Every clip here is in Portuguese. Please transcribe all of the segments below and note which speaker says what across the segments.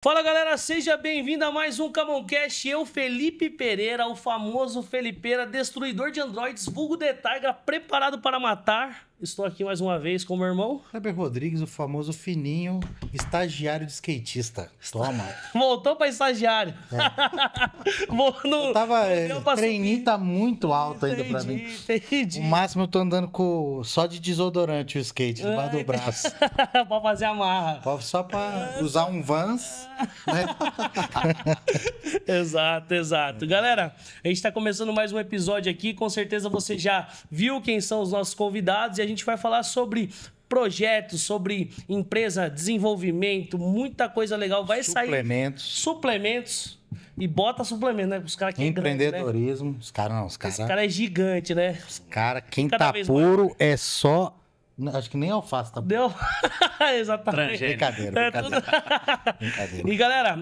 Speaker 1: Fala galera, seja bem-vindo a mais um Camoncast. Eu, Felipe Pereira, o famoso Felipeira, destruidor de androides, vulgo The Tigra, preparado para matar. Estou aqui mais uma vez com o meu irmão.
Speaker 2: Kleber Rodrigues, o famoso fininho, estagiário de skatista. Toma.
Speaker 1: Voltou para estagiário.
Speaker 2: O treininho tá muito alto ainda pra mim.
Speaker 1: Entendi.
Speaker 2: O máximo eu tô andando só de desodorante o skate, debaixo do braço.
Speaker 1: Pra fazer a marra.
Speaker 2: Só pra usar um Vans, né?
Speaker 1: Exato. Galera, a gente tá começando mais um episódio aqui. Com certeza você já viu quem são os nossos convidados e a gente vai falar sobre projetos, sobre empresa, desenvolvimento, muita coisa legal. Vai sair suplementos. E bota suplemento, né? Os caras que
Speaker 2: empreendedorismo.
Speaker 1: Esse cara é gigante, né?
Speaker 2: Quem tá puro é só... Acho que nem alface tá...
Speaker 1: Deu? Exatamente.
Speaker 2: Brincadeira.
Speaker 1: E galera,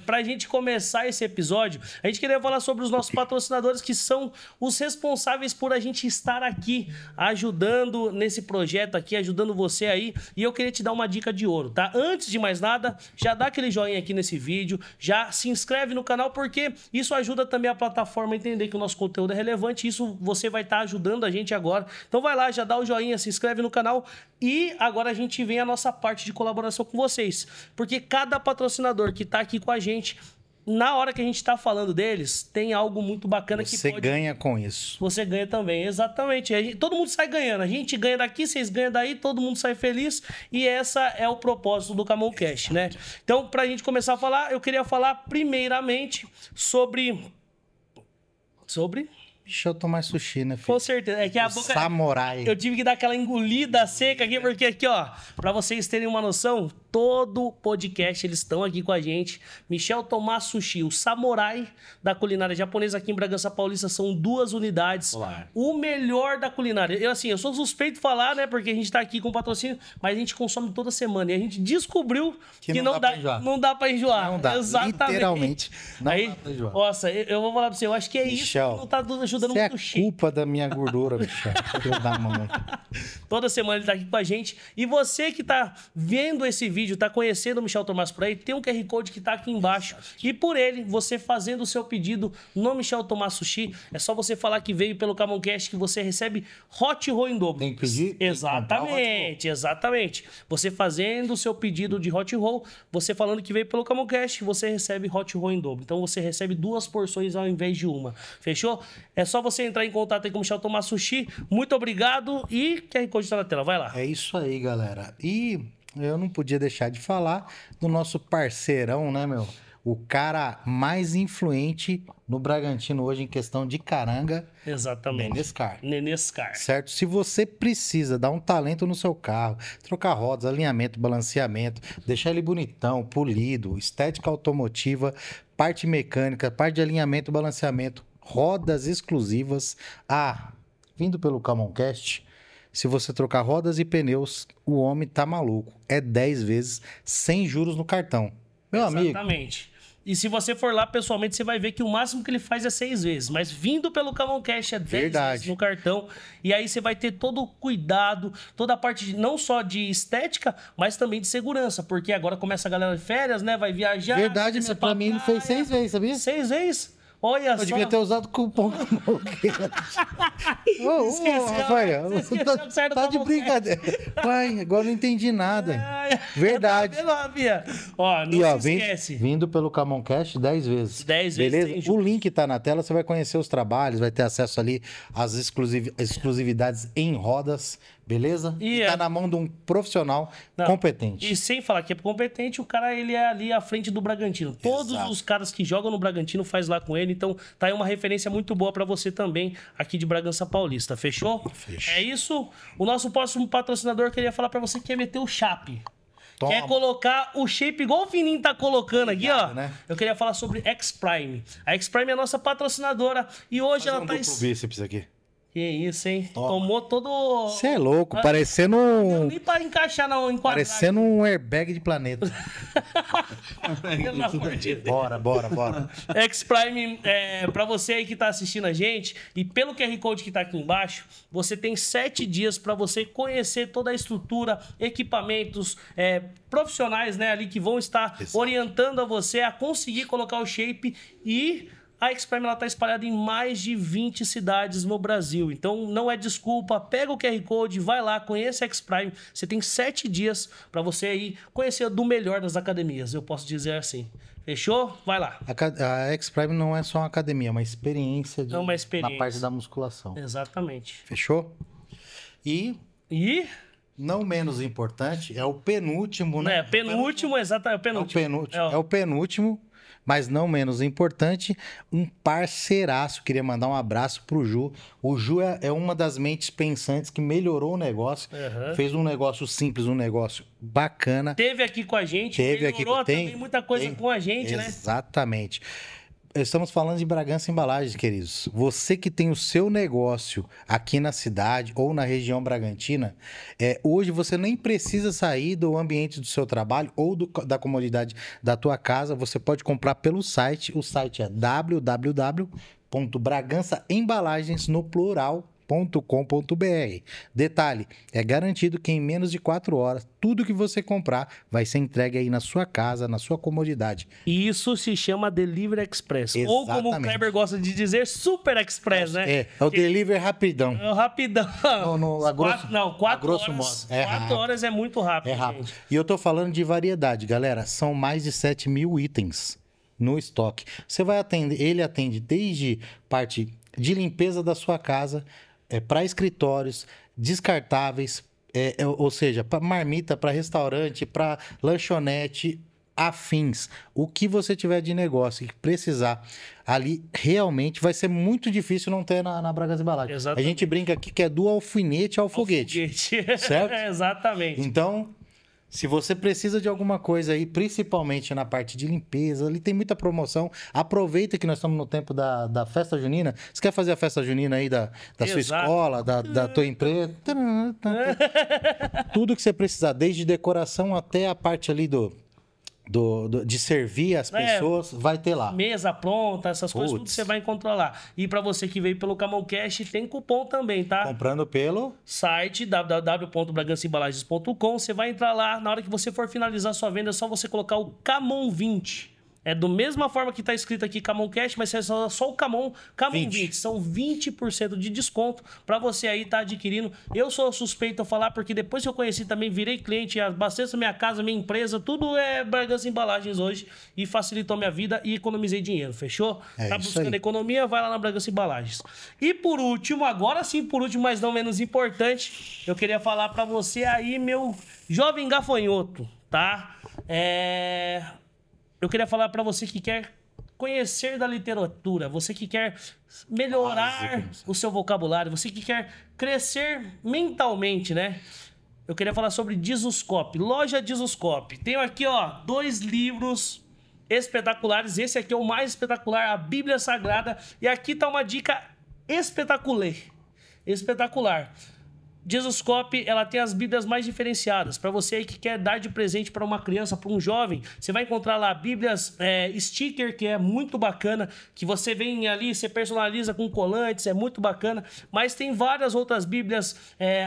Speaker 1: pra gente começar esse episódio, a gente queria falar sobre os nossos patrocinadores, que são os responsáveis por a gente estar aqui, ajudando nesse projeto aqui, ajudando você aí. E eu queria te dar uma dica de ouro, tá? Antes de mais nada, já dá aquele joinha aqui nesse vídeo, já se inscreve no canal, porque isso ajuda também a plataforma a entender que o nosso conteúdo é relevante. Isso você vai estar ajudando a gente agora. Então vai lá, já dá o joinha, se inscreve no canal. E agora a gente vem a nossa parte de colaboração com vocês, porque cada patrocinador que tá aqui com a gente, na hora que a gente tá falando deles, tem algo muito bacana que
Speaker 2: você ganha com isso.
Speaker 1: Você ganha também, exatamente. Todo mundo sai ganhando. A gente ganha daqui, vocês ganham daí, todo mundo sai feliz. E essa é o propósito do Camoncast, né? Então, pra gente começar a falar, eu queria falar primeiramente sobre...
Speaker 2: Michel Tomás Sushi, né, filho?
Speaker 1: Com certeza. É que a boca...
Speaker 2: Samurai.
Speaker 1: Eu tive que dar aquela engolida seca aqui, porque aqui, ó, pra vocês terem uma noção, todo podcast eles estão aqui com a gente. Michel Tomás Sushi, o samurai da culinária japonesa aqui em Bragança Paulista, são 2 unidades.
Speaker 2: Olá.
Speaker 1: O melhor da culinária. Eu sou suspeito de falar, né, porque a gente tá aqui com patrocínio, mas a gente consome toda semana. E a gente descobriu que não dá pra enjoar.
Speaker 2: Não dá,
Speaker 1: exatamente.
Speaker 2: Literalmente. Não
Speaker 1: aí,
Speaker 2: dá pra enjoar.
Speaker 1: Nossa, eu vou falar pra você, eu acho que é
Speaker 2: Michel,
Speaker 1: isso que não tá ajudando
Speaker 2: isso
Speaker 1: muito
Speaker 2: é
Speaker 1: cheio.
Speaker 2: culpa da minha gordura, Michel. Filho da mãe.
Speaker 1: Toda semana ele tá aqui com a gente. E você que tá vendo esse vídeo, tá conhecendo o Michel Tomás por aí, tem um QR Code que tá aqui embaixo. E por ele, você fazendo o seu pedido no Michel Tomás Sushi, é só você falar que veio pelo Camoncast que você recebe Hot Roll em dobro.
Speaker 2: Tem que pedir?
Speaker 1: Exatamente. Você fazendo o seu pedido de Hot Roll, você falando que veio pelo Camoncast, você recebe Hot Roll em dobro. Então você recebe 2 porções ao invés de uma. Fechou? É só você entrar em contato aí com o Michel Tomás Sushi. Muito obrigado e QR Code tá na tela. Vai lá.
Speaker 2: É isso aí, galera. E eu não podia deixar de falar do nosso parceirão, né, meu? O cara mais influente no Bragantino hoje em questão de caranga.
Speaker 1: Exatamente. Nenescar.
Speaker 2: Certo? Se você precisa dar um talento no seu carro, trocar rodas, alinhamento, balanceamento, deixar ele bonitão, polido, estética automotiva, parte mecânica, parte de alinhamento, balanceamento, rodas exclusivas. Vindo pelo Camoncast, se você trocar rodas e pneus, o homem tá maluco. É 10 vezes sem juros no cartão. Meu amigo.
Speaker 1: Exatamente. E se você for lá pessoalmente, você vai ver que o máximo que ele faz é 6 vezes. Mas vindo pelo Camoncast é 10 vezes no cartão. E aí você vai ter todo o cuidado, toda a parte não só de estética, mas também de segurança. Porque agora começa a galera de férias, né? Vai viajar.
Speaker 2: Verdade, né? Pra mim ele fez 6 vezes, sabia?
Speaker 1: 6 vezes? Olha só.
Speaker 2: Eu devia ter usado o cupom Camoncast. Rafael, tá de brincadeira. Pai, agora não entendi nada. Verdade.
Speaker 1: Ó, não se esquece.
Speaker 2: Vindo pelo Camoncast 10 vezes.
Speaker 1: 10 vezes.
Speaker 2: Beleza? O link tá na tela, você vai conhecer os trabalhos, vai ter acesso ali às exclusividades em rodas. Beleza? E tá na mão de um profissional competente.
Speaker 1: E sem falar que é competente, o cara ele é ali à frente do Bragantino. Todos os caras que jogam no Bragantino faz lá com ele. Então tá aí uma referência muito boa pra você também aqui de Bragança Paulista. Fechou?
Speaker 2: Fechou.
Speaker 1: É isso. O nosso próximo patrocinador queria falar pra você que é meter o chape.
Speaker 2: Toma.
Speaker 1: Quer colocar o shape igual o Fininho tá colocando aqui, ó.
Speaker 2: Né?
Speaker 1: Eu queria falar sobre X-Prime. A X-Prime é a nossa patrocinadora e hoje ela tá...
Speaker 2: Duplo bíceps aqui.
Speaker 1: Que isso, hein? Tomou todo...
Speaker 2: Você é louco, parecendo
Speaker 1: Não, nem pra encaixar não, enquadrar.
Speaker 2: Parecendo um airbag de planeta.
Speaker 1: Pelo amor de Deus.
Speaker 2: Bora.
Speaker 1: X-Prime, pra você aí que tá assistindo a gente, e pelo QR Code que tá aqui embaixo, você tem 7 dias pra você conhecer toda a estrutura, equipamentos, profissionais, né, ali que vão estar orientando a você a conseguir colocar o shape. E a X-Prime está espalhada em mais de 20 cidades no Brasil. Então, não é desculpa. Pega o QR Code, vai lá, conheça a X-Prime. Você tem 7 dias para você aí conhecer do melhor das academias. Eu posso dizer assim. Fechou? Vai lá.
Speaker 2: A X-Prime não é só uma academia, é uma experiência,
Speaker 1: É uma experiência
Speaker 2: na parte da musculação.
Speaker 1: Exatamente.
Speaker 2: Fechou? E não menos importante, é o penúltimo, né?
Speaker 1: Penúltimo, exatamente.
Speaker 2: É o penúltimo. Mas não menos importante, um parceiraço. Queria mandar um abraço pro Ju. O Ju é uma das mentes pensantes que melhorou o negócio. Fez um negócio simples, um negócio bacana.
Speaker 1: Teve aqui com a gente. Melhorou também muita coisa com a gente, né?
Speaker 2: Exatamente. Estamos falando de Bragança Embalagens, queridos. Você que tem o seu negócio aqui na cidade ou na região Bragantina, hoje você nem precisa sair do ambiente do seu trabalho ou da comodidade da tua casa. Você pode comprar pelo site. O site é www.bragançaembalagens no plural.com.br. Detalhe, é garantido que em menos de 4 horas, tudo que você comprar vai ser entregue aí na sua casa, na sua comodidade.
Speaker 1: Isso se chama Delivery Express.
Speaker 2: Exatamente.
Speaker 1: Ou como o Kleber gosta de dizer, Super Express, né?
Speaker 2: É o Delivery rapidão.
Speaker 1: É o rapidão.
Speaker 2: Quatro horas.
Speaker 1: 4 horas é muito rápido,
Speaker 2: gente. E eu tô falando de variedade, galera. São mais de 7.000 itens no estoque. Você vai atender, ele atende desde parte de limpeza da sua casa, para escritórios, descartáveis, ou seja, para marmita, para restaurante, para lanchonete, afins. O que você tiver de negócio que precisar ali, realmente vai ser muito difícil não ter na Bragança Embalagens.
Speaker 1: Exatamente.
Speaker 2: A gente brinca aqui que é do alfinete ao foguete. Certo?
Speaker 1: Exatamente.
Speaker 2: Então, se você precisa de alguma coisa aí, principalmente na parte de limpeza, ali tem muita promoção. Aproveita que nós estamos no tempo da festa junina. Você quer fazer a festa junina aí da sua escola, da tua empresa? Tudo que você precisar, desde decoração até a parte ali de servir as pessoas, vai ter lá.
Speaker 1: Mesa pronta, essas coisas, tudo você vai encontrar lá. E para você que veio pelo Camon Cash, tem cupom também, tá?
Speaker 2: Comprando pelo
Speaker 1: site www.bragançaembalagens.com, você vai entrar lá, na hora que você for finalizar sua venda, é só você colocar o Camon 20. É da mesma forma que está escrito aqui Camon Cash, mas é só o Camon 20. São 20% de desconto para você aí estar adquirindo. Eu sou suspeito a falar, porque depois que eu conheci também, virei cliente, abasteço minha casa, minha empresa, tudo é Bragança Embalagens hoje e facilitou minha vida e economizei dinheiro, fechou? Tá buscando economia? Vai lá na Bragança Embalagens. E por último, agora sim, mas não menos importante, eu queria falar para você aí, meu jovem gafanhoto, tá? Eu queria falar para você que quer conhecer da literatura, você que quer melhorar o seu vocabulário, você que quer crescer mentalmente, né? Eu queria falar sobre Jesuscope, loja Jesuscope. Tenho aqui, 2 livros espetaculares. Esse aqui é o mais espetacular, a Bíblia Sagrada. E aqui tá uma dica espetacular. Jesuscope, ela tem as Bíblias mais diferenciadas. Para você aí que quer dar de presente para uma criança, para um jovem, você vai encontrar lá Bíblias sticker, que é muito bacana, que você vem ali, você personaliza com colantes, é muito bacana. Mas tem várias outras Bíblias,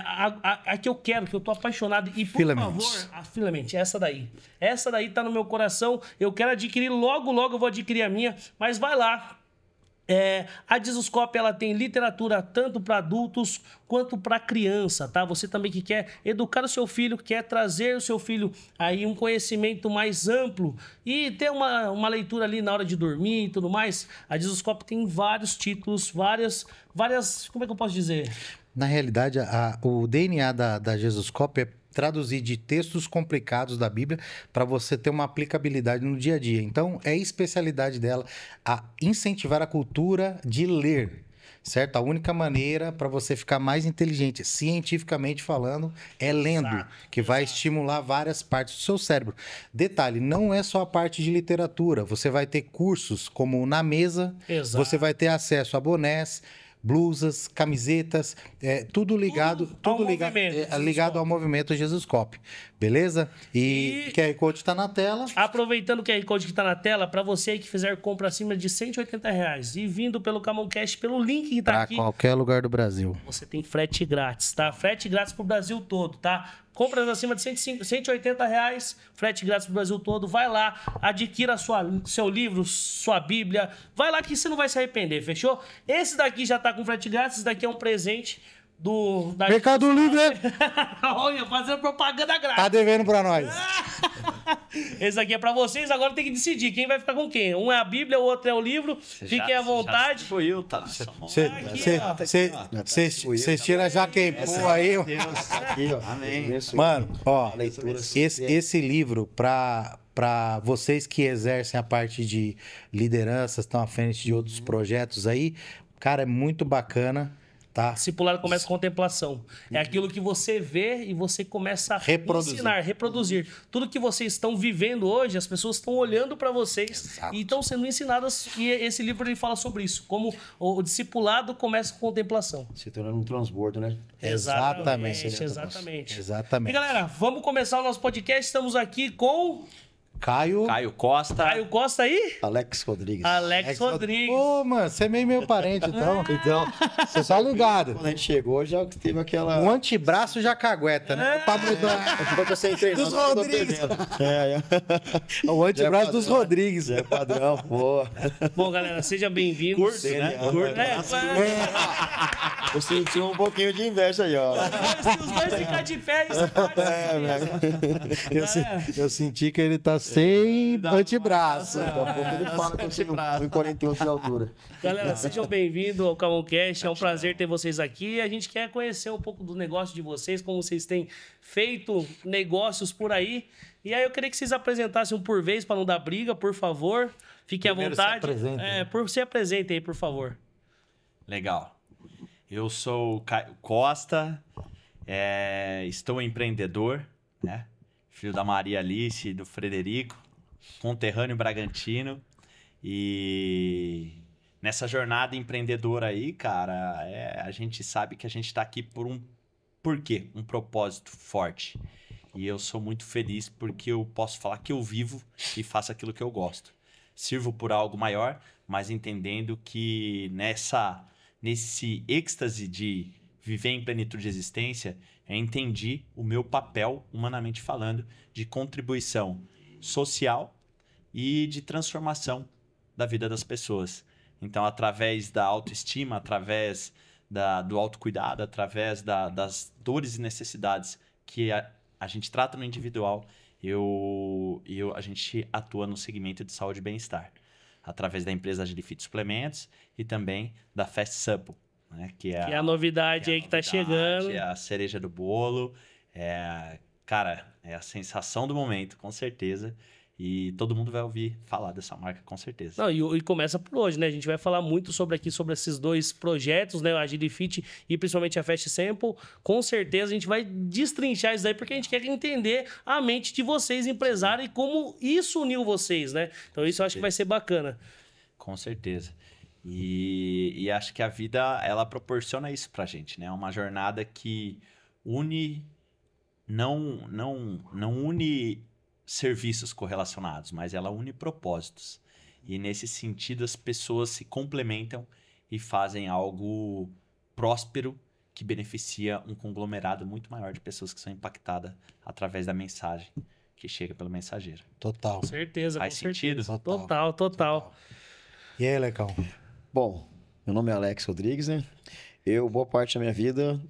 Speaker 1: a que eu quero, que eu tô apaixonado. E por favor, a Filament, essa daí. Essa daí tá no meu coração. Eu quero adquirir, logo eu vou adquirir a minha. Mas vai lá. A Jesuscope, ela tem literatura tanto para adultos quanto para criança, tá? Você também que quer educar o seu filho, quer trazer o seu filho aí um conhecimento mais amplo e ter uma leitura ali na hora de dormir e tudo mais, a Jesuscope tem vários títulos, várias, como é que eu posso dizer?
Speaker 2: Na realidade, o DNA da Jesuscope é traduzir de textos complicados da Bíblia para você ter uma aplicabilidade no dia a dia. Então, é a especialidade dela a incentivar a cultura de ler, certo? A única maneira para você ficar mais inteligente, cientificamente falando, é lendo, que vai estimular várias partes do seu cérebro. Detalhe, não é só a parte de literatura. Você vai ter cursos como Na Mesa, você vai ter acesso a bonés, blusas, camisetas, tudo ligado, ligado ao movimento Jesus Cop, beleza? E QR Code está na tela.
Speaker 1: Aproveitando o QR Code que está na tela, para você que fizer compra acima de R$180 e vindo pelo Camoncast, pelo link que tá aqui,
Speaker 2: qualquer lugar do Brasil,
Speaker 1: você tem frete grátis, tá? Frete grátis pro Brasil todo, tá? Compras acima de R$180, frete grátis pro Brasil todo. Vai lá, adquira seu livro, sua Bíblia. Vai lá que você não vai se arrepender, fechou? Esse daqui já tá com frete grátis, esse daqui é um presente da
Speaker 2: Mercado Livre.
Speaker 1: Olha, fazendo propaganda grátis.
Speaker 2: Tá devendo pra nós.
Speaker 1: Esse aqui é pra vocês, agora tem que decidir quem vai ficar com quem. Um é a Bíblia, o outro é o livro. Fiquem à vontade.
Speaker 3: Foi eu, tá?
Speaker 2: Vocês tiram já quem pô aí.
Speaker 3: Aqui, ó. Amém.
Speaker 2: Mano, ó, esse livro para vocês que exercem a parte de liderança, estão à frente de outros projetos aí, cara, é muito bacana. Tá.
Speaker 1: Discipulado começa com contemplação. É aquilo que você vê e você começa a ensinar, reproduzir. Tudo que vocês estão vivendo hoje, as pessoas estão olhando para vocês. Exato. E estão sendo ensinadas. E esse livro ele fala sobre isso. Como o discipulado começa com contemplação.
Speaker 3: Se tornando um transbordo, né?
Speaker 2: Exatamente.
Speaker 1: E galera, vamos começar o nosso podcast. Estamos aqui com...
Speaker 3: Caio Costa.
Speaker 1: Caio Costa aí?
Speaker 3: Alex Rodrigues.
Speaker 1: Alex Rodrigues.
Speaker 2: Ô, mano, você é meio meu parente, então. Você tá ligado.
Speaker 3: Quando a gente chegou, já teve aquela...
Speaker 2: Um antebraço já cagueta, né? Pra mudar.
Speaker 3: Dos Rodrigues.
Speaker 2: O antebraço dos Rodrigues.
Speaker 3: É padrão, pô.
Speaker 1: Bom, galera, seja bem-vindo.
Speaker 3: Curto, né? Eu senti um pouquinho de inveja aí, ó.
Speaker 1: Se os dois ficarem de pé, isso
Speaker 2: eu senti que ele tá sem antebraço.
Speaker 3: Daqui a pouco ele fala que eu tenho 1,48 de altura.
Speaker 1: Galera, sejam bem-vindos ao Camoncast. É um prazer ter vocês aqui. A gente quer conhecer um pouco do negócio de vocês, como vocês têm feito negócios por aí. E aí eu queria que vocês apresentassem um por vez para não dar briga, por favor. Fiquem à vontade. Se apresentem aí, por favor.
Speaker 3: Legal. Eu sou o Caio Costa, estou empreendedor, né? Filho da Maria Alice e do Frederico, conterrâneo bragantino. E nessa jornada empreendedora aí, cara, a gente sabe que a gente está aqui por um porquê, um propósito forte. E eu sou muito feliz porque eu posso falar que eu vivo e faço aquilo que eu gosto. Sirvo por algo maior, mas entendendo que nesse êxtase de viver em plenitude de existência, eu entendi o meu papel, humanamente falando, de contribuição social e de transformação da vida das pessoas. Então, através da autoestima, através do autocuidado, através das dores e necessidades que a gente trata no individual, a gente atua no segmento de saúde e bem-estar, através da empresa Agilifit Suplementos e também da Fast Supple, né? Que é a novidade aí que está chegando. É a cereja do bolo. Cara, é a sensação do momento, com certeza. E todo mundo vai ouvir falar dessa marca, com certeza.
Speaker 1: Não, e começa por hoje, né? A gente vai falar muito sobre esses dois projetos, né? O Agilifit e principalmente a Fast Sample. Com certeza a gente vai destrinchar isso daí, porque a gente quer entender a mente de vocês, empresários, e como isso uniu vocês, né? Então isso eu acho que vai ser bacana.
Speaker 3: Com certeza. E acho que a vida, ela proporciona isso pra gente, né? Uma jornada que une... Não une serviços correlacionados, mas ela une propósitos. E nesse sentido as pessoas se complementam e fazem algo próspero que beneficia um conglomerado muito maior de pessoas que são impactadas através da mensagem que chega pelo mensageiro.
Speaker 2: Total.
Speaker 1: Com certeza.
Speaker 3: Faz sentido?
Speaker 1: Total.
Speaker 2: E aí, Lecão?
Speaker 4: Bom, meu nome é Alex Rodrigues, né? Boa parte da minha vida,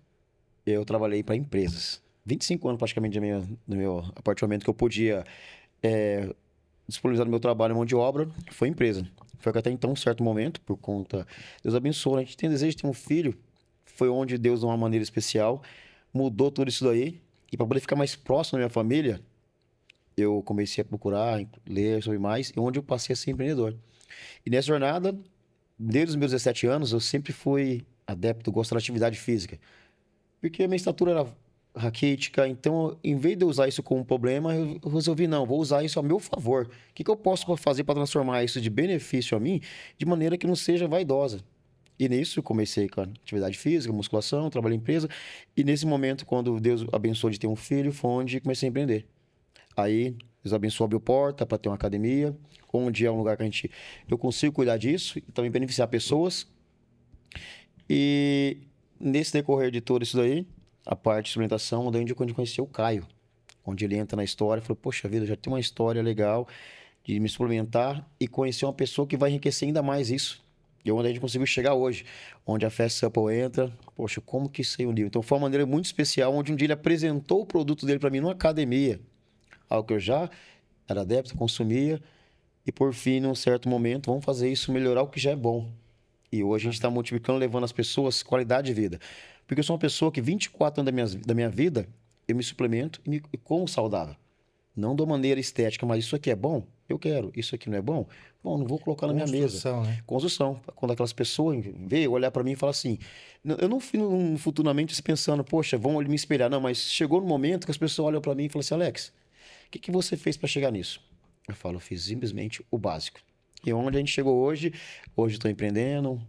Speaker 4: eu trabalhei para empresas. 25 anos praticamente a partir do momento que eu podia disponibilizar no meu trabalho mão de obra, foi empresa. Foi que até então, um certo momento, por conta... Deus abençoe, a gente tem desejo de ter um filho, foi onde Deus, de uma maneira especial, mudou tudo isso daí. E para poder ficar mais próximo da minha família, eu comecei a procurar, ler sobre mais, e onde eu passei a ser empreendedor. E nessa jornada, desde os meus 17 anos, eu sempre fui adepto, gosto da atividade física. Porque a minha estatura era raquítica, então, em vez de eu usar isso como um problema, eu resolvi, não, vou usar isso a meu favor. O que eu posso fazer para transformar isso de benefício a mim, de maneira que não seja vaidosa? E nisso eu comecei com a atividade física, musculação, trabalho em empresa. E nesse momento, quando Deus abençoou de ter um filho, foi onde comecei a empreender. Aí, Deus abençoou, abriu porta para ter uma academia, onde é um lugar que eu consigo cuidar disso e também beneficiar pessoas. E nesse decorrer de tudo isso daí, a parte de suplementação, onde eu conheci o Caio, onde ele entra na história e falou, poxa vida, já tem uma história legal de me suplementar e conhecer uma pessoa que vai enriquecer ainda mais isso. E onde a gente conseguiu chegar hoje, onde a Fast Supple entra, poxa, como que isso aí uniu? Então foi uma maneira muito especial, onde um dia ele apresentou o produto dele para mim numa academia, algo que eu já era adepto, consumia, e por fim, num certo momento, vamos fazer isso, melhorar o que já é bom. E hoje a gente está multiplicando, levando as pessoas qualidade de vida. Porque eu sou uma pessoa que 24 anos da minha vida, eu me suplemento e como saudável. Não de uma maneira estética, mas isso aqui é bom? Eu quero. Isso aqui não é bom? Bom, não vou colocar na minha mesa.
Speaker 2: Né?
Speaker 4: Construção. Quando aquelas pessoas veem, olhar para mim e falar assim... Eu não fui futuramente pensando, poxa, vão me espelhar. Não, mas chegou no momento que as pessoas olham para mim e falam assim, Alex, o que você fez para chegar nisso? Eu falo, eu fiz simplesmente o básico. E onde a gente chegou hoje estou empreendendo,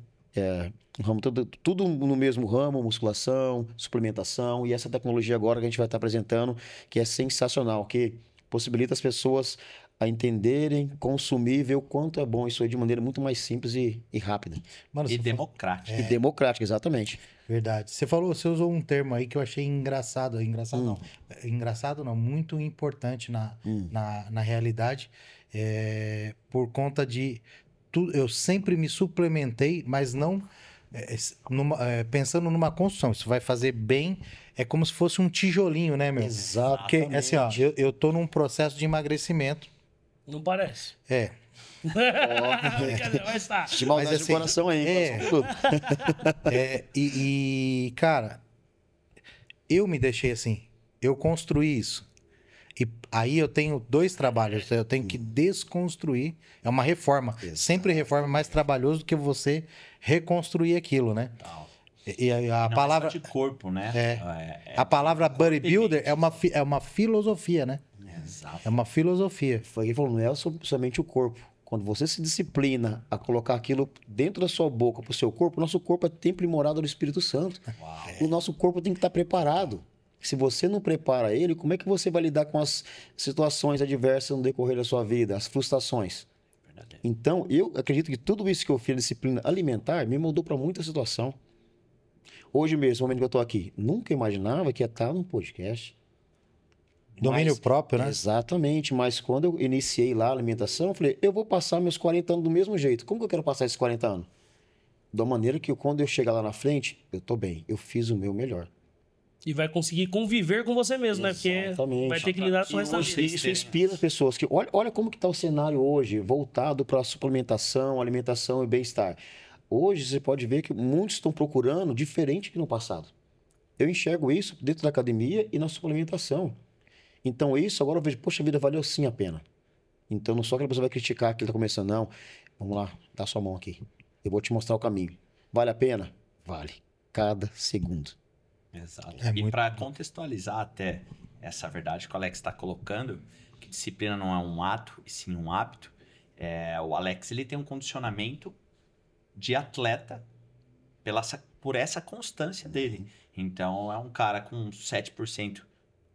Speaker 4: tudo no mesmo ramo, musculação, suplementação, e essa tecnologia agora que a gente vai estar apresentando, que é sensacional, que possibilita as pessoas a entenderem, consumir, ver o quanto é bom isso aí de maneira muito mais simples e rápida.
Speaker 3: Mano, e democrática.
Speaker 4: E democrática, exatamente.
Speaker 2: Verdade. Você usou um termo aí que eu achei engraçado. Engraçado não, muito importante na realidade. Por conta de... eu sempre me suplementei, mas não pensando numa construção. Isso vai fazer bem, é como se fosse um tijolinho, né, meu?
Speaker 4: Exato.
Speaker 2: Porque, assim, ó, eu tô num processo de emagrecimento.
Speaker 1: Não parece.
Speaker 4: Mas tá. De maldade de coração aí.
Speaker 2: Cara, eu me deixei assim. Eu construí isso. E aí eu tenho 2 trabalhos. Eu tenho que desconstruir. É uma reforma. Exato. Sempre reforma é mais trabalhoso do que você reconstruir aquilo, né? E a palavra...
Speaker 3: É só de corpo, né?
Speaker 2: A palavra bodybuilder é uma filosofia, né?
Speaker 3: Exato.
Speaker 2: É uma filosofia.
Speaker 4: Foi que falou, não é somente o corpo. Quando você se disciplina a colocar aquilo dentro da sua boca para o seu corpo, nosso corpo é templo e morada do Espírito Santo. Uau. O nosso corpo tem que estar preparado. Se você não prepara ele, como é que você vai lidar com as situações adversas no decorrer da sua vida, as frustrações? Verdade. Então, eu acredito que tudo isso que eu fiz, a disciplina alimentar, me mudou para muita situação. Hoje mesmo, no momento que eu estou aqui, nunca imaginava que ia estar num podcast.
Speaker 2: Domínio próprio, né?
Speaker 4: Exatamente, mas quando eu iniciei lá a alimentação, eu falei, eu vou passar meus 40 anos do mesmo jeito. Como que eu quero passar esses 40 anos? Da maneira que quando eu chegar lá na frente, eu tô bem, eu fiz o meu melhor.
Speaker 1: E vai conseguir conviver com você mesmo,
Speaker 4: exatamente,
Speaker 1: né? Porque vai ter que lidar com essa vida.
Speaker 4: Isso inspira as pessoas. Que olha como que está o cenário hoje, voltado para a suplementação, alimentação e bem-estar. Hoje você pode ver que muitos estão procurando diferente que no passado. Eu enxergo isso dentro da academia e na suplementação. Então isso agora eu vejo, poxa vida, valeu sim a pena. Então não só que a pessoa vai criticar que ele está começando, não. Vamos lá, dá sua mão aqui. Eu vou te mostrar o caminho. Vale a pena? Vale. Cada segundo.
Speaker 3: Exato. E para contextualizar até essa verdade que o Alex está colocando, que disciplina não é um ato, e sim um hábito, o Alex ele tem um condicionamento de atleta por essa constância dele. Então é um cara com 7%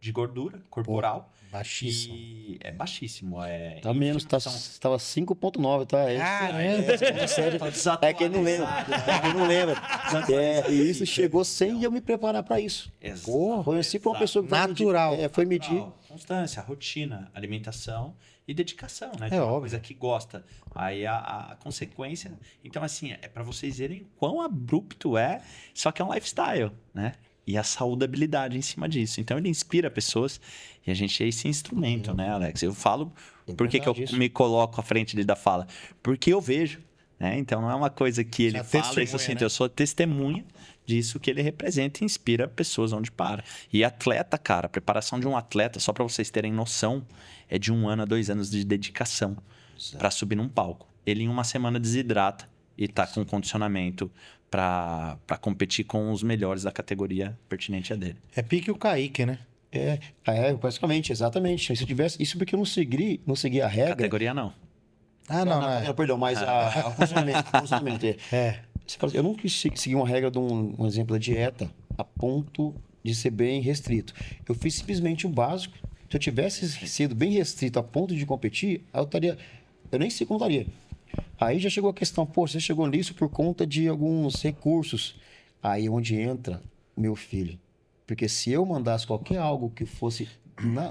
Speaker 3: de gordura corporal.
Speaker 2: Baixíssimo.
Speaker 3: É baixíssimo.
Speaker 4: Tá menos, estava 5,9, tá? É quem não lembra. E isso chegou sem eu me preparar para isso.
Speaker 3: Exato.
Speaker 4: Foi assim para uma pessoa que
Speaker 2: natural.
Speaker 4: Foi medir.
Speaker 3: Constância, rotina, alimentação e dedicação, né?
Speaker 2: Uma
Speaker 3: coisa que gosta. Aí a consequência... Então, assim, é para vocês verem quão abrupto só que é um lifestyle, né? E a saudabilidade em cima disso. Então, ele inspira pessoas e a gente é esse instrumento, né, Alex? Eu falo, por que eu me coloco à frente dele da fala? Porque eu vejo, né? Então, não é uma coisa que ele fala, isso assim, né? Eu sou testemunha disso que ele representa e inspira pessoas onde para. E atleta, cara, a preparação de um atleta, só para vocês terem noção, é de 1 ano a 2 anos de dedicação para subir num palco. Ele, em uma semana, desidrata e tá com condicionamento para competir com os melhores da categoria pertinente a dele.
Speaker 2: É pique o Kaique, né?
Speaker 4: Basicamente, exatamente. Se eu tivesse, isso porque eu não segui a regra.
Speaker 3: Categoria não.
Speaker 4: Perdão, mas o funcionamento. Você fala assim, eu não quis seguir uma regra de um exemplo da dieta a ponto de ser bem restrito. Eu fiz simplesmente o básico. Se eu tivesse sido bem restrito a ponto de competir, eu nem sei como estaria. Aí já chegou a questão, pô, você chegou nisso por conta de alguns recursos. Aí é onde entra o meu filho. Porque se eu mandasse qualquer algo que fosse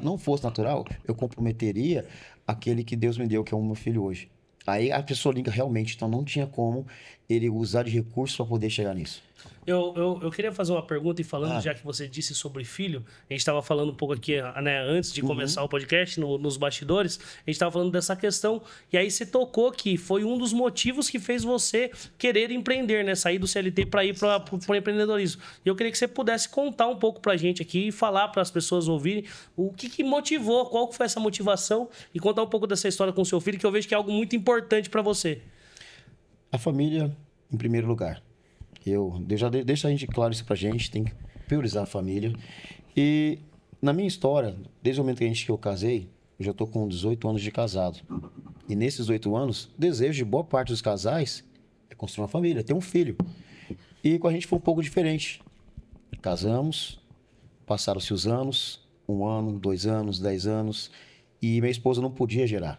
Speaker 4: não fosse natural, eu comprometeria aquele que Deus me deu, que é o meu filho hoje. Aí a pessoa liga realmente, então não tinha como ele usar de recursos para poder chegar nisso.
Speaker 1: Eu queria fazer uma pergunta e falando, já que você disse sobre filho, a gente estava falando um pouco aqui, né, antes de começar o podcast, nos bastidores, a gente estava falando dessa questão, e aí você tocou que foi um dos motivos que fez você querer empreender, né, sair do CLT para ir para o empreendedorismo. E eu queria que você pudesse contar um pouco para a gente aqui e falar para as pessoas ouvirem o que motivou, qual foi essa motivação, e contar um pouco dessa história com o seu filho, que eu vejo que é algo muito importante para você.
Speaker 4: A família, em primeiro lugar. Deixa a gente claro isso pra gente, tem que priorizar a família. E na minha história, desde o momento que eu casei, eu já tô com 18 anos de casado. E nesses 18 anos, o desejo de boa parte dos casais é construir uma família, ter um filho. E com a gente foi um pouco diferente. Casamos, passaram-se os anos, 1 ano, 2 anos, 10 anos, e minha esposa não podia gerar.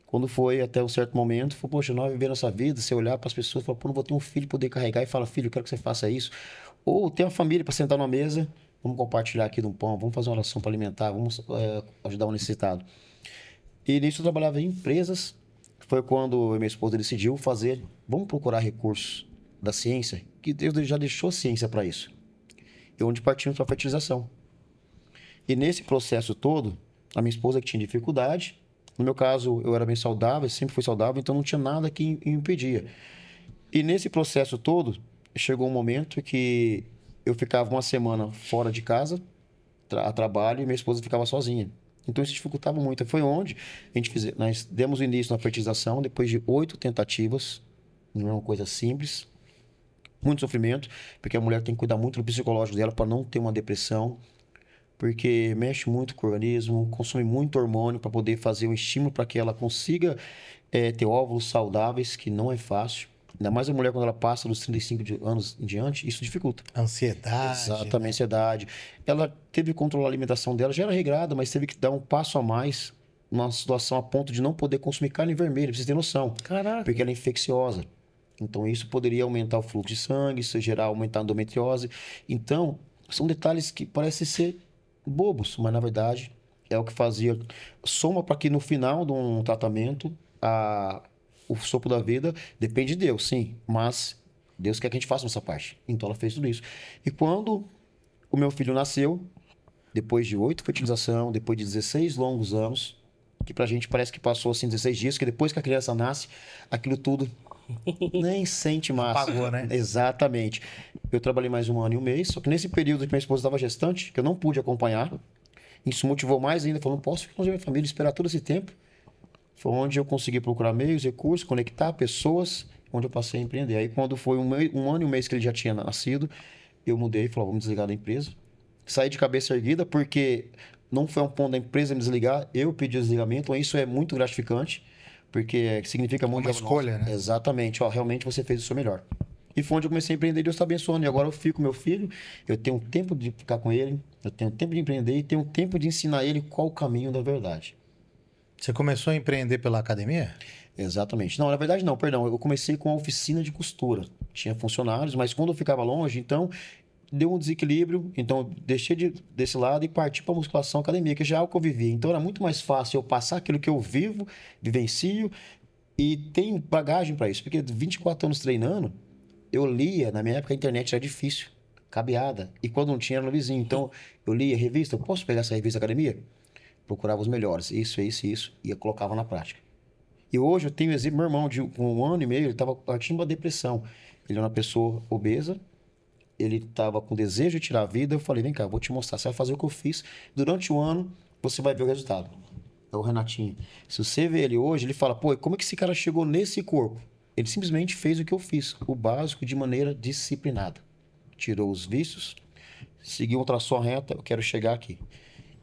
Speaker 4: Quando foi até um certo momento, falou, poxa, nós vivemos nossa vida, você olhar para as pessoas e falar, pô, não vou ter um filho poder carregar, e fala, filho, eu quero que você faça isso. Ou tem uma família para sentar numa mesa, vamos compartilhar aqui de um pão, vamos fazer uma oração para alimentar, vamos ajudar o necessitado. E nisso eu trabalhava em empresas, foi quando minha esposa decidiu vamos procurar recursos da ciência, que Deus já deixou ciência para isso. E onde partimos para a fertilização. E nesse processo todo, a minha esposa que tinha dificuldade. No meu caso, eu era bem saudável, sempre fui saudável, então não tinha nada que me impedia. E nesse processo todo, chegou um momento que eu ficava uma semana fora de casa, a trabalho, e minha esposa ficava sozinha. Então isso dificultava muito. Foi onde nós demos o início na fertilização, depois de 8 tentativas, não é uma coisa simples, muito sofrimento, porque a mulher tem que cuidar muito do psicológico dela para não ter uma depressão, porque mexe muito com o organismo, consome muito hormônio para poder fazer um estímulo para que ela consiga ter óvulos saudáveis, que não é fácil. Ainda mais a mulher quando ela passa dos 35 anos em diante, isso dificulta.
Speaker 2: Ansiedade.
Speaker 4: Exatamente, né? Ansiedade. Ela teve que controlar a alimentação dela, já era regrada, mas teve que dar um passo a mais numa situação a ponto de não poder consumir carne vermelha, precisa ter noção.
Speaker 1: Caraca.
Speaker 4: Porque ela é infecciosa. Então isso poderia aumentar o fluxo de sangue, isso aumentar a endometriose. Então, são detalhes que parecem ser bobos, mas na verdade é o que fazia soma para que no final de um tratamento o sopro da vida depende de Deus, sim, mas Deus quer que a gente faça nossa parte, então ela fez tudo isso. E quando o meu filho nasceu, depois de 8 fertilização, depois de 16 longos anos, que pra gente parece que passou assim 16 dias, que depois que a criança nasce, aquilo tudo nem sente mais.
Speaker 2: Apagou, né?
Speaker 4: Exatamente. Eu trabalhei mais 1 ano e 1 mês, só que nesse período que minha esposa estava gestante, que eu não pude acompanhar, isso motivou mais ainda, falou, não posso ficar longe da minha família, esperar todo esse tempo. Foi onde eu consegui procurar meios, recursos, conectar pessoas, onde eu passei a empreender. Aí quando foi 1 ano e 1 mês que ele já tinha nascido, eu mudei e falei, vamos desligar da empresa. Saí de cabeça erguida, porque não foi um ponto da empresa me desligar, eu pedi o desligamento, isso é muito gratificante, porque significa muito...
Speaker 2: Uma escolha, né?
Speaker 4: Exatamente, realmente você fez o seu melhor. E foi onde eu comecei a empreender, Deus está abençoando. E agora eu fico com meu filho, eu tenho tempo de ficar com ele, eu tenho tempo de empreender e tenho tempo de ensinar ele qual o caminho da verdade.
Speaker 2: Você começou a empreender pela academia?
Speaker 4: Exatamente. Não, na verdade não, perdão. Eu comecei com a oficina de costura. Tinha funcionários, mas quando eu ficava longe, então deu um desequilíbrio. Então eu deixei desse lado e parti para a musculação, academia, que já é algo que eu vivia. Então era muito mais fácil eu passar aquilo que eu vivo, vivencio e tenho bagagem para isso. Porque 24 anos treinando, eu lia, na minha época a internet era difícil, cabeada. E quando não tinha era no vizinho. Então eu lia revista, eu posso pegar essa revista academia? Procurava os melhores, isso, e eu colocava na prática. E hoje eu tenho exemplo, meu irmão, com 1 ano e meio, ele estava partindo de uma depressão. Ele é uma pessoa obesa, ele estava com desejo de tirar a vida. Eu falei, vem cá, vou te mostrar, você vai fazer o que eu fiz. Durante o ano, você vai ver o resultado. É o Renatinho. Se você vê ele hoje, ele fala, pô, como é que esse cara chegou nesse corpo? Ele simplesmente fez o que eu fiz, o básico de maneira disciplinada. Tirou os vícios, seguiu outra só reta, eu quero chegar aqui.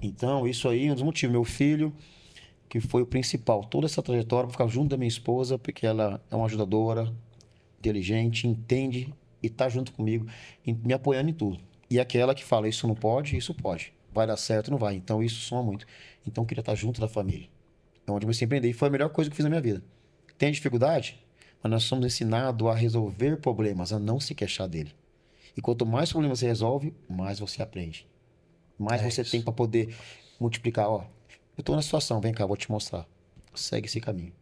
Speaker 4: Então, isso aí é um dos motivos. Meu filho, que foi o principal, toda essa trajetória, para ficar junto da minha esposa, porque ela é uma ajudadora, inteligente, entende e tá junto comigo, me apoiando em tudo. E aquela que fala, isso não pode, isso pode. Vai dar certo, não vai. Então, isso soma muito. Então, eu queria estar junto da família. É onde eu me empreender. E foi a melhor coisa que eu fiz na minha vida. Tem dificuldade? Mas nós somos ensinados a resolver problemas, a não se queixar dele. E quanto mais problemas você resolve, mais você aprende. Mais você tem para poder multiplicar. Ó, eu tô na situação, vem cá, vou te mostrar. Segue esse caminho.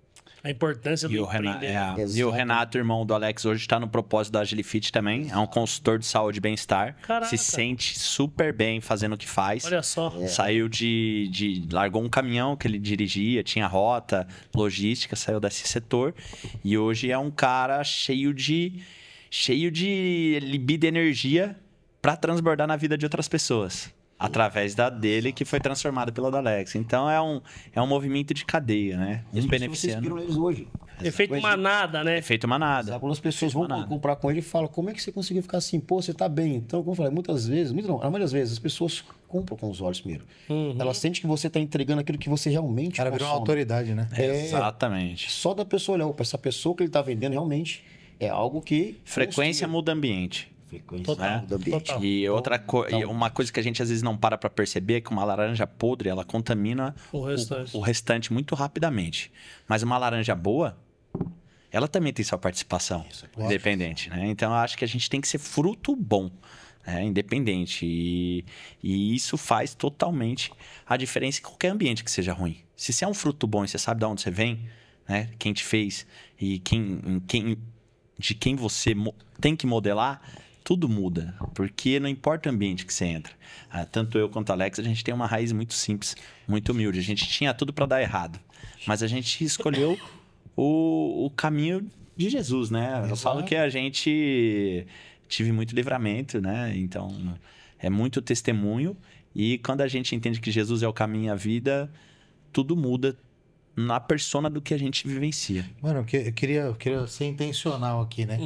Speaker 1: A importância do empreender.
Speaker 3: E o Renato, irmão do Alex, hoje está no propósito da Agilifit também. É um consultor de saúde e bem-estar. Se sente super bem fazendo o que faz.
Speaker 1: Olha só.
Speaker 3: Saiu largou um caminhão que ele dirigia, tinha rota, logística, saiu desse setor. E hoje é um cara cheio de libido e energia para transbordar na vida de outras pessoas. Através dele, que foi transformada pela do Alex. Então, é um movimento de cadeia, né?
Speaker 4: Eles beneficiando. Eles hoje.
Speaker 1: Efeito manada, né?
Speaker 3: Efeito manada.
Speaker 4: Sabe, quando as pessoas vão comprar com ele e falam, como é que você conseguiu ficar assim? Pô, você tá bem. Então, como eu falei, muitas vezes, a maioria das vezes, as pessoas compram com os olhos primeiro. Elas sentem que você tá entregando aquilo que você realmente
Speaker 2: Cara, virou uma autoridade, né?
Speaker 3: Exatamente.
Speaker 4: Só da pessoa olhar, opa, essa pessoa que ele tá vendendo realmente é algo que...
Speaker 3: Frequência muda ambiente.
Speaker 1: Total.
Speaker 3: E uma coisa que a gente às vezes não para perceber é que uma laranja podre, ela contamina o restante muito rapidamente. Mas uma laranja boa, ela também tem sua participação independente, né? Então, eu acho que a gente tem que ser fruto bom, né? Independente. E isso faz totalmente a diferença em qualquer ambiente que seja ruim. Se você é um fruto bom e você sabe de onde você vem, né? Quem te fez e de quem você tem que modelar, tudo muda, porque não importa o ambiente que você entra. Tanto eu quanto a Alex, a gente tem uma raiz muito simples, muito humilde. A gente tinha tudo para dar errado, mas a gente escolheu o caminho de Jesus, né? Eu falo que a gente tive muito livramento, né? Então, é muito testemunho. E quando a gente entende que Jesus é o caminho e a vida, tudo muda na persona do que a gente vivencia.
Speaker 2: Mano, eu queria ser intencional aqui, né?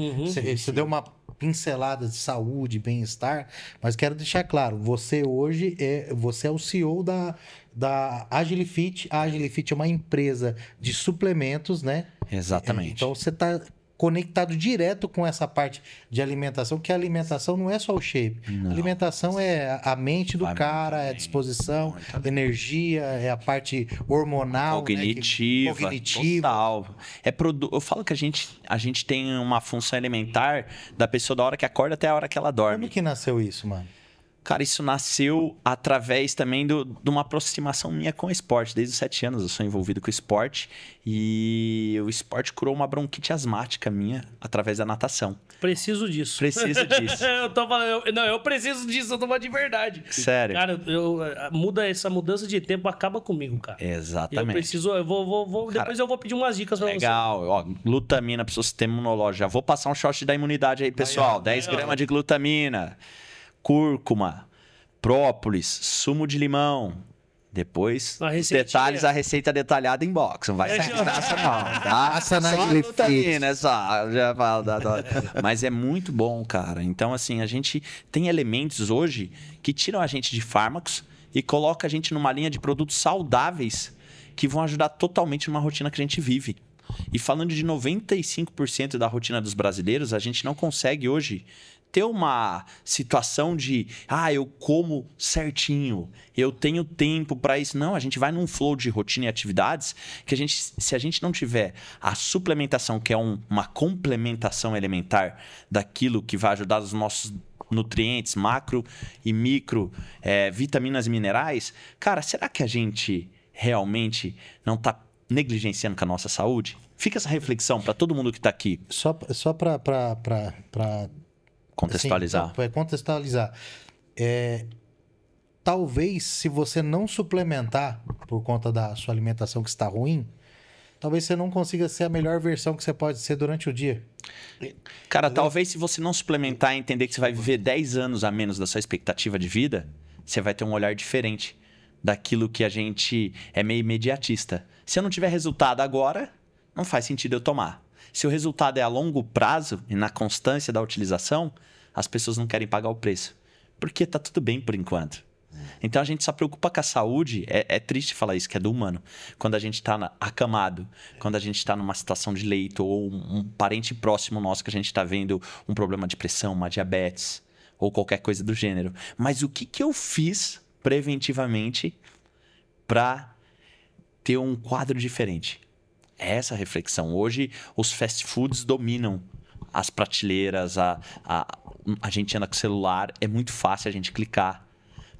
Speaker 2: Você deu uma pincelada de saúde, bem-estar, mas quero deixar claro, você hoje você é o CEO da Agilifit. A Agilifit é uma empresa de suplementos, né?
Speaker 3: Exatamente.
Speaker 2: Então você está conectado direto com essa parte de alimentação, que a alimentação não é só o shape. A alimentação é a mente do cara, é a disposição, energia, é a parte hormonal,
Speaker 3: cognitiva, né? Total. Eu falo que a gente tem uma função elementar da pessoa da hora que acorda até a hora que ela dorme.
Speaker 2: Como que nasceu isso, mano?
Speaker 3: Cara, isso nasceu através também de uma aproximação minha com o esporte. Desde os 7 anos eu sou envolvido com o esporte e o esporte curou uma bronquite asmática minha através da natação.
Speaker 1: Preciso disso.
Speaker 3: Preciso disso.
Speaker 1: Eu preciso disso, eu tô falando de verdade.
Speaker 3: Sério.
Speaker 1: Cara, essa mudança de tempo acaba comigo, cara.
Speaker 3: Exatamente.
Speaker 1: Depois eu vou pedir umas dicas pra você.
Speaker 3: Legal. Ó, glutamina para o seu sistema imunológico. Já vou passar um shot da imunidade aí, pessoal. 10 gramas de glutamina. Cúrcuma, própolis, sumo de limão. Depois, os detalhes, a receita detalhada em box. Não vai ser graça, não.
Speaker 2: Passa na glutamina,
Speaker 3: Mas é muito bom, cara. Então, assim, a gente tem elementos hoje que tiram a gente de fármacos e colocam a gente numa linha de produtos saudáveis que vão ajudar totalmente numa rotina que a gente vive. E falando de 95% da rotina dos brasileiros, a gente não consegue hoje ter uma situação de eu como certinho, eu tenho tempo para isso. Não, a gente vai num flow de rotina e atividades que se a gente não tiver a suplementação, que é uma complementação elementar daquilo que vai ajudar os nossos nutrientes, macro e micro, vitaminas e minerais, cara, será que a gente realmente não está negligenciando com a nossa saúde? Fica essa reflexão para todo mundo que está aqui.
Speaker 2: Só para
Speaker 3: contextualizar.
Speaker 2: Assim, contextualizar. Talvez, se você não suplementar por conta da sua alimentação que está ruim, talvez você não consiga ser a melhor versão que você pode ser durante o dia.
Speaker 3: Cara, talvez se você não suplementar e entender que você vai viver 10 anos a menos da sua expectativa de vida, você vai ter um olhar diferente daquilo que a gente é meio imediatista. Se eu não tiver resultado agora, não faz sentido eu tomar. Se o resultado é a longo prazo e na constância da utilização, as pessoas não querem pagar o preço. Porque tá tudo bem por enquanto. Então a gente só preocupa com a saúde. É triste falar isso, que é do humano. Quando a gente tá acamado, quando a gente tá numa situação de leito, ou um parente próximo nosso que a gente tá vendo um problema de pressão, uma diabetes, ou qualquer coisa do gênero. Mas o que eu fiz preventivamente para ter um quadro diferente? É essa a reflexão. Hoje, os fast foods dominam as prateleiras, a gente anda com o celular, é muito fácil a gente clicar.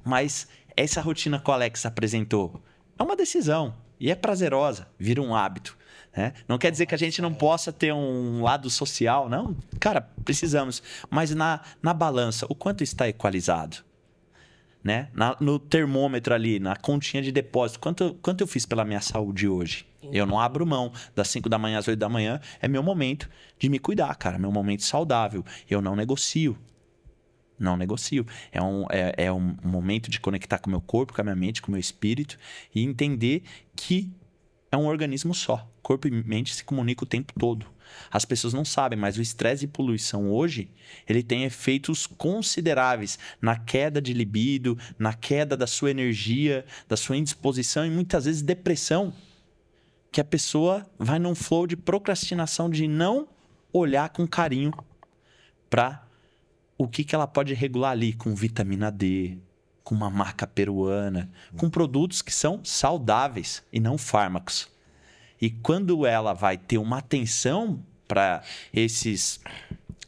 Speaker 3: Mas essa rotina que o Alex apresentou é uma decisão e é prazerosa, vira um hábito. Né? Não quer dizer que a gente não possa ter um lado social, não. Cara, precisamos. Mas na balança, o quanto está equalizado? Né? No termômetro ali, na continha de depósito, quanto eu fiz pela minha saúde hoje? Eu não abro mão das 5 da manhã às 8 da manhã. É meu momento de me cuidar, cara. Meu momento saudável. Eu não negocio. Não negocio. É um momento de conectar com o meu corpo, com a minha mente, com o meu espírito e entender que é um organismo só. Corpo e mente se comunicam o tempo todo. As pessoas não sabem, mas o estresse e poluição hoje, ele tem efeitos consideráveis na queda de libido, na queda da sua energia, da sua indisposição e muitas vezes depressão, que a pessoa vai num flow de procrastinação, de não olhar com carinho para o que ela pode regular ali com vitamina D, com uma marca peruana, com produtos que são saudáveis e não fármacos. E quando ela vai ter uma atenção para esses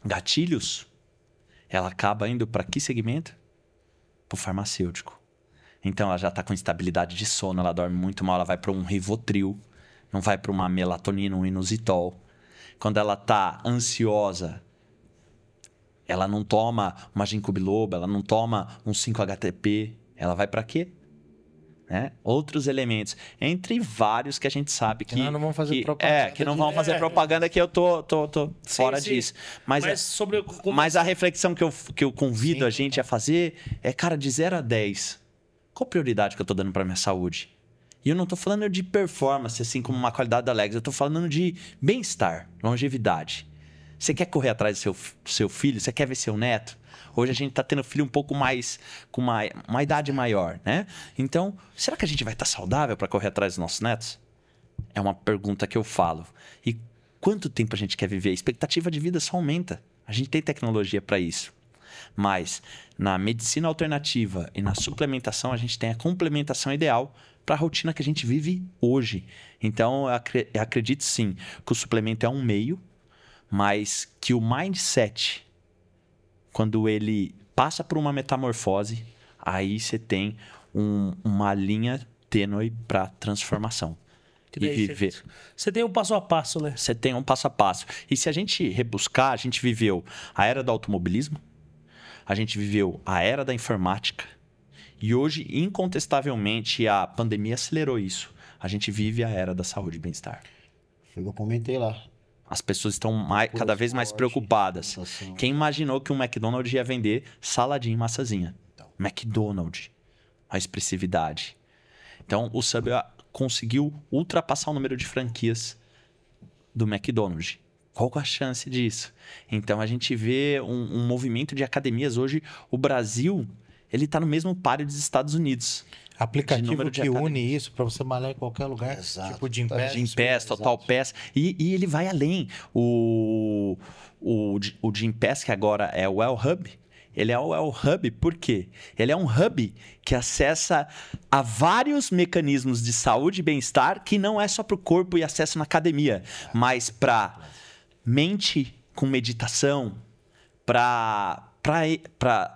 Speaker 3: gatilhos, ela acaba indo para que segmento? Para o farmacêutico. Então ela já está com instabilidade de sono, ela dorme muito mal, ela vai para um Rivotril, não vai para uma melatonina, um inositol. Quando ela está ansiosa, ela não toma uma ginkgo biloba, ela não toma um 5-HTP, ela vai para quê? Né? Outros elementos, entre vários que a gente sabe que
Speaker 2: não vão fazer propaganda.
Speaker 3: Que não vão fazer propaganda, que eu tô fora disso. Mas a reflexão que eu convido a gente a fazer é, cara, de 0 a 10, qual prioridade que eu tô dando para minha saúde? E eu não tô falando de performance, assim como uma qualidade da Alex, eu tô falando de bem-estar, longevidade. Você quer correr atrás do seu filho? Você quer ver seu neto? Hoje a gente está tendo filho um pouco mais, com uma idade maior, né? Então, será que a gente vai estar saudável para correr atrás dos nossos netos? É uma pergunta que eu falo. E quanto tempo a gente quer viver? A expectativa de vida só aumenta. A gente tem tecnologia para isso. Mas na medicina alternativa e na suplementação, a gente tem a complementação ideal para a rotina que a gente vive hoje. Então, eu acredito sim que o suplemento é um meio, mas que o mindset, quando ele passa por uma metamorfose, aí você tem uma linha tênue para transformação.
Speaker 1: E viver. Você tem um passo a passo, né?
Speaker 3: Você tem um passo a passo. E se a gente rebuscar, a gente viveu a era do automobilismo, a gente viveu a era da informática, e hoje, incontestavelmente, a pandemia acelerou isso. A gente vive a era da saúde e bem-estar.
Speaker 4: Foi o que eu comentei lá.
Speaker 3: As pessoas estão cada vez mais preocupadas. Quem imaginou que um McDonald's ia vender saladinha e massazinha? McDonald's. A expressividade. Então, o Subway conseguiu ultrapassar o número de franquias do McDonald's. Qual a chance disso? Então, a gente vê um movimento de academias. Hoje, o Brasil, ele está no mesmo páreo dos Estados Unidos.
Speaker 2: Aplicativo que une isso para você malhar em qualquer lugar.
Speaker 4: Exato.
Speaker 2: Tipo Gympass.
Speaker 3: Gympass, Total Pass. E ele vai além. O Gympass, que agora é o Well Hub, ele é o Well Hub por quê? Ele é um hub que acessa a vários mecanismos de saúde e bem-estar que não é só para o corpo e acesso na academia, mas para mente com meditação, para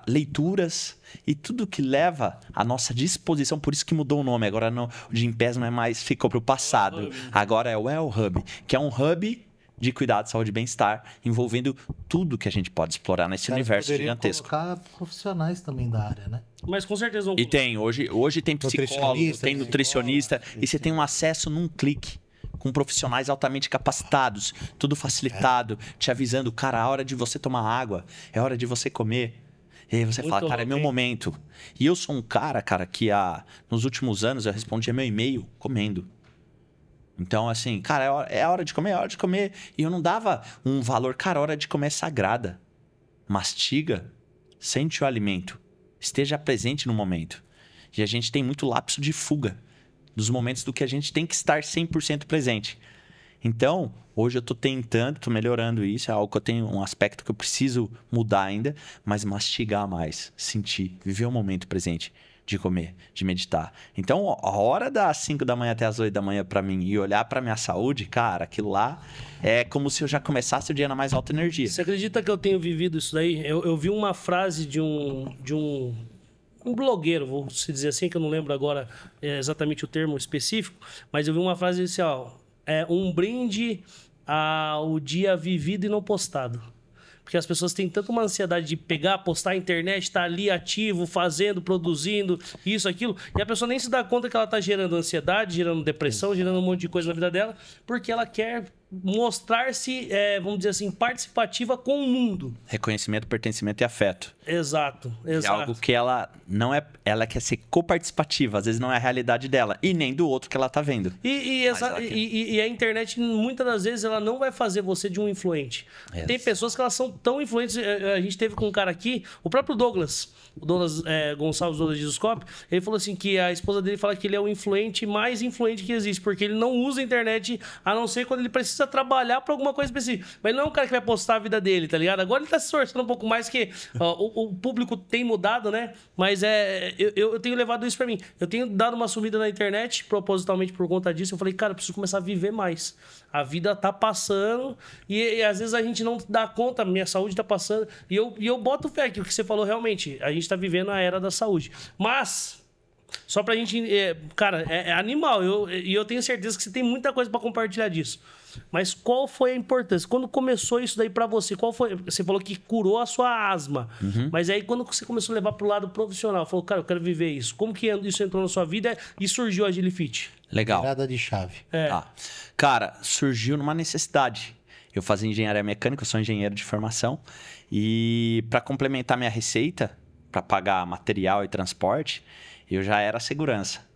Speaker 3: leituras e tudo que leva à nossa disposição. Por isso que mudou o nome. Agora o Gympass não é mais, ficou para o passado. Agora é o Well Hub, que é um hub de cuidado, saúde e bem-estar, envolvendo tudo que a gente pode explorar nesse universo gigantesco.
Speaker 2: Colocar profissionais também da área, né?
Speaker 1: Mas com certeza...
Speaker 3: E tem, hoje tem psicólogo, tem nutricionista, e você tem um acesso num clique, com profissionais altamente capacitados, tudo facilitado, te avisando, cara, a hora de você tomar água, é hora de você comer. E aí você fala, cara, é meu momento. E eu sou um cara, que nos últimos anos eu respondia meu e-mail comendo. Então, assim, cara, é hora de comer, é hora de comer. E eu não dava um valor, cara, a hora de comer é sagrada. Mastiga, sente o alimento, esteja presente no momento. E a gente tem muito lapso de fuga dos momentos do que a gente tem que estar 100% presente. Então, hoje eu tô tentando, tô melhorando isso, é algo que eu tenho um aspecto que eu preciso mudar ainda, mas mastigar mais, sentir, viver o momento presente de comer, de meditar. Então, a hora das 5 da manhã até as 8 da manhã para mim e olhar para minha saúde, cara, aquilo lá é como se eu já começasse o dia na mais alta energia.
Speaker 1: Você acredita que eu tenho vivido isso daí? Eu vi uma frase de um blogueiro, vou se dizer assim, que eu não lembro agora exatamente o termo específico, mas eu vi uma frase assim, ó, um brinde ao dia vivido e não postado. Porque as pessoas têm tanta uma ansiedade de pegar, postar a internet, estar ali ativo, fazendo, produzindo, isso, aquilo, e a pessoa nem se dá conta que ela está gerando ansiedade, gerando depressão, gerando um monte de coisa na vida dela, porque ela quer mostrar-se, vamos dizer assim, participativa com o mundo.
Speaker 3: Reconhecimento, pertencimento e afeto.
Speaker 1: Exato, exato.
Speaker 3: É algo que ela não é... Ela quer ser coparticipativa, às vezes não é a realidade dela, e nem do outro que ela tá vendo.
Speaker 1: E a internet, muitas das vezes, ela não vai fazer você de um influente.
Speaker 3: Yes.
Speaker 1: Tem pessoas que elas são tão influentes. A gente teve com um cara aqui, o próprio Douglas, o Douglas Gonçalves, Douglas Gisuscope, ele falou assim que a esposa dele fala que ele é o influente mais influente que existe, porque ele não usa a internet a não ser quando ele precisa trabalhar para alguma coisa específica. Mas ele não é um cara que vai postar a vida dele, tá ligado? Agora ele tá se esforçando um pouco mais, que o público tem mudado, né? Mas eu tenho levado isso para mim. Eu tenho dado uma sumida na internet, propositalmente por conta disso. Eu falei, cara, eu preciso começar a viver mais. A vida tá passando e às vezes a gente não dá conta, minha saúde tá passando. E eu boto fé que o que você falou realmente, a gente tá vivendo a era da saúde. Mas, só pra gente... cara, é animal. E eu tenho certeza que você tem muita coisa pra compartilhar disso. Mas qual foi a importância? Quando começou isso daí pra você? Qual foi? Você falou que curou a sua asma. Uhum. Mas aí quando você começou a levar pro lado profissional, falou, cara, eu quero viver isso. Como que isso entrou na sua vida e surgiu a Agilifit?
Speaker 3: Legal.
Speaker 2: Virada de chave.
Speaker 3: Tá. Cara, surgiu numa necessidade. Eu fazia engenharia mecânica, eu sou engenheiro de formação. E para complementar minha receita, para pagar material e transporte, eu já era segurança.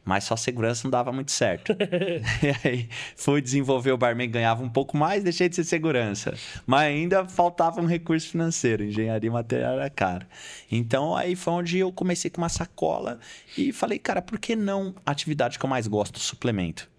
Speaker 3: Mas só segurança não dava muito certo. E aí fui desenvolver o barman, ganhava um pouco mais, deixei de ser segurança. Mas ainda faltava um recurso financeiro. Engenharia material era caro. Então aí foi onde eu comecei com uma sacola e falei, cara, por que não a atividade que eu mais gosto, suplemento?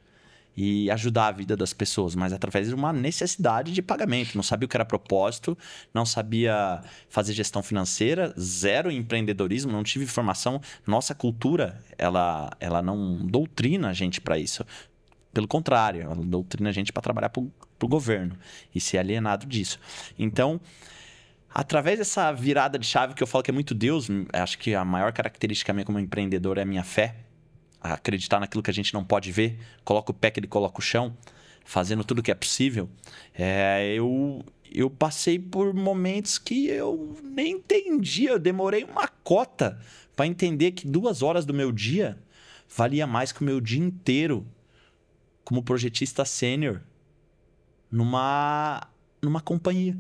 Speaker 3: E ajudar a vida das pessoas, mas através de uma necessidade de pagamento. Não sabia o que era propósito, não sabia fazer gestão financeira, zero empreendedorismo, não tive formação. Nossa cultura, ela não doutrina a gente para isso. Pelo contrário, ela doutrina a gente para trabalhar para o governo e ser alienado disso. Então, através dessa virada de chave que eu falo que é muito Deus, acho que a maior característica minha como empreendedor é a minha fé. Acreditar naquilo que a gente não pode ver, coloca o pé que ele coloca o chão, fazendo tudo que é possível. Eu passei por momentos que eu nem entendia, eu demorei uma cota para entender que 2 horas do meu dia valia mais que o meu dia inteiro como projetista sênior numa companhia.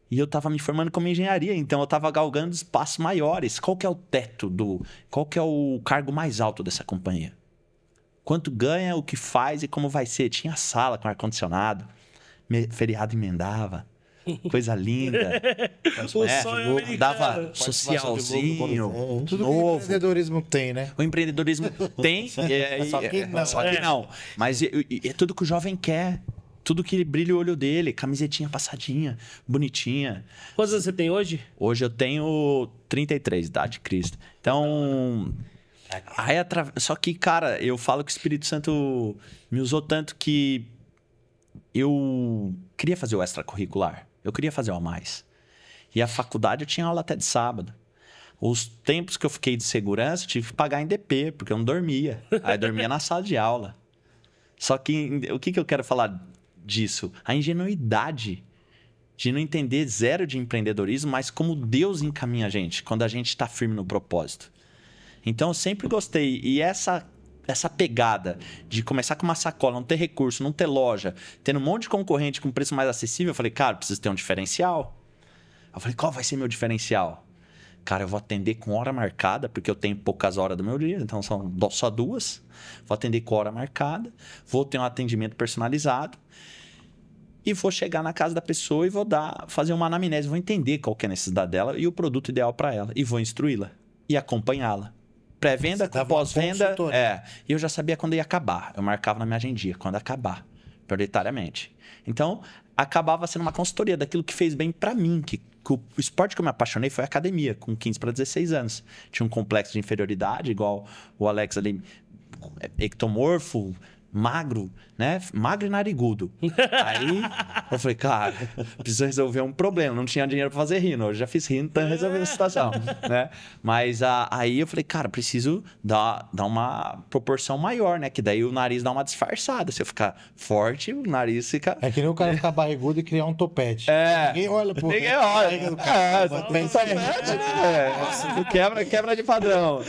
Speaker 3: E eu estava me formando como engenharia, então eu estava galgando espaços maiores. Qual que é o teto qual que é o cargo mais alto dessa companhia? Quanto ganha, o que faz e como vai ser? Tinha sala com ar-condicionado, feriado emendava, coisa linda. Dava socialzinho,
Speaker 2: Tudo
Speaker 3: novo.
Speaker 2: que o empreendedorismo tem, né?
Speaker 3: O empreendedorismo tem, só que não. Mas é tudo que o jovem quer. Tudo que brilha o olho dele, camisetinha passadinha, bonitinha.
Speaker 1: Quantos anos você tem hoje?
Speaker 3: Hoje eu tenho 33, idade de Cristo. Então, só que, cara, eu falo que o Espírito Santo me usou tanto que eu queria fazer o extracurricular. Eu queria fazer o a mais. E a faculdade eu tinha aula até de sábado. Os tempos que eu fiquei de segurança, eu tive que pagar em DP, porque eu não dormia. Aí eu dormia na sala de aula. Só que o que eu quero falar disso? A ingenuidade de não entender zero de empreendedorismo, mas como Deus encaminha a gente quando a gente está firme no propósito. Então eu sempre gostei. E essa pegada de começar com uma sacola, não ter recurso, não ter loja, tendo um monte de concorrente com preço mais acessível, eu falei, cara, preciso ter um diferencial. Eu falei, qual vai ser meu diferencial? Cara, eu vou atender com hora marcada, porque eu tenho poucas horas do meu dia, então são só 2. Vou atender com hora marcada, vou ter um atendimento personalizado e vou chegar na casa da pessoa e vou fazer uma anamnese, vou entender qual que é a necessidade dela e o produto ideal para ela e vou instruí-la. e acompanhá-la. Pré-venda, com pós-venda. E eu já sabia quando ia acabar. Eu marcava na minha agendinha, quando acabar, prioritariamente. Então, acabava sendo uma consultoria daquilo que fez bem para mim, que o esporte que eu me apaixonei foi a academia, com 15 para 16 anos. Tinha um complexo de inferioridade, igual o Alex ali, ectomorfo, magro, né? Magro e narigudo. Aí eu falei, cara, preciso resolver um problema. Não tinha dinheiro pra fazer rino. Hoje já fiz rino, então resolvi a situação, né? Mas aí eu falei, cara, preciso dar uma proporção maior, né? Que daí o nariz dá uma disfarçada. Se eu ficar forte, o nariz fica...
Speaker 2: É que nem o cara ficar barrigudo e criar um topete.
Speaker 3: Ninguém olha, pô. Ninguém olha. Topete, né? Quebra de padrão.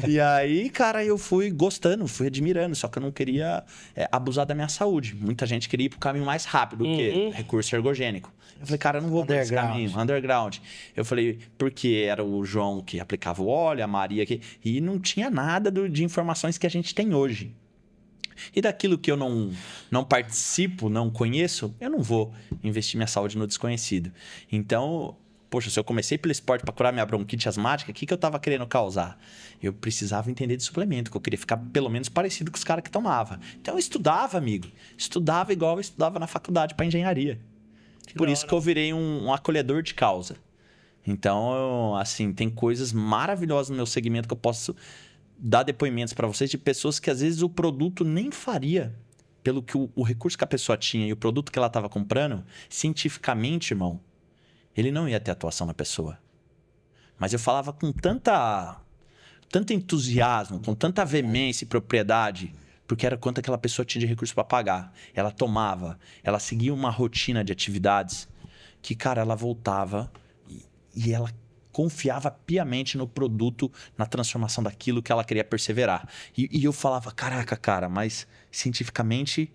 Speaker 3: E aí, cara, eu fui gostando, fui admirando. Só que eu não queria abusar da minha saúde. Muita gente queria ir pro caminho mais rápido, que recurso ergogênico. Eu falei, cara, eu não vou por esse caminho. Underground. Eu falei, porque era o João que aplicava o óleo, a Maria que... E não tinha nada de informações que a gente tem hoje. E daquilo que eu não participo, não conheço, eu não vou investir minha saúde no desconhecido. Então... Poxa, se eu comecei pelo esporte para curar minha bronquite asmática, o que eu tava querendo causar? Eu precisava entender de suplemento, que eu queria ficar pelo menos parecido com os caras que tomavam. Então eu estudava, amigo. Estudava igual eu estudava na faculdade para engenharia. Por isso que eu virei um acolhedor de causa. Então, assim, tem coisas maravilhosas no meu segmento que eu posso dar depoimentos para vocês de pessoas que às vezes o produto nem faria pelo que o recurso que a pessoa tinha e o produto que ela estava comprando, cientificamente, irmão, ele não ia ter atuação na pessoa. Mas eu falava com tanto entusiasmo, com tanta veemência e propriedade, porque era quanto aquela pessoa tinha de recurso para pagar. Ela tomava, ela seguia uma rotina de atividades que, cara, ela voltava e ela confiava piamente no produto, na transformação daquilo que ela queria perseverar. E eu falava, caraca, cara, mas cientificamente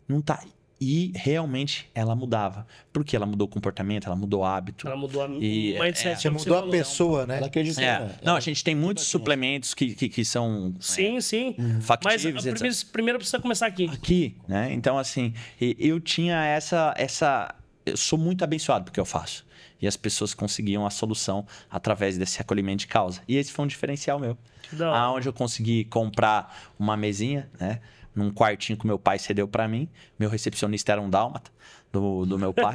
Speaker 3: não tá... E realmente ela mudava. Porque ela mudou o comportamento, ela mudou o hábito.
Speaker 1: Ela mudou o mindset.
Speaker 2: Você mudou a pessoa, né?
Speaker 4: Ela acredita.
Speaker 3: Não, a gente tem muitos suplementos que são
Speaker 1: sim.
Speaker 3: factíveis.
Speaker 1: Mas primeiro precisa começar aqui.
Speaker 3: Aqui, né? Então, assim, eu tinha essa... Eu sou muito abençoado porque eu faço. E as pessoas conseguiam a solução através desse acolhimento de causa. E esse foi um diferencial meu. Onde eu consegui comprar uma mesinha, né? Num quartinho que meu pai cedeu para mim. Meu recepcionista era um dálmata do meu pai.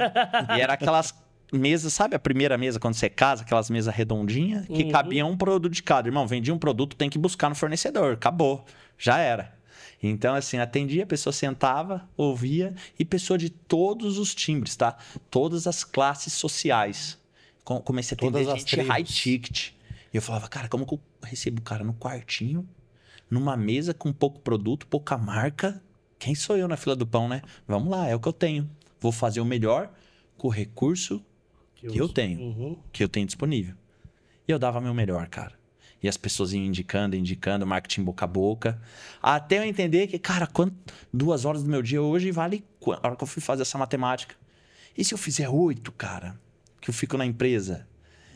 Speaker 3: E era aquelas mesas, sabe a primeira mesa quando você casa? Aquelas mesas redondinhas que cabia um produto de cada. Irmão, vendi um produto, tem que buscar no fornecedor. Acabou. Já era. Então, assim, atendia, a pessoa sentava, ouvia. E pessoa de todos os timbres, tá? Todas as classes sociais. Comecei a atender gente high ticket. E eu falava, cara, como que eu recebo o cara no quartinho? Numa mesa com pouco produto, pouca marca. Quem sou eu na fila do pão, né? Vamos lá, é o que eu tenho. Vou fazer o melhor com o recurso que eu tenho. Que eu tenho disponível. E eu dava meu melhor, cara. E as pessoas iam indicando, marketing boca a boca. Até eu entender que, cara, 2 horas do meu dia hoje vale... A hora que eu fui fazer essa matemática. E se eu fizer 8, cara? Que eu fico na empresa...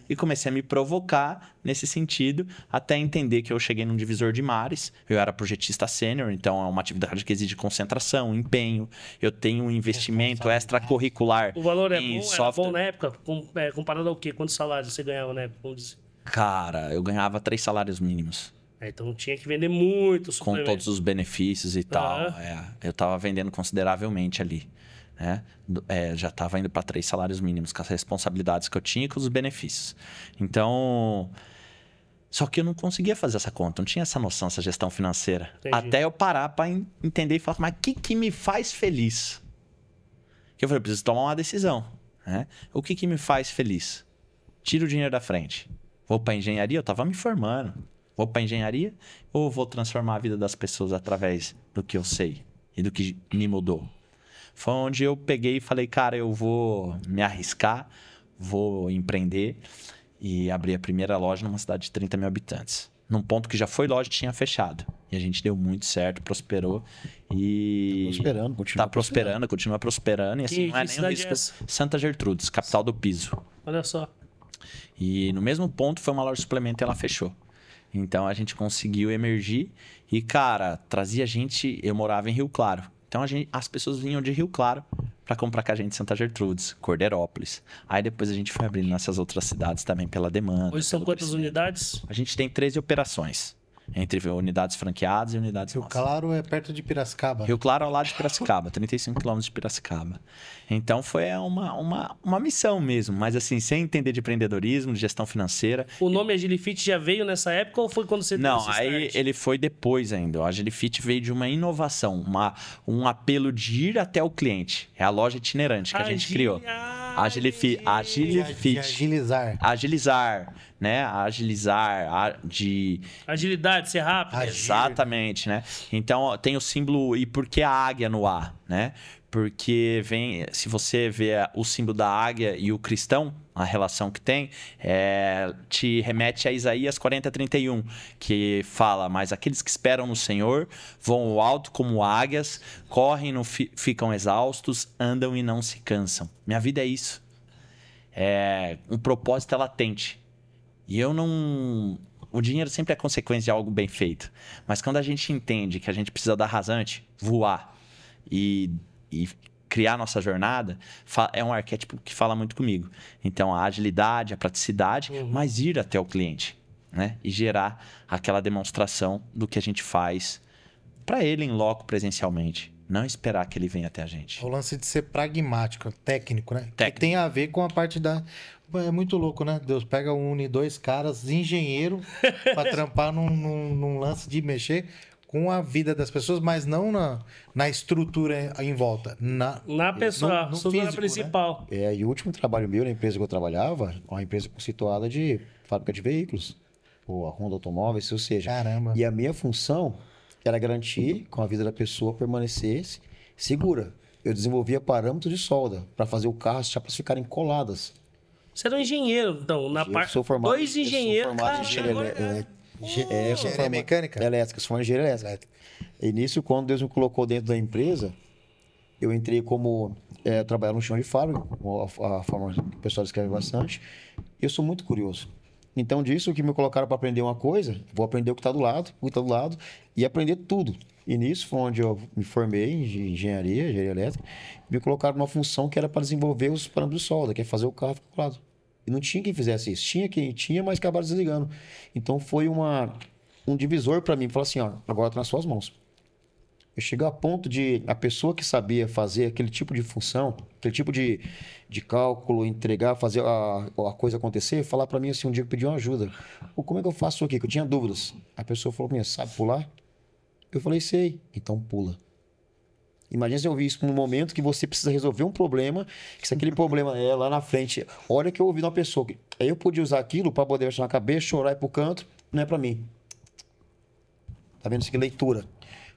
Speaker 3: E comecei a me provocar nesse sentido, até entender que eu cheguei num divisor de mares. Eu era projetista sênior, então é uma atividade que exige concentração, empenho. Eu tenho um investimento extracurricular.
Speaker 1: O valor era bom na época? Comparado ao quê? Quantos salários você ganhava na época? Vamos dizer.
Speaker 3: Cara, eu ganhava 3 salários mínimos.
Speaker 1: Então tinha que vender muito suplemento.
Speaker 3: Com todos os benefícios e tal. Eu estava vendendo consideravelmente ali. Né? Já estava indo para 3 salários mínimos, com as responsabilidades que eu tinha e com os benefícios. Então, só que eu não conseguia fazer essa conta, não tinha essa noção, essa gestão financeira. Entendi. Até eu parar para entender e falar, mas o que me faz feliz? Que eu falei, eu preciso tomar uma decisão. Né? O que me faz feliz? Tiro o dinheiro da frente. Vou para engenharia? Eu estava me formando. Vou para engenharia ou vou transformar a vida das pessoas através do que eu sei e do que me mudou? Foi onde eu peguei e falei, cara, eu vou me arriscar, vou empreender e abrir a primeira loja numa cidade de 30 mil habitantes. Num ponto que já foi loja e tinha fechado. E a gente deu muito certo, prosperou e... Tá prosperando, continua prosperando. E assim, não é nem um risco. Santa Gertrudes, capital do piso.
Speaker 1: Olha só.
Speaker 3: E no mesmo ponto foi uma loja de suplemento e ela fechou. Então a gente conseguiu emergir e, cara, trazia gente... Eu morava em Rio Claro. Então as pessoas vinham de Rio Claro para comprar com a gente em Santa Gertrudes, Cordeirópolis. Aí depois a gente foi abrindo nessas outras cidades também pela demanda.
Speaker 1: Hoje são quantas unidades?
Speaker 3: A gente tem 13 operações, entre unidades franqueadas e unidades
Speaker 2: Rio
Speaker 3: nossas.
Speaker 2: Claro é perto de Piracicaba.
Speaker 3: Rio Claro ao lado de Piracicaba, 35 quilômetros de Piracicaba. Então foi uma missão mesmo, mas assim, sem entender de empreendedorismo, de gestão financeira.
Speaker 1: O nome Agilifit já veio nessa época ou foi quando você
Speaker 3: Não,
Speaker 1: deu esse
Speaker 3: aí
Speaker 1: start?
Speaker 3: ele foi depois ainda. O Agilifit veio de uma inovação, um apelo de ir até o cliente. É a loja itinerante que a gente criou. Agilifit.
Speaker 2: De agilizar.
Speaker 3: Agilizar, né?
Speaker 1: Agilidade, ser rápido.
Speaker 2: Agir.
Speaker 3: Exatamente, né? Então ó, tem o símbolo. E por que a águia no ar, né? Porque se você vê o símbolo da águia e o cristão, a relação que tem, te remete a Isaías 40:31, que fala: mas aqueles que esperam no Senhor vão ao alto como águias, correm e não ficam exaustos, andam e não se cansam. Minha vida é isso. Um propósito é latente. E eu não... O dinheiro sempre é consequência de algo bem feito. Mas quando a gente entende que a gente precisa dar rasante, voar e criar nossa jornada, é um arquétipo que fala muito comigo. Então, a agilidade, a praticidade, mas ir até o cliente, né? E gerar aquela demonstração do que a gente faz para ele em loco presencialmente. Não esperar que ele venha até a gente.
Speaker 2: O lance de ser pragmático, técnico, né? Que
Speaker 3: Técnico.
Speaker 2: tem a ver com a parte da... É muito louco, né? Deus pega une dois caras, engenheiro, pra trampar num lance de mexer com a vida das pessoas, mas não na estrutura em volta.
Speaker 1: Na pessoa,
Speaker 2: no
Speaker 1: estrutura
Speaker 2: físico,
Speaker 1: principal.
Speaker 4: E o último trabalho meu na empresa que eu trabalhava, uma empresa constituída de fábrica de veículos, ou a Honda Automóveis, ou seja.
Speaker 2: Caramba.
Speaker 4: E a minha função era garantir que a vida da pessoa permanecesse segura. Eu desenvolvia parâmetros de solda para fazer o carro, as chapas ficarem coladas.
Speaker 1: Você era um engenheiro, então, na
Speaker 4: Eu
Speaker 1: parte.
Speaker 4: sou formado,
Speaker 1: Dois engenheiros.
Speaker 4: Eu sou formado em
Speaker 1: Cara,
Speaker 4: engenharia
Speaker 1: agora-
Speaker 2: Engenharia mecânica?
Speaker 4: elétrica, sou formado em engenharia elétrica. E nisso, quando Deus me colocou dentro da empresa, eu entrei como trabalhar no chão de fábrica, a forma que o pessoal escreve bastante. Eu sou muito curioso. Então, disso que me colocaram para aprender uma coisa, vou aprender o que está do lado, e aprender tudo. E nisso foi onde eu me formei em engenharia elétrica, me colocaram numa função que era para desenvolver os parâmetros de solda, que é fazer o carro ficar colado. E não tinha quem fizesse isso. Tinha quem tinha, mas acabaram desligando. Então foi um divisor para mim. Falar assim, ó, agora está nas suas mãos. Eu cheguei a ponto de a pessoa que sabia fazer aquele tipo de função, aquele tipo de cálculo, entregar, fazer a coisa acontecer, falar para mim assim, um dia que pediu uma ajuda. Pô, como é que eu faço isso aqui? Que eu tinha dúvidas. A pessoa falou para mim, sabe pular? Eu falei, sei. Então pula. Imagina se eu ouvir isso num momento que você precisa resolver um problema, que se aquele problema é lá na frente. Olha que eu ouvi de uma pessoa. Aí eu podia usar aquilo para poder baixar na cabeça, chorar e ir pro canto. Não é para mim. Tá vendo isso aqui? Leitura.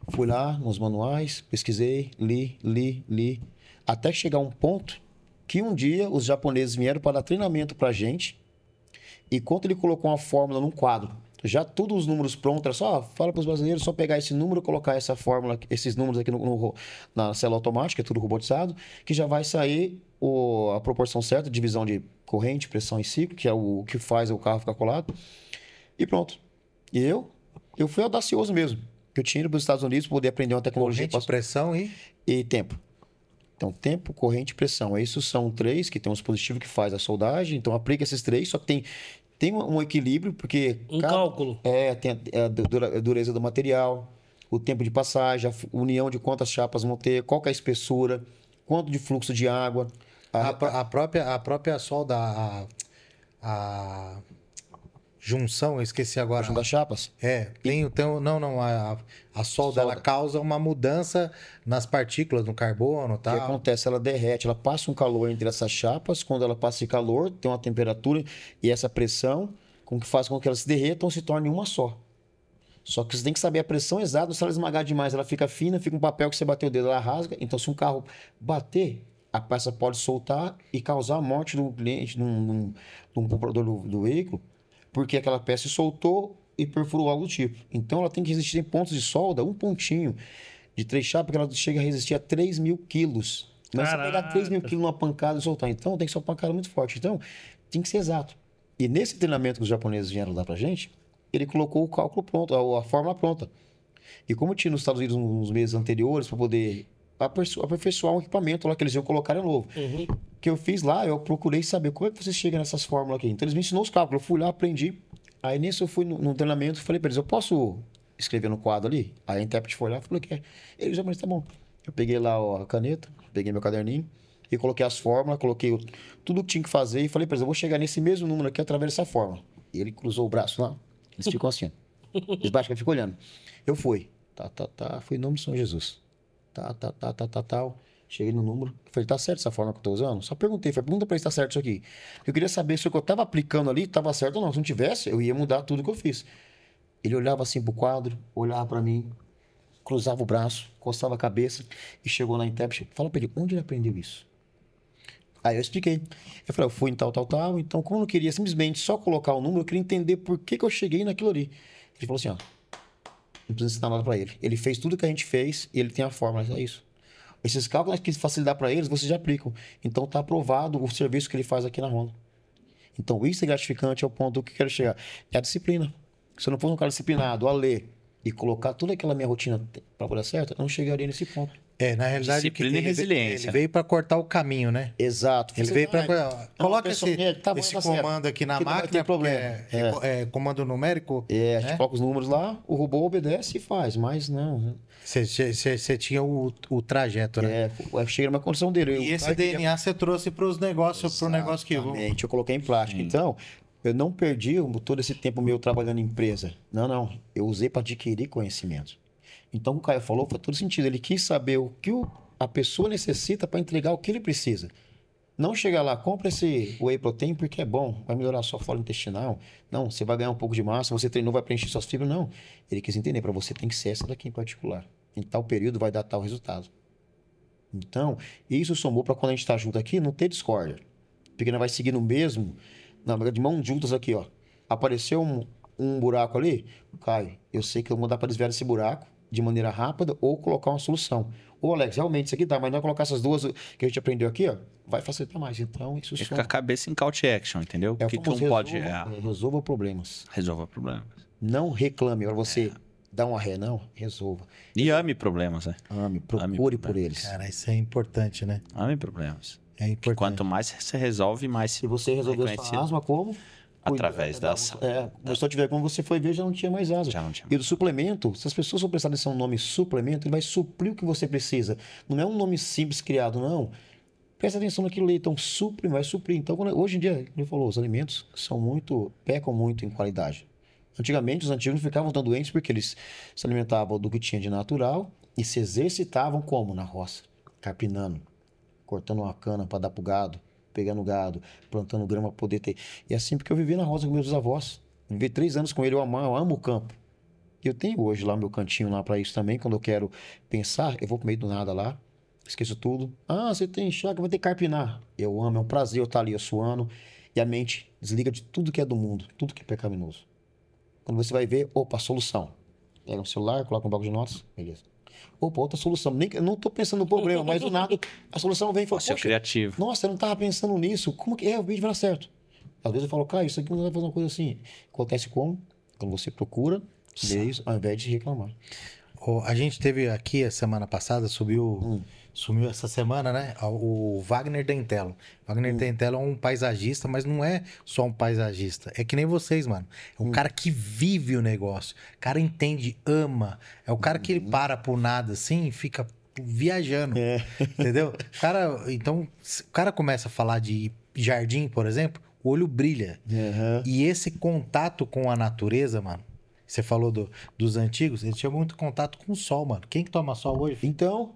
Speaker 4: Fui lá nos manuais, pesquisei, li, até chegar um ponto que um dia os japoneses vieram para dar treinamento para a gente, e quando ele colocou uma fórmula num quadro, já todos os números prontos, era só, fala para os brasileiros, só pegar esse número, colocar essa fórmula, esses números aqui na célula automática, é tudo robotizado, que já vai sair a proporção certa, divisão de corrente, pressão e ciclo, que é o que faz o carro ficar colado, e pronto. E eu fui audacioso mesmo. Eu tinha ido para os Estados Unidos para poder aprender uma tecnologia.
Speaker 2: Corrente, pressão
Speaker 4: e tempo. Então, tempo, corrente e pressão. Esses são três, que tem um dispositivo que faz a soldagem. Então, aplica esses três, só que tem um equilíbrio, porque...
Speaker 1: cálculo.
Speaker 4: Tem a dureza do material, o tempo de passagem, a união de quantas chapas vão ter, qual que é a espessura, quanto de fluxo de água.
Speaker 2: A própria solda, a junção, eu esqueci agora.
Speaker 4: Junção das chapas?
Speaker 2: A solda, ela causa uma mudança nas partículas, no carbono e tal.
Speaker 4: O que acontece? Ela derrete, ela passa um calor entre essas chapas, quando ela passa esse calor, tem uma temperatura e essa pressão, com que faz com que elas se derretam, se tornem uma só. Só que você tem que saber a pressão exata, se ela esmagar demais, ela fica fina, fica um papel que você bateu o dedo, ela rasga. Então, se um carro bater, a peça pode soltar e causar a morte do cliente, de um comprador do veículo, porque aquela peça se soltou e perfurou algo do tipo. Então, ela tem que resistir em pontos de solda, um pontinho de 3 chapas, que ela chega a resistir a 3.000 quilos. Mas você pegar 3.000 quilos numa pancada e soltar, então tem que ser uma pancada muito forte. Então, tem que ser exato. E nesse treinamento que os japoneses vieram dar pra gente, ele colocou o cálculo pronto, a fórmula pronta. E como eu tinha nos Estados Unidos uns meses anteriores para poder aperfeiçoar um equipamento lá que eles iam colocar novo. O que eu fiz lá, eu procurei saber como é que você chega nessas fórmulas aqui. Então eles me ensinou os cálculos, eu fui lá, aprendi. Aí nisso eu fui no treinamento, falei para eles, eu posso escrever no quadro ali? Aí a intérprete foi lá, falou que é. Eles já, mas tá bom. Eu peguei lá a caneta, peguei meu caderninho e coloquei as fórmulas, coloquei tudo que tinha que fazer e falei para eles, eu vou chegar nesse mesmo número aqui através dessa fórmula. E ele cruzou o braço lá, eles ficam assim. Eles basicamente ficam olhando. Eu fui. Fui em nome de São Jesus. Tal. Cheguei no número. Falei, tá certo essa forma que eu tô usando? Só perguntei. Falei, pergunta pra ele se tá certo isso aqui. Eu queria saber se o que eu tava aplicando ali tava certo ou não. Se não tivesse, eu ia mudar tudo que eu fiz. Ele olhava assim pro quadro, olhava pra mim, cruzava o braço, encostava a cabeça e chegou na intérprete. Fala pra ele, onde ele aprendeu isso? Aí eu expliquei. Eu falei, eu fui em tal. Então, como eu não queria simplesmente só colocar o número, eu queria entender por que eu cheguei naquilo ali. Ele falou assim, ó. Não precisa ensinar nada para ele. Ele fez tudo que a gente fez e ele tem a fórmula, é isso. Esses cálculos que facilitar para eles, vocês já aplicam. Então está aprovado o serviço que ele faz aqui na Honda. Então isso é gratificante, é o ponto que eu quero chegar. É a disciplina. Se eu não fosse um cara disciplinado a ler e colocar toda aquela minha rotina para poder certo, eu não chegaria nesse ponto.
Speaker 2: Na realidade,
Speaker 3: disciplina e resiliência.
Speaker 2: Ele veio para cortar o caminho, né?
Speaker 4: Exato.
Speaker 2: Ele veio para... Coloca esse comando aqui na máquina,
Speaker 4: tem problema.
Speaker 2: É comando numérico.
Speaker 4: A gente coloca os números lá, o robô obedece e faz, mas não.
Speaker 2: Você tinha o trajeto, né?
Speaker 4: Chega numa condição dele.
Speaker 2: E esse DNA você trouxe para os negócios, para o negócio que...
Speaker 4: Exatamente, eu coloquei em prática. Então, eu não perdi todo esse tempo meu trabalhando em empresa. Não. Eu usei para adquirir conhecimento. Então, o Caio falou, faz todo sentido. Ele quis saber o que a pessoa necessita para entregar o que ele precisa. Não chegar lá, compra esse whey protein porque é bom, vai melhorar a sua flora intestinal. Não, você vai ganhar um pouco de massa, você treinou, vai preencher suas fibras. Não. Ele quis entender, para você tem que ser essa daqui em particular. Em tal período vai dar tal resultado. Então, isso somou para quando a gente está junto aqui, não ter discórdia. Porque não vai seguir no mesmo, de mãos juntas aqui, ó. Apareceu um buraco ali, Caio, eu sei que eu vou mandar para desviar esse buraco de maneira rápida ou colocar uma solução. Ô, Alex, realmente isso aqui tá, mas não colocar essas duas que a gente aprendeu aqui, ó, vai facilitar mais. Então, isso
Speaker 3: fica a cabeça em call to action, entendeu? O que não pode...
Speaker 4: Resolva problemas.
Speaker 3: Resolva problemas.
Speaker 4: Não reclame para você dar uma ré, não. Resolva.
Speaker 3: E ame problemas, né?
Speaker 4: Procure por eles.
Speaker 2: Cara, isso é importante, né?
Speaker 3: Ame problemas.
Speaker 2: É importante.
Speaker 3: Quanto mais você resolve, mais...
Speaker 4: Se você resolveu sua asma, como?
Speaker 3: Através das...
Speaker 4: Se eu tiver como você foi ver, já não tinha mais asa.
Speaker 3: Já não tinha.
Speaker 4: E do suplemento, se as pessoas for prestar atenção no nome suplemento, ele vai suprir o que você precisa. Não é um nome simples criado, não. Presta atenção naquilo ali. Então, vai suprir. Então, hoje em dia, ele falou, os alimentos pecam muito em qualidade. Antigamente, os antigos não ficavam tão doentes porque eles se alimentavam do que tinha de natural e se exercitavam como? Na roça. Carpinando, cortando uma cana para dar pro gado, pegando gado, plantando grama para poder ter. E assim porque eu vivi na roça com meus avós. Vivi 3 anos com ele, eu amo o campo. Eu tenho hoje lá meu cantinho lá para isso também. Quando eu quero pensar, eu vou pro meio do nada lá, esqueço tudo. Você tem chácara, vai ter que carpinar. Eu amo, é um prazer eu estar ali suando. E a mente desliga de tudo que é do mundo, tudo que é pecaminoso. Quando você vai ver, solução. Pega um celular, coloca um bloco de notas, beleza. Outra solução. Eu não estou pensando no problema, mas do nada a solução vem e fala,
Speaker 3: Você é criativo.
Speaker 4: Nossa, eu não estava pensando nisso. Como que o vídeo vai dar certo? Às vezes eu falo, Caio, isso aqui não vai fazer uma coisa assim. Acontece como? Quando você procura, isso, ao invés de reclamar.
Speaker 2: A gente teve aqui a semana passada, sumiu essa semana, né? O Wagner Dentello. Wagner Dentello é um paisagista, mas não é só um paisagista. É que nem vocês, mano. É um cara que vive o negócio. O cara entende, ama. É o cara que ele para por nada assim e fica viajando. Entendeu? O cara começa a falar de jardim, por exemplo, o olho brilha. E esse contato com a natureza, mano. Você falou dos antigos, eles tinham muito contato com o sol, mano. Quem que toma sol hoje?
Speaker 4: Então,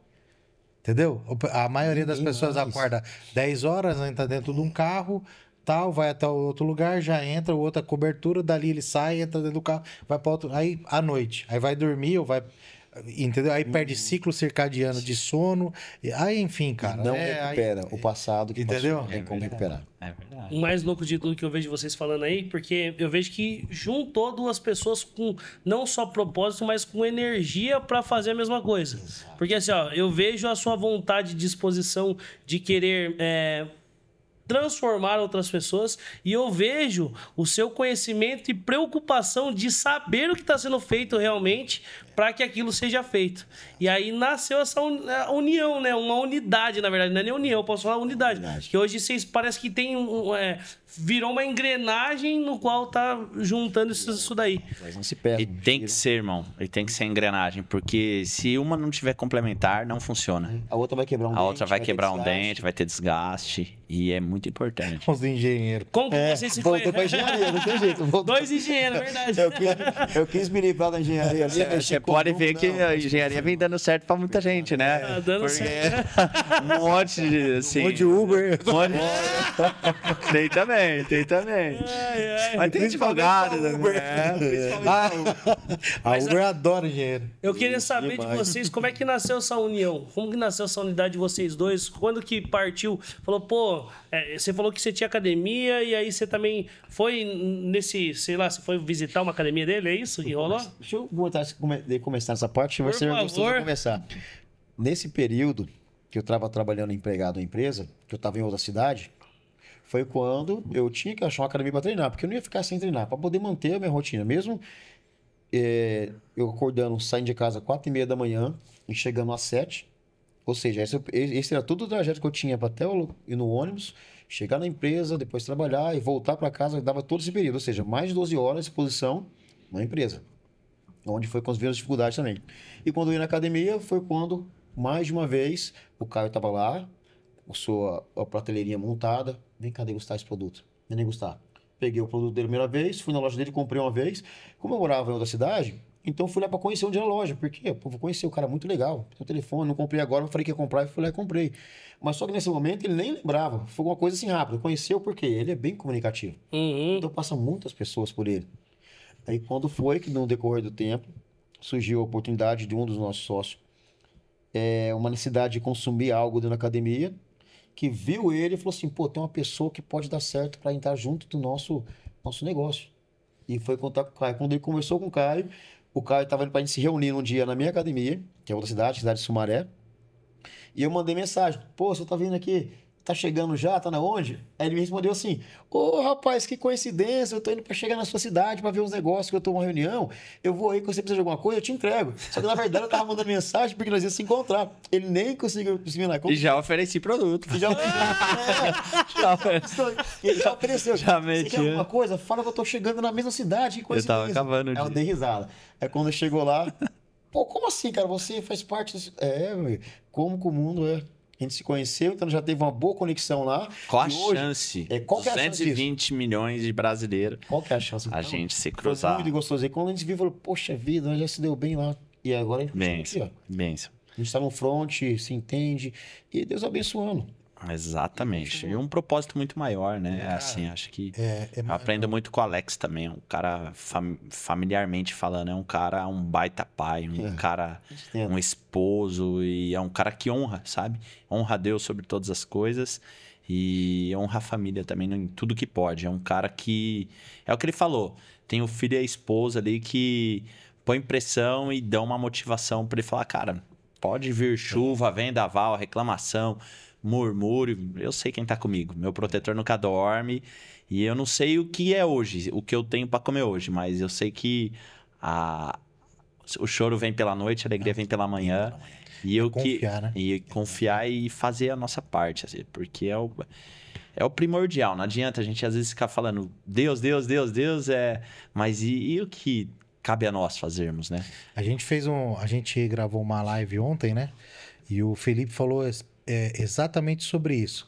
Speaker 2: entendeu? A maioria das pessoas acorda 10 horas, entra dentro de um carro, tal, vai até outro lugar, já entra, outra cobertura, dali ele sai, entra dentro do carro, vai para outro, aí à noite, aí vai dormir ou vai, entendeu? Aí perde ciclo circadiano de sono, aí enfim, cara.
Speaker 4: Não recupera o passado que
Speaker 2: entendeu?
Speaker 4: Passou, tem como recuperar.
Speaker 3: É verdade.
Speaker 1: O mais louco de tudo que eu vejo vocês falando aí, porque eu vejo que juntou duas pessoas com não só propósito, mas com energia para fazer a mesma coisa. Exato. Porque assim, ó, eu vejo a sua vontade e disposição de querer transformar outras pessoas e eu vejo o seu conhecimento e preocupação de saber o que está sendo feito realmente para que aquilo seja feito. E aí nasceu essa união, né? Uma unidade, na verdade. Não é nem união, eu posso falar unidade. Que hoje vocês parece que tem virou uma engrenagem no qual tá juntando isso daí.
Speaker 4: Mas não se perde.
Speaker 3: E tem que ser, irmão. E tem que ser engrenagem. Porque se uma não tiver complementar, não funciona.
Speaker 4: A outra vai quebrar um dente.
Speaker 3: A outra vai quebrar um
Speaker 4: desgaste.
Speaker 3: dente, vai ter desgaste. E é muito importante.
Speaker 2: Os engenheiros.
Speaker 1: Como que vocês se
Speaker 4: Voltou pra engenharia, não tem jeito. Voltou.
Speaker 1: Dois engenheiros, verdade.
Speaker 4: Eu quis me livrar da engenharia ali.
Speaker 3: Você pode ver que a engenharia vem dando certo pra muita gente, né?
Speaker 1: Tá dando certo.
Speaker 3: Um monte de, assim...
Speaker 2: Um monte de Uber.
Speaker 3: Tem também. Mas tem advogado, né?
Speaker 2: A Uber adora engenheiro.
Speaker 1: Eu queria saber de vocês, como é que nasceu essa união? Como que nasceu essa unidade de vocês dois? Quando que partiu? Falou, pô, você falou que você tinha academia e aí você também foi nesse, sei lá, você foi visitar uma academia dele, é isso que rolou?
Speaker 4: Deixa eu começar essa parte, vai
Speaker 1: Por
Speaker 4: ser gostoso
Speaker 1: favor.
Speaker 4: começar. Nesse período que eu estava trabalhando empregado na empresa, que eu estava em outra cidade, foi quando eu tinha que achar uma academia para treinar, porque eu não ia ficar sem treinar, para poder manter a minha rotina. Mesmo eu acordando, saindo de casa às 4h30 da manhã e chegando às 7h, ou seja, esse era todo o trajeto que eu tinha para até eu ir no ônibus, chegar na empresa, depois trabalhar e voltar para casa, dava todo esse período, ou seja, mais de 12 horas de exposição na empresa, onde foi com as dificuldades também. E quando eu ia na academia, foi quando, mais de uma vez, o Caio estava lá, com a prateleirinha montada, vem cá degustar esse produto, vem degustar. Peguei o produto dele a primeira vez, fui na loja dele, comprei uma vez. Como eu morava em outra cidade, então fui lá para conhecer onde era a loja, porque pô, vou conhecer o cara muito legal, tem o telefone, não comprei agora, eu falei que ia comprar e fui lá e comprei. Mas só que nesse momento ele nem lembrava, foi uma coisa assim rápida, conheceu porque ele é bem comunicativo. Então passa muitas pessoas por ele. Aí quando foi que no decorrer do tempo surgiu a oportunidade de um dos nossos sócios, uma necessidade de consumir algo dentro da academia, que viu ele e falou assim, pô, tem uma pessoa que pode dar certo para entrar junto do nosso negócio. E foi contar com o Caio. Quando ele conversou com o Caio estava indo para a gente se reunir um dia na minha academia, que é outra cidade de Sumaré, e eu mandei mensagem, pô, você tá vindo aqui, tá chegando já, tá na onde? Aí ele me respondeu assim, ô rapaz, que coincidência, eu tô indo para chegar na sua cidade para ver uns negócios, que eu tô numa reunião, eu vou aí, que você precisa de alguma coisa, eu te entrego. Só que na verdade eu tava mandando mensagem porque nós íamos se encontrar. Ele nem conseguiu se lá.
Speaker 3: E já ofereci produto.
Speaker 4: Ele já ofereceu.
Speaker 3: Já
Speaker 4: Você
Speaker 3: meti.
Speaker 4: quer alguma coisa? Fala que eu tô chegando na mesma cidade. Que
Speaker 3: Eu tava acabando o
Speaker 4: Aí eu
Speaker 3: dia.
Speaker 4: dei risada. Aí quando chegou lá, pô, como assim, cara? Você faz parte desse... meu, como que o mundo é? A gente se conheceu, então já teve uma boa conexão lá.
Speaker 3: Qual a
Speaker 4: E hoje,
Speaker 3: chance?
Speaker 4: qual que é a chance
Speaker 3: 220 milhões de brasileiros.
Speaker 4: Qual que é a chance?
Speaker 3: A
Speaker 4: Então,
Speaker 3: gente se
Speaker 4: foi
Speaker 3: cruzar.
Speaker 4: muito gostoso. E quando a gente viu, falou, poxa vida, já se deu bem lá. E agora a gente
Speaker 3: Benção.
Speaker 4: aqui, ó.
Speaker 3: Benção.
Speaker 4: A gente tá no front, se entende. E Deus abençoando.
Speaker 3: Exatamente. E um propósito muito maior, né? Assim, acho que eu aprendo muito com o Alex também. Um cara, familiarmente falando, é um cara, um baita pai, um cara, um esposo. E é um cara que honra, sabe? Honra a Deus sobre todas as coisas. E honra a família também em tudo que pode. É um cara que... É o que ele falou. Tem o filho e a esposa ali que põe pressão e dão uma motivação para ele falar, cara, pode vir chuva, vendaval, reclamação, murmúrio, eu sei quem tá comigo. Meu protetor nunca dorme. E eu não sei o que é hoje, o que eu tenho para comer hoje, mas eu sei que o choro vem pela noite, a alegria vem pela manhã. E eu
Speaker 2: confiar, né?
Speaker 3: E confiar e fazer a nossa parte, assim, porque é o primordial. Não adianta a gente às vezes ficar falando Deus, Deus, Deus, Deus, mas e o que cabe a nós fazermos, né?
Speaker 2: A gente gravou uma live ontem, né? E o Felipe falou exatamente sobre isso.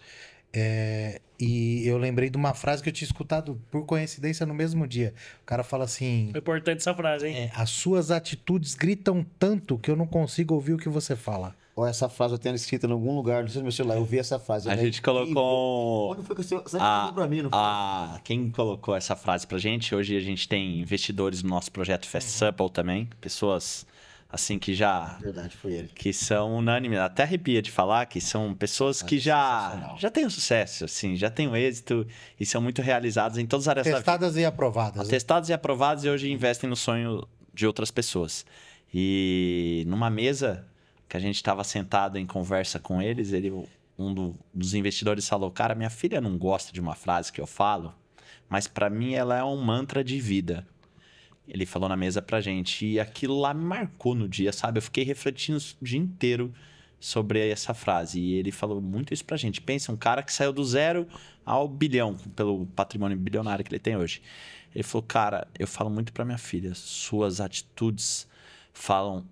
Speaker 2: E eu lembrei de uma frase que eu tinha escutado por coincidência no mesmo dia. O cara fala assim...
Speaker 1: É importante essa frase, hein?
Speaker 2: As suas atitudes gritam tanto que eu não consigo ouvir o que você fala.
Speaker 4: Ó, essa frase eu tenho escrita em algum lugar, não sei no meu celular, eu vi essa frase.
Speaker 3: A gente colocou...
Speaker 4: Onde foi que você mandou pra mim? Não foi?
Speaker 3: Quem colocou essa frase pra gente? Hoje a gente tem investidores no nosso projeto Fast Supple também. Pessoas assim que já...
Speaker 4: Verdade, foi ele.
Speaker 3: Que são unânimes. Até arrepia de falar que são pessoas que já têm o sucesso, assim, já têm o êxito e são muito realizadas em todas as áreas da vida.
Speaker 2: Testadas e aprovadas.
Speaker 3: Testados e aprovados e hoje investem no sonho de outras pessoas. E numa mesa que a gente estava sentado em conversa com eles, dos investidores falou, cara, minha filha não gosta de uma frase que eu falo, mas para mim ela é um mantra de vida, Ele falou na mesa pra gente. E aquilo lá me marcou no dia, sabe? Eu fiquei refletindo o dia inteiro sobre essa frase. E ele falou muito isso pra gente. Pensa, um cara que saiu do 0 ao bilhão, pelo patrimônio bilionário que ele tem hoje. Ele falou, cara, eu falo muito pra minha filha, suas atitudes falam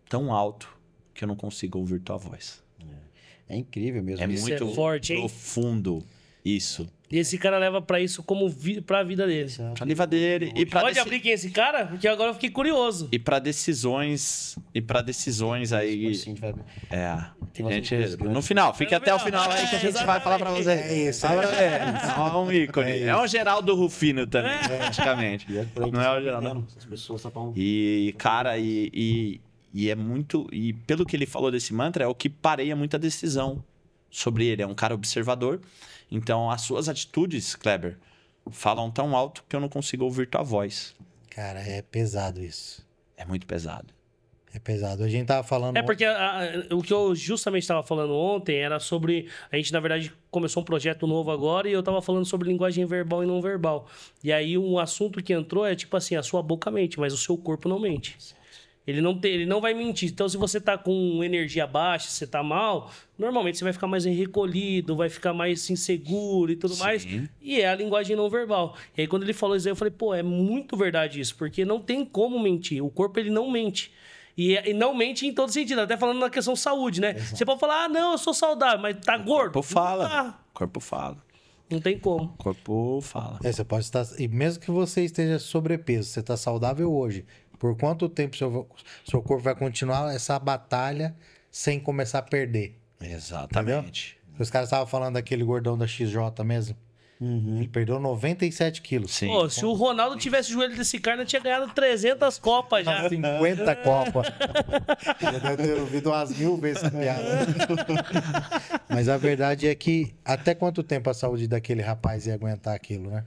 Speaker 3: tão alto que eu não consigo ouvir tua voz.
Speaker 4: É incrível mesmo.
Speaker 3: É
Speaker 1: Isso
Speaker 3: muito
Speaker 1: é forte, hein?
Speaker 3: profundo isso.
Speaker 1: E esse cara leva pra isso como pra vida dele.
Speaker 3: Pra livra dele e pra
Speaker 1: Pode abrir quem é esse cara? Porque agora eu fiquei curioso.
Speaker 3: e para decisões aí gente, no final, fique até o final aí que a gente vai falar pra você.
Speaker 2: É isso.
Speaker 3: É um ícone. É um Geraldo Rufino também, praticamente. Não é o Geraldo.
Speaker 4: As pessoas só falam...
Speaker 3: E, cara, e é muito... E pelo que ele falou desse mantra, é o que pareia muita decisão sobre ele. É um cara observador. Então, as suas atitudes, Kleber, falam tão alto que eu não consigo ouvir tua voz.
Speaker 2: Cara, é pesado isso.
Speaker 3: É muito pesado.
Speaker 2: É pesado. A gente tava falando...
Speaker 1: É porque o que eu justamente estava falando ontem era sobre... A gente, na verdade, começou um projeto novo agora e eu estava falando sobre linguagem verbal e não verbal. E aí, um assunto que entrou é tipo assim, a sua boca mente, mas o seu corpo não mente. Ele não vai mentir. Então, se você tá com energia baixa, se você tá mal, normalmente você vai ficar mais recolhido, vai ficar mais inseguro e tudo mais. E é a linguagem não verbal. E aí, quando ele falou isso aí, eu falei, pô, é muito verdade isso, porque não tem como mentir. O corpo, ele não mente. E não mente em todo sentido, até falando na questão saúde, né? Exato. Você pode falar, não, eu sou saudável, mas tá gordo.
Speaker 3: O corpo fala. O corpo fala.
Speaker 1: Não tem como.
Speaker 3: O corpo fala.
Speaker 2: Você pode estar... E mesmo que você esteja sobrepeso, você está saudável hoje, por quanto tempo seu corpo vai continuar essa batalha sem começar a perder?
Speaker 3: Exatamente.
Speaker 2: Entendeu? Os caras estavam falando daquele gordão da XJ mesmo. Ele perdeu 97 quilos.
Speaker 3: Sim.
Speaker 1: Pô, se o Ronaldo tivesse o joelho desse cara, ele tinha ganhado 300 copas já.
Speaker 2: 50 copas. Já deve ter ouvido umas 1000 vezes essa piada. Mas a verdade é que até quanto tempo a saúde daquele rapaz ia aguentar aquilo, né?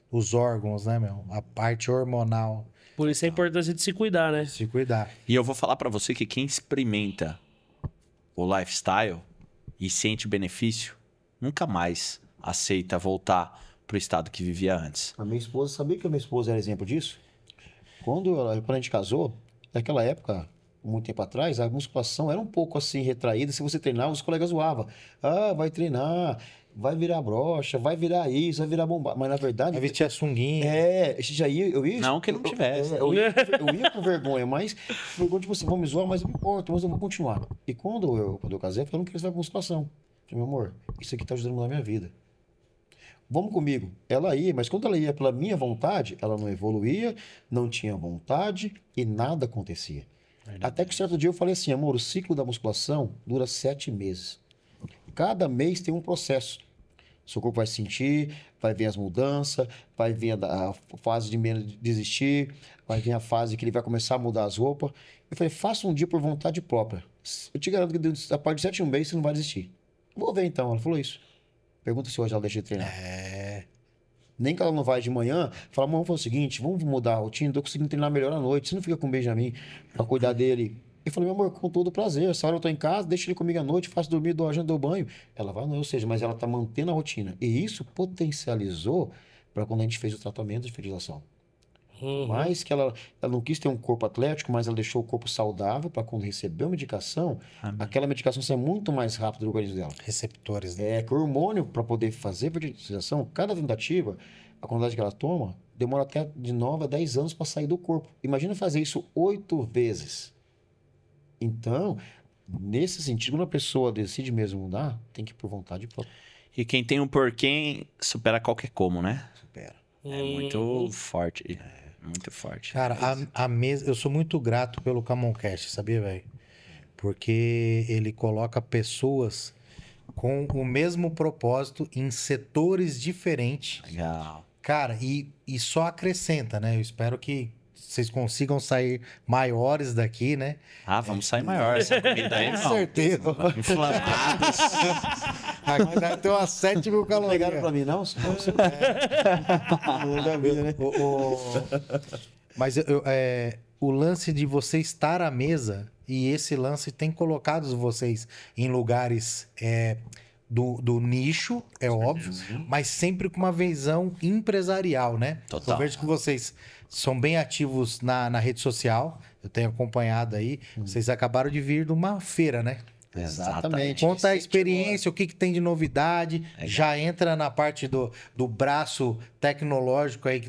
Speaker 2: Os órgãos, né, meu? A parte hormonal.
Speaker 1: Por isso a importância de se cuidar, né?
Speaker 2: Se cuidar.
Speaker 3: E eu vou falar pra você que quem experimenta o lifestyle e sente o benefício, nunca mais aceita voltar pro estado que vivia antes.
Speaker 4: A minha esposa, sabia que a minha esposa era exemplo disso? Quando a gente casou, naquela época, muito tempo atrás, a musculação era um pouco assim retraída. Se você treinar, os colegas zoavam. Ah, vai treinar, vai virar broxa, vai virar isso, vai virar bomba. Mas na verdade...
Speaker 2: Vai vestir a sunguinha.
Speaker 4: Eu ia...
Speaker 3: Não que não tivesse.
Speaker 4: Eu ia com vergonha, mas vergonha, tipo assim, vão me zoar, mas não importa, mas eu vou continuar. E quando eu casei, eu falei, eu não queria fazer musculação. Eu falei, meu amor, isso aqui tá ajudando a mudar a minha vida. Vamos comigo. Ela ia, mas quando ela ia pela minha vontade, ela não evoluía, não tinha vontade e nada acontecia. Até que certo dia eu falei assim, amor, o ciclo da musculação dura 7 meses. Cada mês tem um processo. Seu corpo vai sentir, vai vir as mudanças, vai vir a fase de menos desistir, vai vir a fase que ele vai começar a mudar as roupas. Eu falei, faça um dia por vontade própria. Eu te garanto que a partir de 7 meses você não vai desistir. Vou ver então. Ela falou isso. Pergunta se hoje ela deixa de treinar. Nem que ela não vai de manhã, fala, vamos fazer o seguinte, vamos mudar a rotina, eu tô conseguindo treinar melhor à noite, você não fica com o Benjamin pra cuidar dele. Eu falei, meu amor, com todo prazer, essa hora eu tô em casa, deixa ele comigo à noite, faço dormir, dou a janta, dou banho. Ela vai, não, ou seja, mas ela tá mantendo a rotina. E isso potencializou para quando a gente fez o tratamento de fertilização. Mais que ela não quis ter um corpo atlético, mas ela deixou o corpo saudável para quando recebeu a medicação, aquela medicação saia muito mais rápido do organismo dela.
Speaker 2: Receptores, né?
Speaker 4: Que o hormônio, para poder fazer fertilização, cada tentativa, a quantidade que ela toma, demora até de 9 a 10 anos para sair do corpo. Imagina fazer isso 8 vezes. Então, nesse sentido, quando a pessoa decide mesmo mudar, tem que ir por vontade própria.
Speaker 3: E quem tem um porquê supera qualquer como, né?
Speaker 4: Supera.
Speaker 3: É muito forte. Muito forte.
Speaker 2: Cara, a mesa... Eu sou muito grato pelo Camoncast, sabia, velho? Porque ele coloca pessoas com o mesmo propósito em setores diferentes.
Speaker 3: Legal.
Speaker 2: Cara, e só acrescenta, né? Eu espero que vocês consigam sair maiores daqui, né?
Speaker 3: Vamos sair maior essa comida aí,
Speaker 2: Com
Speaker 3: não.
Speaker 2: certeza.
Speaker 3: Inflamados.
Speaker 2: Aqui deve ter umas 7 mil calorias.
Speaker 4: Não pegaram pra mim, não? Não da vida, né?
Speaker 2: Mas o lance de você estar à mesa, e esse lance tem colocado vocês em lugares do nicho, é óbvio, mas sempre com uma visão empresarial, né?
Speaker 3: Total.
Speaker 2: Eu vejo que vocês são bem ativos na rede social, eu tenho acompanhado aí. Vocês acabaram de vir de uma feira, né?
Speaker 4: Exatamente.
Speaker 2: Conta a experiência, o que tem de novidade.
Speaker 3: Legal.
Speaker 2: Já entra na parte do braço tecnológico aí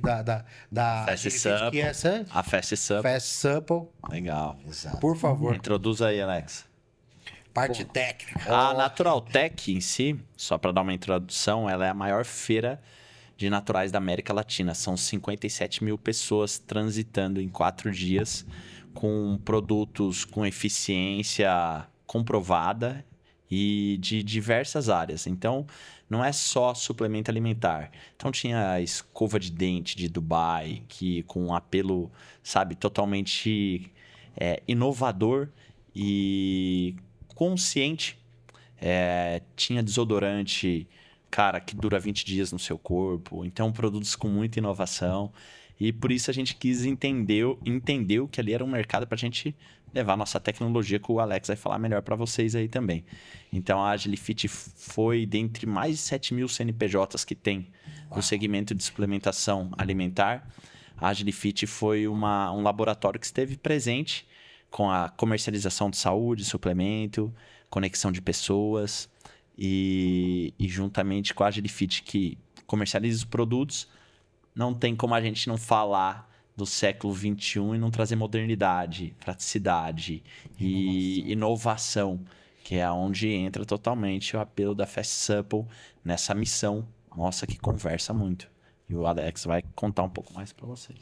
Speaker 2: da
Speaker 3: Fast
Speaker 2: Agilifit,
Speaker 3: Supple.
Speaker 2: que é essa
Speaker 3: A Fast Supple.
Speaker 2: Fast Supple.
Speaker 3: Legal.
Speaker 2: Por favor,
Speaker 3: Introduz aí, Alex.
Speaker 2: parte técnica.
Speaker 3: A Naturaltech em si, só para dar uma introdução, ela é a maior feira de naturais da América Latina. São 57 mil pessoas transitando em 4 dias com produtos com eficiência comprovada e de diversas áreas. Então, não é só suplemento alimentar. Então, tinha a escova de dente de Dubai, que com um apelo, sabe, totalmente inovador e consciente. Tinha desodorante, cara, que dura 20 dias no seu corpo. Então, produtos com muita inovação. E por isso a gente quis entendeu que ali era um mercado para a gente levar nossa tecnologia, que o Alex vai falar melhor para vocês aí também. Então, a Agilifit foi, dentre mais de 7 mil CNPJs que tem no segmento de suplementação alimentar, a Agilifit foi um laboratório que esteve presente com a comercialização de saúde, suplemento, conexão de pessoas e juntamente com a Agilifit, que comercializa os produtos, não tem como a gente não falar do século XXI e não trazer modernidade, praticidade e inovação, que é onde entra totalmente o apelo da Fast Supple nessa missão nossa que conversa muito. E o Alex vai contar um pouco mais para vocês.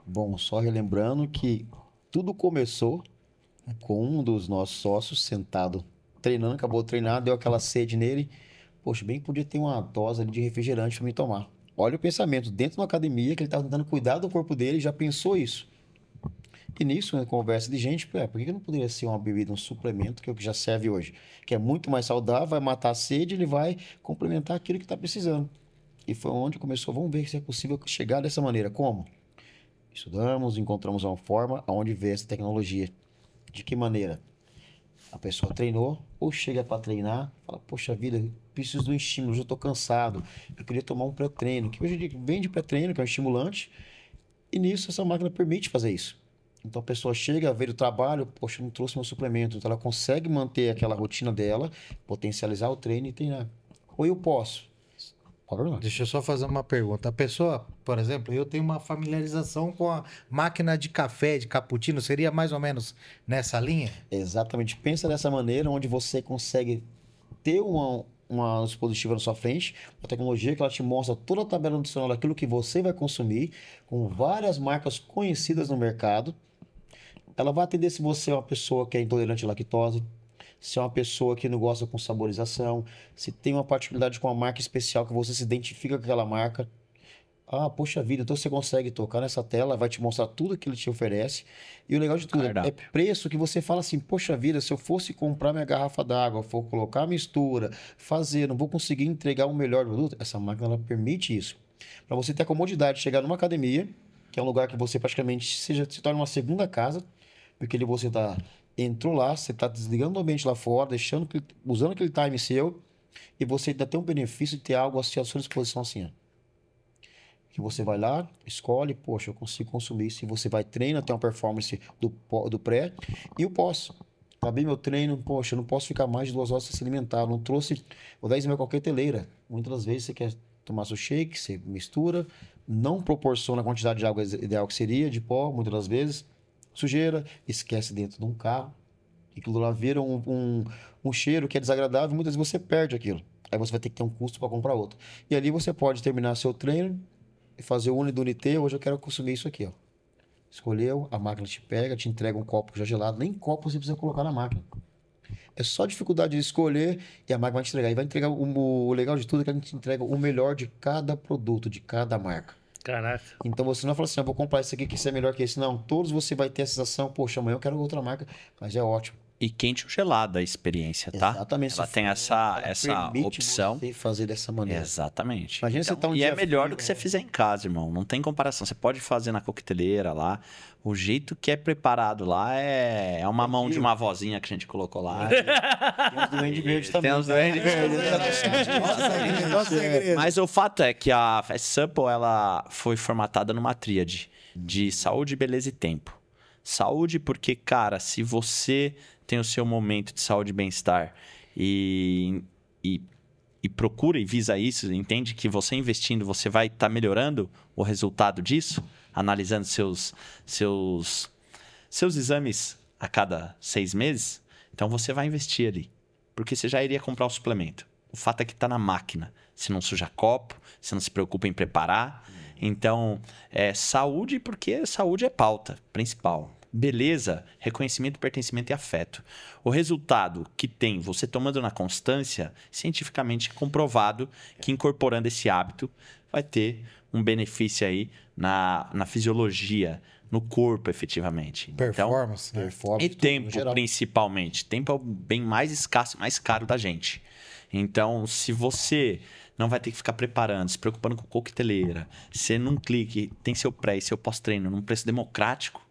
Speaker 4: Bom, só relembrando que tudo começou com um dos nossos sócios sentado, treinando, acabou de treinar, deu aquela sede nele. Poxa, bem que podia ter uma dose ali de refrigerante para me tomar. Olha o pensamento, dentro da academia, que ele estava tentando cuidar do corpo dele, já pensou isso. E nisso, na conversa de gente, por que não poderia ser uma bebida, um suplemento, que é o que já serve hoje? Que é muito mais saudável, vai matar a sede, ele vai complementar aquilo que está precisando. E foi onde começou, vamos ver se é possível chegar dessa maneira. Como? Estudamos, encontramos uma forma onde ver essa tecnologia. De que maneira? A pessoa treinou, ou chega para treinar, fala, poxa vida, preciso de um estímulo, já estou cansado, eu queria tomar um pré-treino, que hoje em dia vende pré-treino, que é um estimulante, e nisso essa máquina permite fazer isso. Então a pessoa chega, vê o trabalho, poxa, não trouxe meu suplemento, então ela consegue manter aquela rotina dela, potencializar o treino e treinar. Ou eu posso.
Speaker 2: Deixa eu só fazer uma pergunta. A pessoa, por exemplo, eu tenho uma familiarização com a máquina de café, de cappuccino, seria mais ou menos nessa linha?
Speaker 4: Exatamente. Pensa dessa maneira, onde você consegue ter uma dispositiva na sua frente, uma tecnologia que ela te mostra toda a tabela nutricional daquilo que você vai consumir, com várias marcas conhecidas no mercado. Ela vai atender se você é uma pessoa que é intolerante à lactose, se é uma pessoa que não gosta com saborização, se tem uma particularidade com uma marca especial que você se identifica com aquela marca. Ah, poxa vida, então você consegue tocar nessa tela, vai te mostrar tudo que ele te oferece. E o legal de tudo é preço que você fala assim, poxa vida, se eu fosse comprar minha garrafa d'água, for colocar a mistura, fazer, não vou conseguir entregar o melhor produto. Essa máquina ela permite isso. Para você ter a comodidade de chegar numa academia, que é um lugar que você praticamente se torna uma segunda casa, porque ali você entrou lá, você está desligando o ambiente lá fora, usando aquele time seu, e você ainda tem um benefício de ter algo assim à sua disposição assim, ó. Que você vai lá, escolhe, poxa, eu consigo consumir isso. E você vai treina, tem uma performance do pré e o pós. Acabei meu treino, poxa, eu não posso ficar mais de 2 horas sem se alimentar. Não trouxe, vou dar isso em qualquer teleira. Muitas das vezes você quer tomar seu shake, você mistura, não proporciona a quantidade de água ideal que seria, de pó, muitas das vezes. Sujeira, esquece dentro de um carro. Aquilo lá vira um cheiro que é desagradável, muitas vezes você perde aquilo. Aí você vai ter que ter um custo para comprar outro. E ali você pode terminar seu treino e fazer o unidunité, hoje eu quero consumir isso aqui, ó. Escolheu, a máquina te pega, te entrega um copo já gelado, nem copo você precisa colocar na máquina. É só dificuldade de escolher e a máquina vai te entregar. E vai entregar o legal de tudo é que a gente entrega o melhor de cada produto, de cada marca.
Speaker 1: Caraca.
Speaker 4: Então você não fala assim, eu vou comprar esse aqui que isso é melhor que esse. Não, todos você vai ter a sensação, poxa, amanhã eu quero outra marca, mas é ótimo.
Speaker 3: e quente ou gelada a experiência, tá?
Speaker 4: Exatamente.
Speaker 3: Ela tem essa
Speaker 4: permite
Speaker 3: opção.
Speaker 4: você fazer dessa maneira.
Speaker 3: Exatamente.
Speaker 4: Imagina você tá um
Speaker 3: e
Speaker 4: dia
Speaker 3: é melhor
Speaker 4: frio,
Speaker 3: do que você fizer em casa, irmão. Não tem comparação. Você pode fazer na coqueteleira lá. O jeito que é preparado lá é uma mão de uma vozinha que a gente colocou lá.
Speaker 4: Tem uns duende verde também.
Speaker 3: Tem uns duende verde. Mas o fato é que a Fast Supple, ela foi formatada numa tríade de saúde, beleza e tempo. Saúde porque, cara, se você tem o seu momento de saúde e bem-estar e procura e visa isso, entende que você investindo, você vai estar melhorando o resultado disso, analisando seus exames a cada 6 meses, então você vai investir ali, porque você já iria comprar o suplemento. O fato é que está na máquina, você não suja copo, você não se preocupa em preparar. Então, saúde, porque saúde é pauta principal. Beleza, reconhecimento, pertencimento e afeto. O resultado que tem você tomando na constância, cientificamente comprovado que incorporando esse hábito vai ter um benefício aí na fisiologia, no corpo, efetivamente.
Speaker 2: Performance,
Speaker 3: então,
Speaker 2: né?
Speaker 4: Performance,
Speaker 3: e
Speaker 4: tudo, no
Speaker 3: tempo,
Speaker 4: geral.
Speaker 3: principalmente. Tempo é o bem mais escasso, mais caro da gente. Então, se você não vai ter que ficar preparando, se preocupando com coqueteleira, você num clique tem seu pré e seu pós-treino num preço democrático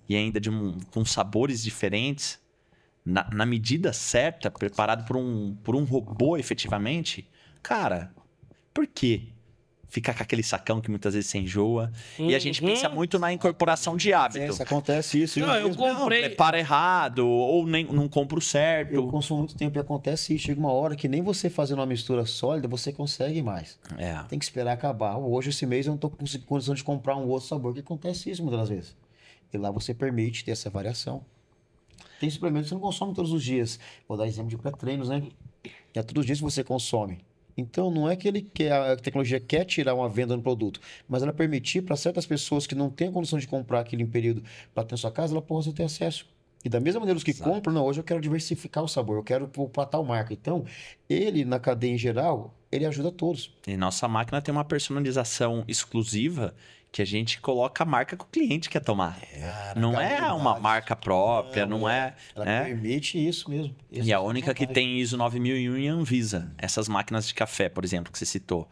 Speaker 3: e ainda com sabores diferentes, na medida certa, preparado por um robô efetivamente, cara, por quê? Ficar com aquele sacão que muitas vezes se enjoa. E a gente pensa muito na incorporação de hábito.
Speaker 4: Acontece isso.
Speaker 1: Não, eu comprei...
Speaker 3: prepara errado, ou não compro certo.
Speaker 4: Eu consumo muito tempo e acontece isso. Chega uma hora que nem você fazendo uma mistura sólida, você consegue mais. Tem que esperar acabar. Hoje, esse mês, eu não estou com condição de comprar um outro sabor, que acontece isso muitas das vezes. E lá você permite ter essa variação. Tem suplementos que você não consome todos os dias. Vou dar exemplo de pré-treinos, né? É todos os dias que você consome. Então, não é que a tecnologia quer tirar uma venda no produto, mas ela permitir para certas pessoas que não têm a condição de comprar aquele em período para ter na sua casa, ela possa ter acesso. E da mesma maneira, os que compram, não, hoje eu quero diversificar o sabor, eu quero para tal marca. Então, ele, na cadeia em geral, ele ajuda todos.
Speaker 3: E nossa máquina tem uma personalização exclusiva que a gente coloca a marca que o cliente quer tomar. Não é uma marca própria, não é...
Speaker 4: Ela permite isso mesmo.
Speaker 3: E a única que tem ISO 9001 e Anvisa. Essas máquinas de café, por exemplo, que você citou.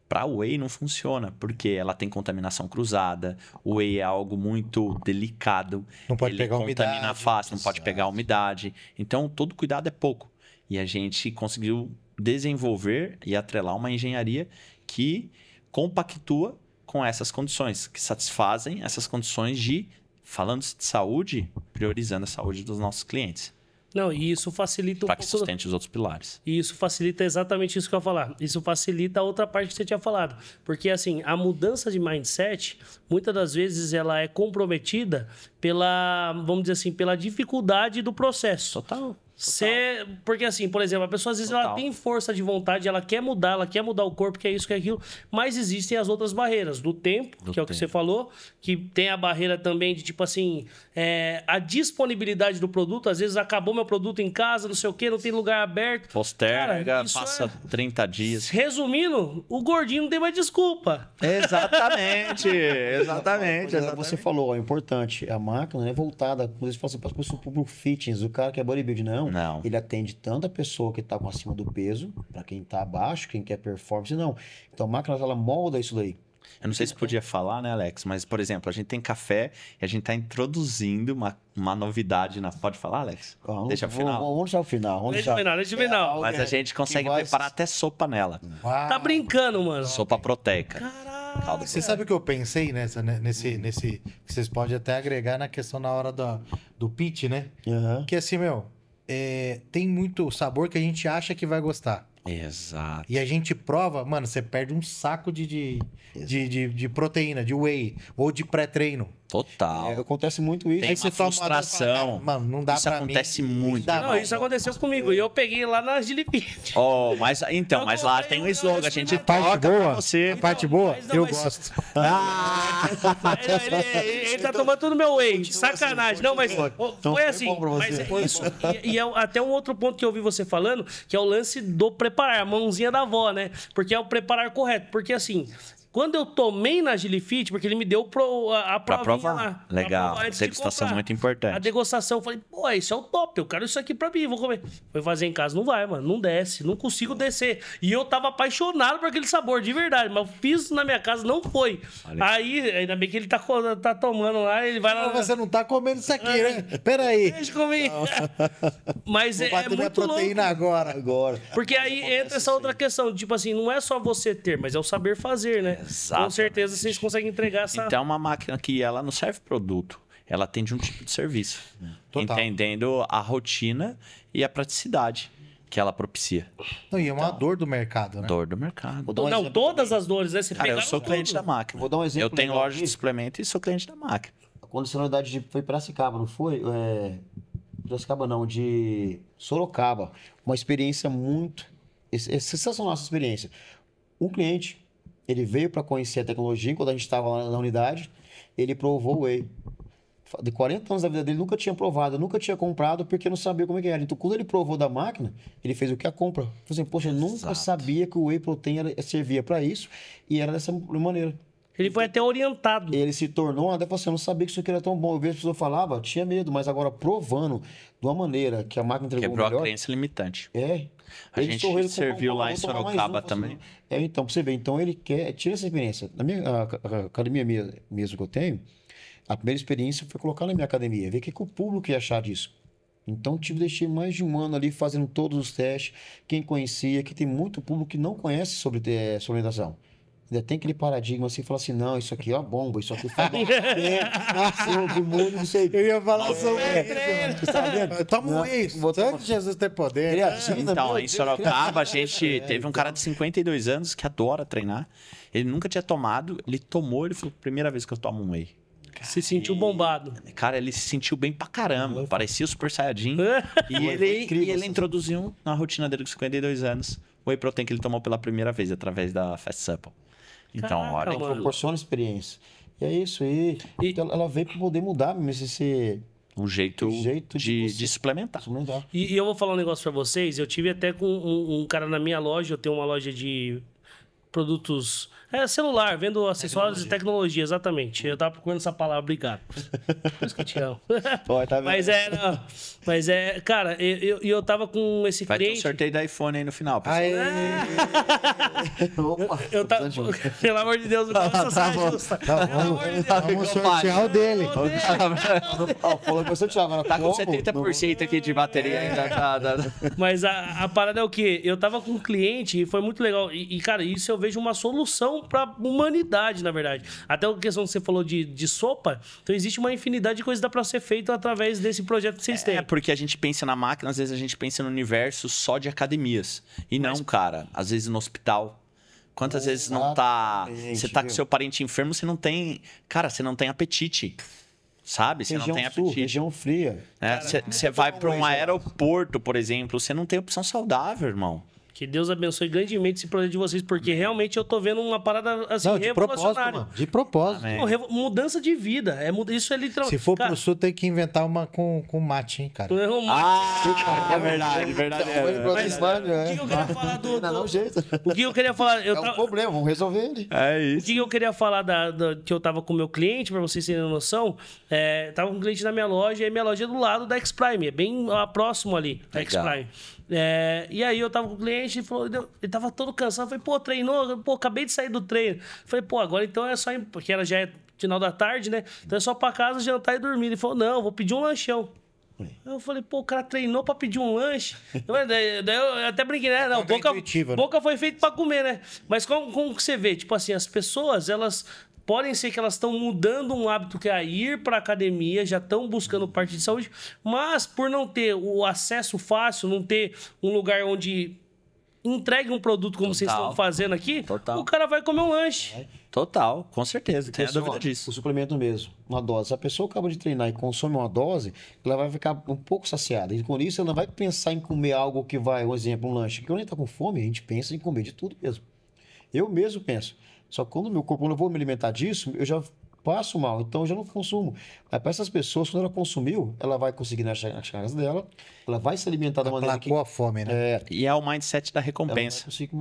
Speaker 3: Para whey não funciona, porque ela tem contaminação cruzada. O whey é algo muito delicado.
Speaker 2: Não pode pegar umidade.
Speaker 3: Ele contamina fácil, não pode pegar umidade. Então, todo cuidado é pouco. E a gente conseguiu desenvolver e atrelar uma engenharia que compactua com essas condições, que satisfazem essas condições de, falando de saúde, priorizando a saúde dos nossos clientes.
Speaker 1: Não, e isso facilita
Speaker 3: para que sustente os outros pilares.
Speaker 1: E isso facilita exatamente isso que eu ia falar. Isso facilita a outra parte que você tinha falado. Porque, assim, a mudança de mindset, muitas das vezes, ela é comprometida pela, vamos dizer assim, pela dificuldade do processo.
Speaker 3: Total.
Speaker 1: Porque assim, por exemplo, a pessoa às vezes ela tem força de vontade, ela quer mudar o corpo, que é isso, que é aquilo, mas existem as outras barreiras, do tempo, que é o que você falou, que tem a barreira também de tipo assim, a disponibilidade do produto, às vezes acabou meu produto em casa, não sei o que, não tem lugar aberto.
Speaker 3: Posterga, cara, passa 30 dias.
Speaker 1: Resumindo, o gordinho não tem mais desculpa.
Speaker 3: Exatamente, exatamente.
Speaker 4: Você falou, é importante, a máquina é voltada, quando eles falam assim, para o público fitness, o cara que é bodybuilding, não. Ele atende tanto a pessoa que está com acima do peso, para quem está abaixo, quem quer performance, não. Então a máquina, ela molda isso daí.
Speaker 3: Eu não sei se podia falar, né, Alex? Mas, por exemplo, a gente tem café e a gente está introduzindo uma novidade na... Pode falar, Alex? Deixa o final.
Speaker 4: Vamos deixar o final.
Speaker 1: Deixa o final.
Speaker 3: Mas a gente consegue preparar até sopa nela.
Speaker 2: Uau.
Speaker 1: Tá brincando, mano.
Speaker 3: Sopa proteica.
Speaker 1: Caralho.
Speaker 2: Você sabe o que eu pensei nesse que vocês podem até agregar na questão na hora do pitch, né?
Speaker 4: Uhum.
Speaker 2: Que assim, tem muito sabor que a gente acha que vai gostar.
Speaker 3: Exato.
Speaker 2: E a gente prova, mano, você perde um saco de proteína, de whey ou de pré-treino.
Speaker 3: Total.
Speaker 4: Acontece muito isso.
Speaker 3: Tem
Speaker 2: Aí
Speaker 3: uma
Speaker 2: você toma
Speaker 3: frustração.
Speaker 2: mano, não dá
Speaker 3: isso
Speaker 2: pra
Speaker 3: acontece
Speaker 2: mim.
Speaker 3: muito.
Speaker 1: Não, isso aconteceu comigo. E eu peguei lá na Gilipite.
Speaker 3: Oh, mas lá tem um slogan. A gente toca pra você.
Speaker 2: A parte boa, eu
Speaker 1: mas-
Speaker 2: gosto.
Speaker 1: Ele tá tomando tudo meu whey. Sacanagem. Não, mas
Speaker 4: Então
Speaker 1: foi
Speaker 4: foi
Speaker 1: assim.
Speaker 4: bom pra
Speaker 1: Mas
Speaker 4: você.
Speaker 1: isso, e é até um outro ponto que eu ouvi você falando, que é o lance do preparar, a mãozinha da avó, né? Porque é o preparar correto. Porque assim, Quando eu tomei na Agilifit, porque ele me deu a
Speaker 3: Pra
Speaker 1: provinha
Speaker 3: provar.
Speaker 1: lá. pra
Speaker 3: Legal.
Speaker 1: provar antes de
Speaker 3: Degustação
Speaker 1: comprar.
Speaker 3: muito importante.
Speaker 1: A degustação, eu falei, pô, isso é o top, eu quero isso aqui pra mim, vou comer. Foi fazer em casa, não vai, mano, não desce, não consigo descer. E eu tava apaixonado por aquele sabor, de verdade, mas eu fiz na minha casa, não foi. Aí, ainda bem que ele tá tomando lá, ele vai lá...
Speaker 2: Você não tá comendo isso aqui, né? Pera aí.
Speaker 1: Deixa comigo. Mas
Speaker 2: Vou
Speaker 1: é
Speaker 2: bater minha
Speaker 1: muito
Speaker 2: proteína
Speaker 1: louco.
Speaker 2: agora.
Speaker 1: Porque aí entra essa outra questão, tipo assim, não é só você ter, mas é o saber fazer, né?
Speaker 3: Exatamente.
Speaker 1: Com certeza vocês conseguem entregar essa...
Speaker 3: Então, é uma máquina que ela não serve produto, ela atende um tipo de serviço.
Speaker 2: Total.
Speaker 3: Entendendo a rotina e a praticidade que ela propicia.
Speaker 2: Não, e é uma dor do mercado, né?
Speaker 3: Dor do mercado.
Speaker 4: Vou dar um
Speaker 1: Não,
Speaker 4: exemplo
Speaker 1: todas
Speaker 4: também.
Speaker 1: as dores, né? Você
Speaker 3: Cara, eu
Speaker 1: pegaram
Speaker 3: sou cliente
Speaker 1: tudo.
Speaker 3: da máquina.
Speaker 4: Vou dar um exemplo
Speaker 3: Eu tenho
Speaker 4: legal
Speaker 3: loja de
Speaker 4: aqui.
Speaker 3: suplemento e sou cliente da máquina.
Speaker 4: A condicionalidade foi Piracicaba, não foi? Piracicaba não, de Sorocaba. Uma experiência muito... É sensacional essa experiência. Um cliente, ele veio para conhecer a tecnologia, quando a gente estava lá na unidade, ele provou o whey. De 40 anos da vida dele, nunca tinha provado, nunca tinha comprado, porque não sabia como é que era. Então, quando ele provou da máquina, ele fez o que? A compra. Falei assim, poxa, eu nunca
Speaker 3: Exato.
Speaker 4: sabia que o whey protein servia para isso, e era dessa maneira.
Speaker 1: Ele foi até orientado.
Speaker 4: Ele se tornou, até falou assim, eu não sabia que isso aqui era tão bom. Eu vejo as pessoas falavam, tinha medo, mas agora provando de uma maneira que a máquina entregou
Speaker 3: Quebrou a
Speaker 4: melhor.
Speaker 3: crença limitante.
Speaker 4: A
Speaker 3: gente serviu lá em Sorocaba também.
Speaker 4: Então, pra você ver, então ele tira essa experiência. Na minha a academia mesmo que eu tenho, a primeira experiência foi colocar na minha academia, ver o que o público ia achar disso. Então, deixei mais de um ano ali fazendo todos os testes, quem conhecia, que tem muito público que não conhece sobre alimentação. Ainda tem aquele paradigma assim, fala assim, não, isso aqui é uma bomba, isso aqui faz não sei.
Speaker 2: Eu ia falar sobre
Speaker 4: Você tá vendo?
Speaker 2: Toma isso. Tanto Jesus ter poder.
Speaker 4: Creatina,
Speaker 3: Então,
Speaker 4: meu
Speaker 3: em
Speaker 4: Deus,
Speaker 3: Sorocaba, a gente teve um cara de 52 anos que adora treinar. Ele nunca tinha tomado, ele tomou, ele falou, primeira vez que eu tomo um whey.
Speaker 1: Se sentiu bombado.
Speaker 3: Cara, ele se sentiu bem pra caramba. Parecia o Super Saiyajin. E
Speaker 4: incrível,
Speaker 3: ele
Speaker 4: assim.
Speaker 3: introduziu na rotina dele com 52 anos o whey protein que ele tomou pela primeira vez, através da Fast Supple. Então,
Speaker 1: Caraca,
Speaker 3: olha,
Speaker 1: mano.
Speaker 4: proporciona experiência. E é isso aí. Então, ela veio para poder mudar mesmo esse
Speaker 3: um jeito,
Speaker 4: de
Speaker 3: de suplementar.
Speaker 4: suplementar.
Speaker 1: E eu vou falar um negócio pra vocês. Eu tive até com um cara na minha loja. Eu tenho uma loja de produtos... celular, vendo acessórios e tecnologia, exatamente. Eu tava procurando essa palavra, obrigado. Por isso que eu te amo.
Speaker 4: Ó, tá vendo?
Speaker 1: Mas cara, eu tava com esse
Speaker 3: Vai ter um
Speaker 1: cliente...
Speaker 3: sorteio da iPhone aí no final, pessoal.
Speaker 2: Aê.
Speaker 4: Opa,
Speaker 1: Eu tava... Pelo amor de Deus, não faça essa justa.
Speaker 2: Vamos sortear o dele.
Speaker 4: falou que você Thiago,
Speaker 3: Tá com 70% aqui de bateria ainda.
Speaker 1: Mas a parada é o quê? Eu tava com um cliente e foi muito legal. E, cara, isso eu vejo uma solução pra humanidade, na verdade. Até a questão que você falou de sopa, então existe uma infinidade de coisas que dá pra ser feito através desse projeto que vocês têm.
Speaker 3: É porque a gente pensa na máquina, às vezes a gente pensa no universo só de academias. E não, cara. Às vezes no hospital. Quantas vezes não tá... Você tá com seu parente enfermo, você não tem... Cara, você não tem apetite. Sabe? Você não tem apetite.
Speaker 4: Região fria.
Speaker 3: Você vai para um aeroporto, por exemplo, você não tem opção saudável, irmão.
Speaker 1: Que Deus abençoe grandemente esse projeto de vocês, porque realmente eu tô vendo uma parada assim,
Speaker 2: Não, de propósito,
Speaker 1: revolucionária.
Speaker 2: mano. De propósito.
Speaker 3: Amém.
Speaker 1: Não, mudança de vida. Isso é literalmente.
Speaker 2: Se for
Speaker 1: cara,
Speaker 2: pro sul, tem que inventar uma com mate, hein, cara.
Speaker 3: É verdade, verdade.
Speaker 1: Mas, o que eu queria falar
Speaker 4: Não, jeito.
Speaker 1: O que eu queria falar...
Speaker 4: É um problema, vamos resolver ele.
Speaker 3: É
Speaker 1: O
Speaker 3: isso.
Speaker 1: que eu queria falar que eu tava com o meu cliente, pra vocês terem noção, tava com um cliente na minha loja, e minha loja é do lado da X-Prime, é bem próximo ali, da
Speaker 3: Legal.
Speaker 1: X-Prime. E aí eu tava com o cliente e falou, ele tava todo cansado, eu falei, pô, treinou? Pô, acabei de sair do treino. Eu falei, pô, agora então é só ir, porque já é final da tarde, né? Então é só pra casa, jantar e dormir. Ele falou, não, vou pedir um lanchão. Eu falei, pô, o cara treinou pra pedir um lanche. Daí eu até brinquei, né? Não,
Speaker 2: Intuitivo, né?
Speaker 1: boca foi feita pra comer, né? Mas como que você vê? Tipo assim, as pessoas, elas... Podem ser que elas estão mudando um hábito que é ir para academia, já estão buscando parte de saúde, mas por não ter o acesso fácil, não ter um lugar onde entregue um produto como vocês estão fazendo aqui, o cara vai comer um lanche.
Speaker 3: Total, com certeza, tenho a dúvida disso.
Speaker 4: O suplemento mesmo, uma dose. Se a pessoa acaba de treinar e consome uma dose, ela vai ficar um pouco saciada. E com isso, ela não vai pensar em comer algo que vai, um exemplo, um lanche. Porque quando a gente está com fome, a gente pensa em comer de tudo mesmo. Eu mesmo penso. Só que quando meu corpo, quando eu vou me alimentar disso, eu já passo mal, então eu já não consumo. Mas para essas pessoas, quando ela consumiu, ela vai conseguir na casa dela, ela vai se alimentar da maneira que...
Speaker 2: Aplacou a fome, né?
Speaker 3: E é o mindset da
Speaker 4: ela vai
Speaker 3: recompensa.
Speaker 4: conseguir...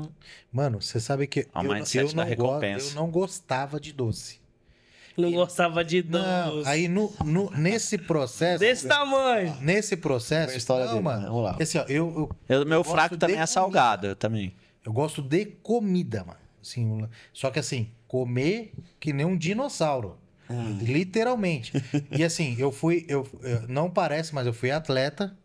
Speaker 2: Mano, você sabe que
Speaker 3: A
Speaker 2: eu
Speaker 3: mindset da recompensa.
Speaker 2: eu não gostava de doce.
Speaker 1: Não gostava de
Speaker 2: Não,
Speaker 1: doce.
Speaker 2: aí nesse processo...
Speaker 1: Desse tamanho.
Speaker 2: Nesse processo...
Speaker 4: Foi a história
Speaker 2: não,
Speaker 4: dele,
Speaker 2: mano.
Speaker 4: vamos lá.
Speaker 2: Assim, ó,
Speaker 3: Meu
Speaker 2: gosto
Speaker 3: fraco
Speaker 2: de
Speaker 3: também é
Speaker 2: comida.
Speaker 3: salgado, eu também.
Speaker 2: Eu gosto de comida, mano. Assim, só que assim, comer que nem um dinossauro. Literalmente. E assim, eu não parece, mas eu fui atleta.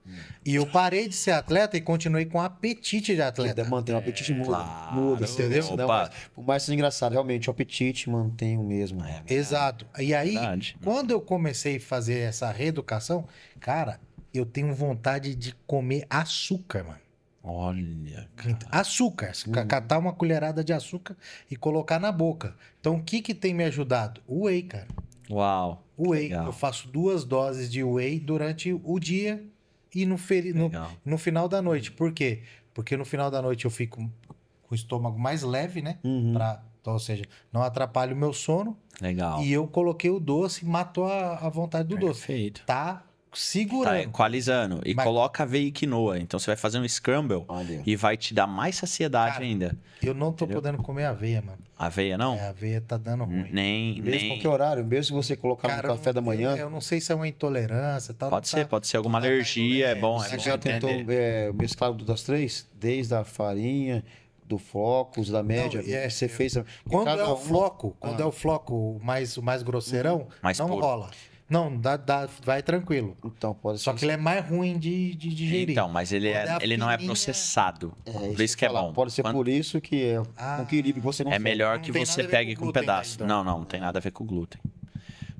Speaker 2: E eu parei de ser atleta e continuei com apetite de atleta.
Speaker 4: Manter o apetite muda.
Speaker 3: claro.
Speaker 4: Muda,
Speaker 2: Entendeu?
Speaker 4: Não,
Speaker 3: Opa.
Speaker 4: mas, por mais que seja engraçado, realmente, o apetite mantém o mesmo.
Speaker 2: Exato. E aí,
Speaker 3: Verdade.
Speaker 2: quando eu comecei a fazer essa reeducação, cara, eu tenho vontade de comer açúcar, mano.
Speaker 3: Olha, cara.
Speaker 2: Açúcar. Catar uma colherada de açúcar e colocar na boca. Então, o que que tem me ajudado? O whey, cara.
Speaker 3: Uau.
Speaker 2: O whey.
Speaker 3: Legal.
Speaker 2: Eu faço 2 doses de whey durante o dia e
Speaker 3: Legal.
Speaker 2: no final da noite. Por quê? Porque no final da noite eu fico com o estômago mais leve, né? Então, ou seja, não atrapalha o meu sono.
Speaker 3: Legal.
Speaker 2: E eu coloquei o doce e matou a vontade do doce.
Speaker 3: Perfeito.
Speaker 2: Tá
Speaker 3: Tá
Speaker 2: segurando.
Speaker 3: equalizando. E
Speaker 2: Mas-
Speaker 3: coloca aveia e quinoa. Então você vai fazer um scramble
Speaker 4: Olha.
Speaker 3: e vai te dar mais saciedade
Speaker 2: Cara,
Speaker 3: ainda.
Speaker 2: Eu não tô podendo comer aveia, mano.
Speaker 3: Aveia não?
Speaker 2: A aveia tá dando ruim.
Speaker 3: Nem.
Speaker 4: Mesmo qualquer horário, mesmo se você colocar
Speaker 2: Cara,
Speaker 4: no café da manhã...
Speaker 2: Eu não sei se é uma intolerância e tal.
Speaker 3: Pode ser alguma alergia. É bom,
Speaker 4: Você já tentou mesclar das 3? Desde a farinha, do flocos, da média. Você fez...
Speaker 2: Quando
Speaker 4: cada
Speaker 2: é o
Speaker 4: uma-
Speaker 2: floco, quando é o floco o mais grosseirão,
Speaker 3: Mais
Speaker 2: não
Speaker 3: puro.
Speaker 2: rola. Não, vai tranquilo.
Speaker 4: Então, pode
Speaker 2: Só
Speaker 4: ser.
Speaker 2: que ele é mais ruim de digerir.
Speaker 3: Então, mas ele,
Speaker 2: Quando é a
Speaker 3: ele não é
Speaker 2: fininha-
Speaker 3: processado. Por isso que é
Speaker 4: eu ia falar.
Speaker 3: bom.
Speaker 4: Pode ser
Speaker 3: Quando-
Speaker 4: por isso que é um equilíbrio que você
Speaker 3: É
Speaker 4: consegue.
Speaker 3: melhor
Speaker 2: Não
Speaker 3: que
Speaker 2: tem
Speaker 3: você
Speaker 2: nada a ver
Speaker 3: pegue
Speaker 2: com
Speaker 3: com um
Speaker 2: glúten,
Speaker 3: pedaço.
Speaker 2: então.
Speaker 3: Não tem nada a ver com glúten.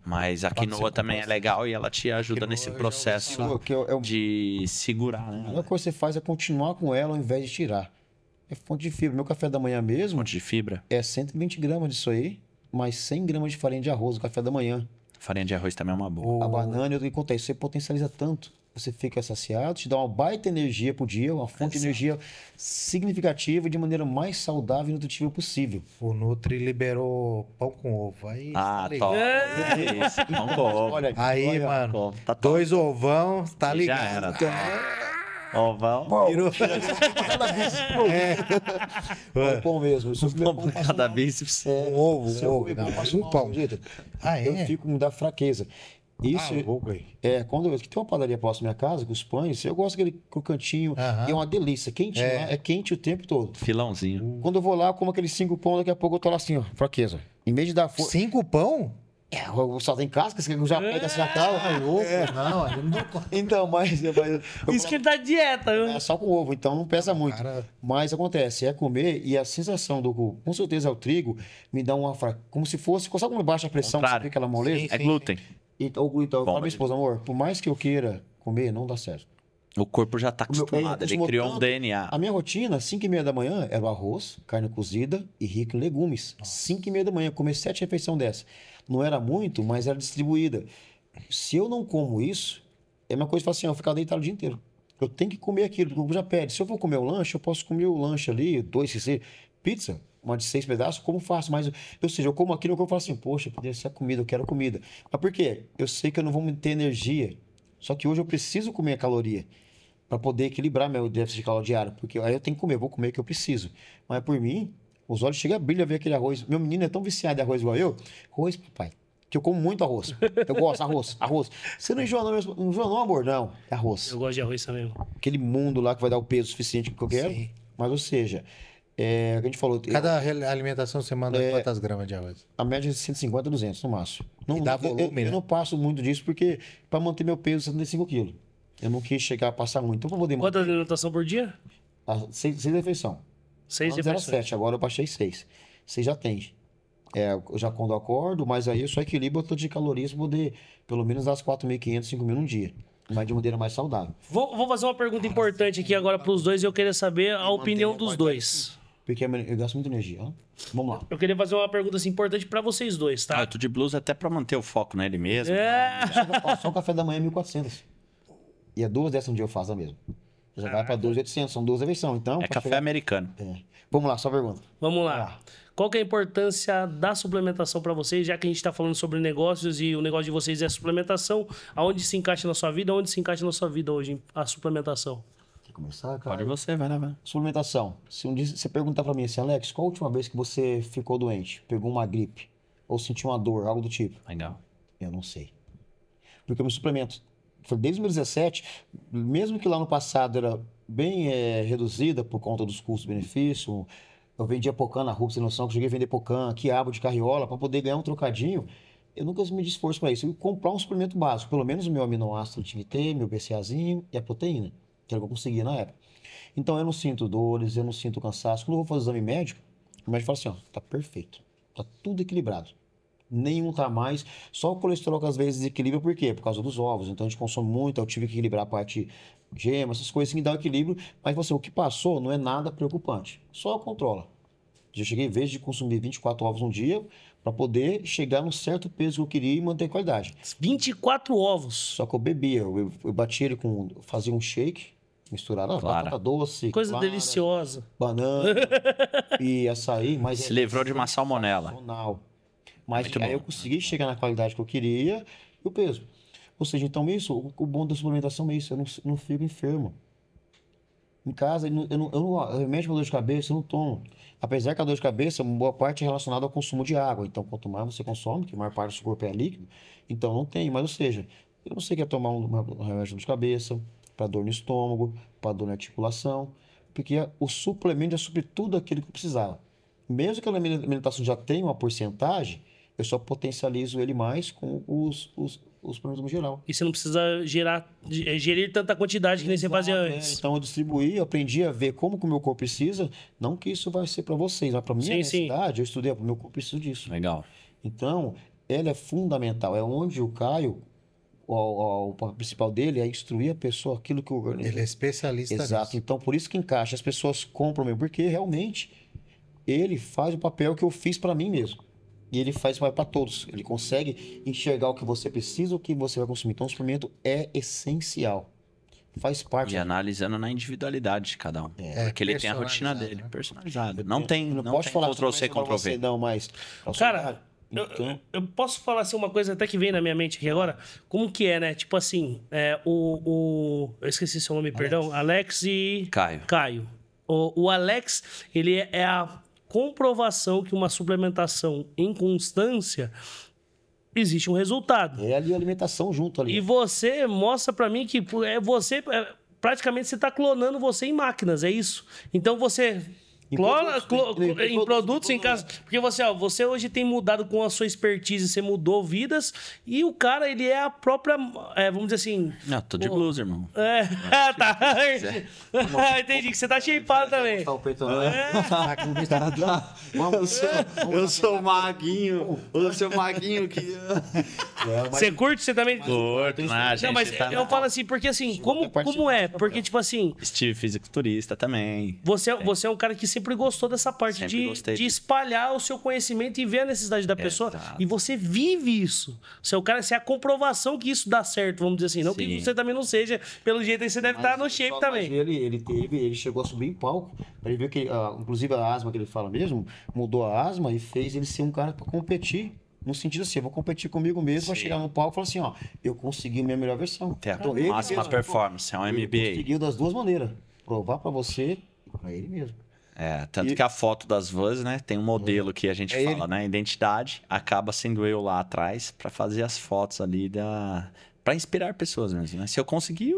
Speaker 3: Mas a
Speaker 2: Pode ser
Speaker 3: quinoa
Speaker 2: com
Speaker 3: também é
Speaker 2: pasta.
Speaker 3: legal e ela te ajuda
Speaker 2: Quinoa
Speaker 3: nesse
Speaker 2: eu já ouvi
Speaker 3: processo
Speaker 2: falar.
Speaker 4: Que é o-
Speaker 3: de segurar,
Speaker 4: A
Speaker 3: né?
Speaker 4: melhor coisa que você faz é continuar com ela ao invés de tirar. É fonte de fibra. Meu café da manhã mesmo
Speaker 3: Fonte de fibra.
Speaker 4: é 120 gramas disso aí, mais 100 gramas de farinha de arroz no café da manhã.
Speaker 3: Farinha de arroz também é uma boa.
Speaker 4: A banana, eu que acontece, você potencializa tanto. Você fica saciado, te dá uma baita energia pro dia, uma fonte de energia significativa de maneira mais saudável e nutritiva possível.
Speaker 2: O Nutri liberou pão com ovo. Aí,
Speaker 3: Ah,
Speaker 2: tá ligado.
Speaker 3: top. É isso. Não como.
Speaker 4: Olha,
Speaker 2: Aí,
Speaker 4: olha,
Speaker 2: mano,
Speaker 3: Como. Tá top.
Speaker 2: 2 ovão, tá
Speaker 3: Já
Speaker 2: ligado.
Speaker 3: era. Ovão.
Speaker 2: Virou.
Speaker 4: é pão mesmo. Isso
Speaker 3: Pão por cada bíceps.
Speaker 2: Um ovo,
Speaker 4: Se
Speaker 2: um
Speaker 4: eu
Speaker 2: ovo.
Speaker 4: comer
Speaker 2: Não,
Speaker 4: passo
Speaker 2: um
Speaker 4: mal,
Speaker 2: pão.
Speaker 4: jeito,
Speaker 2: Ah,
Speaker 4: eu
Speaker 2: é?
Speaker 4: fico, me dá fraqueza. Isso
Speaker 2: louco aí.
Speaker 4: quando eu tem uma padaria próxima da minha casa, com os pães, eu gosto daquele crocantinho,
Speaker 2: Aham.
Speaker 4: e é uma delícia, quentinho, é quente o tempo todo.
Speaker 3: Filãozinho.
Speaker 4: Quando eu vou lá, eu como aqueles 5 pão, daqui a pouco eu tô lá assim, ó, fraqueza. Em vez de dar força.
Speaker 2: 5 pão?
Speaker 4: Só tem cascas que eu já pega, você já tá.
Speaker 2: Não, eu não dou conta.
Speaker 4: Então, mas
Speaker 1: Isso que ele tá de dieta, viu?
Speaker 4: é só com ovo, então não pesa muito.
Speaker 2: cara.
Speaker 4: Mas acontece, é comer e a sensação do, com certeza, o trigo me dá uma como se fosse, sabe como baixa pressão,
Speaker 3: Contrário.
Speaker 4: você fica aquela moleza?
Speaker 3: É glúten.
Speaker 4: Então, eu
Speaker 3: Bom,
Speaker 4: falo pra minha
Speaker 3: mas-
Speaker 4: esposa, amor, por mais que eu queira comer, não dá certo.
Speaker 3: O corpo já tá
Speaker 4: meu-
Speaker 3: acostumado. Ele
Speaker 4: acostumou
Speaker 3: criou um
Speaker 4: tanto.
Speaker 3: DNA.
Speaker 4: A minha rotina, 5h30 da manhã, era o arroz, carne cozida e rico em legumes. 5h30 da manhã, comer 7 refeições dessa. Não era muito, mas era distribuída. Se eu não como isso, é uma coisa que fala assim, eu ficar deitado o dia inteiro. Eu tenho que comer aquilo, porque o corpo já pede. Se eu for comer o lanche, eu posso comer o lanche ali, 2 cc, pizza, uma de 6 pedaços, como faço? Mas, ou seja, eu como aquilo que eu falo assim, poxa, poderia ser comida, eu quero comida. Mas por quê? Eu sei que eu não vou ter energia. Só que hoje eu preciso comer a caloria para poder equilibrar meu déficit de caloria diário. Porque aí eu tenho que comer, eu vou comer o que eu preciso. Mas por mim, os olhos chegam a brilhar ver aquele arroz. Meu menino é tão viciado em arroz igual eu. Arroz, papai. Que eu como muito arroz. Eu gosto, arroz. Você não enjoa não, não enjoa não, amor? Não, é arroz.
Speaker 1: Eu gosto de arroz também.
Speaker 4: Aquele mundo lá que vai dar o peso suficiente que eu quero.
Speaker 2: Sim.
Speaker 4: Mas, ou seja, o que a gente falou,
Speaker 2: Cada alimentação você manda quantas gramas de arroz?
Speaker 4: a média é de 150 a 200 no máximo. Não,
Speaker 2: E dá
Speaker 4: eu-
Speaker 2: volume,
Speaker 4: eu
Speaker 2: né?
Speaker 4: não passo muito disso porque para manter meu peso 75 quilos. Eu não quis chegar a passar muito. Então, para poder manter
Speaker 1: Quantas alimentação por dia?
Speaker 4: 6 refeições.
Speaker 1: 6
Speaker 4: Antes era
Speaker 1: refeições.
Speaker 4: 7, agora eu baixei 6. 6 já atende. Eu já quando eu acordo, mas aí eu só equilibro o tanto de calorias para poder, pelo menos, dar as 4.500, 5.000 no dia. Mas de maneira mais saudável.
Speaker 1: Vou fazer uma pergunta importante aqui agora pros dois e eu queria saber a opinião dos dois.
Speaker 4: Porque eu gasto muita energia. Ó. Vamos lá.
Speaker 1: Eu queria fazer uma pergunta assim, importante pra vocês dois,
Speaker 3: Ah,
Speaker 1: tá?
Speaker 3: eu tô de blusa até pra manter o foco nele mesmo.
Speaker 1: É.
Speaker 4: Só o café da manhã é 1.400. E é 2 dessas um dia eu faço a mesma. Já vai para 2.800, são 12 versões. Então,
Speaker 3: É café americano.
Speaker 4: Vamos lá, só pergunta.
Speaker 1: Vamos lá. Qual que é a importância da suplementação para vocês, já que a gente está falando sobre negócios e o negócio de vocês é a suplementação? Aonde se encaixa na sua vida? Onde se encaixa na sua vida hoje a suplementação?
Speaker 4: Quer começar, cara?
Speaker 3: Pode você, vai lá, vai.
Speaker 4: Suplementação. Se um dia você perguntar para mim assim, Alex, qual a última vez que você ficou doente? Pegou uma gripe? Ou sentiu uma dor, algo do tipo?
Speaker 3: Legal.
Speaker 4: Eu não sei. Porque eu me suplemento. Foi desde 2017, mesmo que lá no passado era bem reduzida por conta dos custos-benefícios, eu vendia Pocan na rua, sem noção, que eu cheguei a vender Pocan, quiabo de carriola, para poder ganhar um trocadinho. Eu nunca me di esforço para isso. Eu ia comprar um suplemento básico, pelo menos o meu aminoácido tinha que ter, meu BCAzinho e a proteína, que era o que eu conseguia na época. Então eu não sinto dores, eu não sinto cansaço. Quando eu vou fazer exame médico, o médico fala assim, ó, tá perfeito, tá tudo equilibrado. Nenhum tá mais, só o colesterol que às vezes desequilibra, por quê? Por causa dos ovos. Então a gente consome muito, eu tive que equilibrar a parte gema, essas coisas que dão equilíbrio, mas você, o que passou não é nada preocupante, só controla. Já cheguei vezes de consumir 24 ovos um dia para poder chegar no certo peso que eu queria e manter qualidade.
Speaker 1: 24 ovos.
Speaker 4: Só que eu bebia, eu batia ele com, fazia um shake, misturava batata doce,
Speaker 1: Coisa
Speaker 4: clara,
Speaker 1: deliciosa.
Speaker 4: banana e açaí, mas
Speaker 3: Se livrou de uma salmonela.
Speaker 4: sensacional. Mas
Speaker 3: Muito
Speaker 4: aí
Speaker 3: bom.
Speaker 4: eu consegui chegar na qualidade que eu queria e o peso. Ou seja, então isso, o bom da suplementação é isso, eu não fico enfermo. Em casa, remédio para dor de cabeça eu não tomo. Apesar que a dor de cabeça, boa parte é relacionada ao consumo de água. Então, quanto mais você consome, que a maior parte do seu corpo é líquido, então não tem. Mas, ou seja, eu não sei que é tomar um remédio de dor de cabeça, para dor no estômago, para dor na articulação, porque o suplemento já supre tudo aquilo que eu precisava. Mesmo que a alimentação já tenha uma porcentagem, eu só potencializo ele mais com os suplementos no geral.
Speaker 1: E você não precisa gerir tanta quantidade que nem você fazia antes.
Speaker 4: Então eu distribuí, eu aprendi a ver como que o meu corpo precisa, não que isso vai ser para vocês, mas para minha necessidade, eu estudei, o meu corpo precisa disso.
Speaker 3: Legal.
Speaker 4: Então, ela é fundamental, é onde o Caio, o papel principal dele é instruir a pessoa aquilo que o organismo...
Speaker 2: Ele é especialista
Speaker 4: Exato,
Speaker 2: nisso.
Speaker 4: então por isso que encaixa, as pessoas compram mesmo, porque realmente ele faz o papel que eu fiz para mim mesmo. E ele faz para todos. Ele consegue enxergar o que você precisa, o que você vai consumir. Então, o suplemento é essencial. Faz parte.
Speaker 3: E analisando na individualidade de cada um. Porque ele tem a rotina dele,
Speaker 2: né?
Speaker 3: personalizada. Não tem, não
Speaker 4: posso
Speaker 3: tem
Speaker 4: falar
Speaker 3: Ctrl-C,
Speaker 4: pra você,
Speaker 3: Ctrl-V.
Speaker 4: não, mas...
Speaker 1: Cara,
Speaker 4: então...
Speaker 1: eu posso falar assim uma coisa até que vem na minha mente aqui agora? Como que é, né? Tipo assim, eu esqueci seu nome, perdão. Alex e...
Speaker 3: Caio.
Speaker 1: O Alex, ele é a comprovação que uma suplementação em constância existe um resultado.
Speaker 4: É ali a alimentação junto ali.
Speaker 1: E você mostra pra mim que praticamente você tá clonando você em máquinas, é isso? Então você clona em produtos em casa, porque você hoje tem mudado com a sua expertise, você mudou vidas e o cara, ele é a própria, vamos dizer assim...
Speaker 3: Não, tô de blues, irmão.
Speaker 1: Tá. Entendi que você tá shapeado também.
Speaker 3: Eu sou maguinho. Eu sou maguinho que...
Speaker 1: Você curte? Você também...
Speaker 3: Curto,
Speaker 1: Não, mas eu falo assim, porque assim, como é? Porque, tipo assim...
Speaker 3: Estive fisiculturista também.
Speaker 1: Você é um cara que sempre gostou dessa parte de espalhar o seu conhecimento e ver a necessidade da pessoa.
Speaker 3: Exato.
Speaker 1: E você vive isso. Você é o cara, você é a comprovação que isso dá certo, vamos dizer assim. Não que você também não seja, pelo jeito aí você deve estar no shape também.
Speaker 4: Ele chegou a subir em palco, ele viu que, inclusive a asma que ele fala mesmo, mudou a asma e fez ele ser um cara para competir. No sentido assim, eu vou competir comigo mesmo, para chegar no palco e falar assim, ó, eu consegui minha melhor versão.
Speaker 3: Então, máxima performance, é um MBA.
Speaker 4: Ele conseguiu das duas maneiras, provar para você e para ele mesmo.
Speaker 3: Tanto que a foto das vans, né, tem um modelo que a gente fala, né, identidade, acaba sendo eu lá atrás para fazer as fotos ali para inspirar pessoas mesmo, né? Se eu conseguir,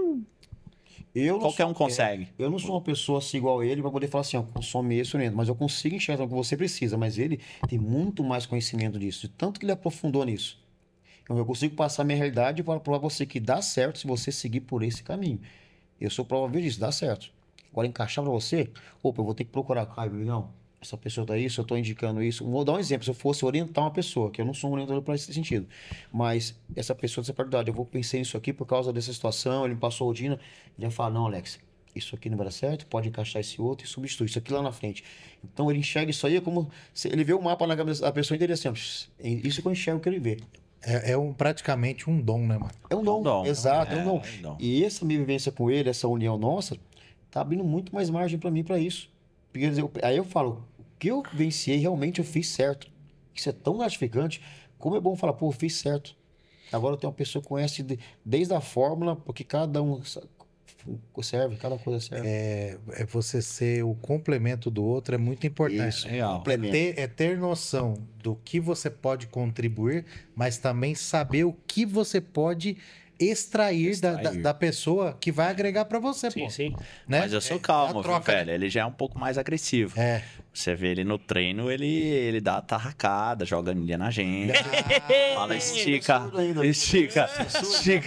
Speaker 3: qualquer um consegue.
Speaker 4: Eu não sou uma pessoa assim igual ele para poder falar assim, ó, consome isso, mas eu consigo enxergar o que você precisa, mas ele tem muito mais conhecimento disso, de tanto que ele aprofundou nisso. Então eu consigo passar a minha realidade para provar você que dá certo se você seguir por esse caminho. Eu sou prova disso, dá certo. Agora encaixar para você, eu vou ter que procurar, Caio, não, essa pessoa tá isso, eu estou indicando isso. Vou dar um exemplo, se eu fosse orientar uma pessoa, que eu não sou um orientador para esse sentido, mas essa pessoa dessa qualidade, eu vou pensar nisso aqui por causa dessa situação, ele me passou a rotina, ele ia falar, não, Alex, isso aqui não vai dar certo, pode encaixar esse outro e substituir isso aqui lá na frente. Então ele enxerga isso aí, é como se ele vê o mapa na cabeça da pessoa e ele assim, isso que eu enxergo que ele vê.
Speaker 2: Praticamente um dom, né, mano?
Speaker 4: É um dom, exato, é um dom. E essa minha vivência com ele, essa união nossa, tá abrindo muito mais margem para mim para isso. Porque aí eu falo, o que eu venciei, realmente eu fiz certo. Isso é tão gratificante. Como é bom falar, pô, eu fiz certo. Agora eu tenho uma pessoa que conhece desde a fórmula, porque cada um serve, cada coisa serve.
Speaker 2: É você ser o complemento do outro é muito importante.
Speaker 4: Isso,
Speaker 3: Real.
Speaker 2: Ter noção do que você pode contribuir, mas também saber o que você pode extrair. Da pessoa que vai agregar para você,
Speaker 1: Sim,
Speaker 2: pô.
Speaker 1: sim.
Speaker 2: Né?
Speaker 3: Mas eu sou
Speaker 2: É
Speaker 3: calmo,
Speaker 2: a
Speaker 3: viu,
Speaker 2: troca,
Speaker 3: velho? Ele já é um pouco mais agressivo.
Speaker 2: É.
Speaker 3: Você vê ele no treino, ele dá tarracada, joga anilha na gente. Fala, estica, estica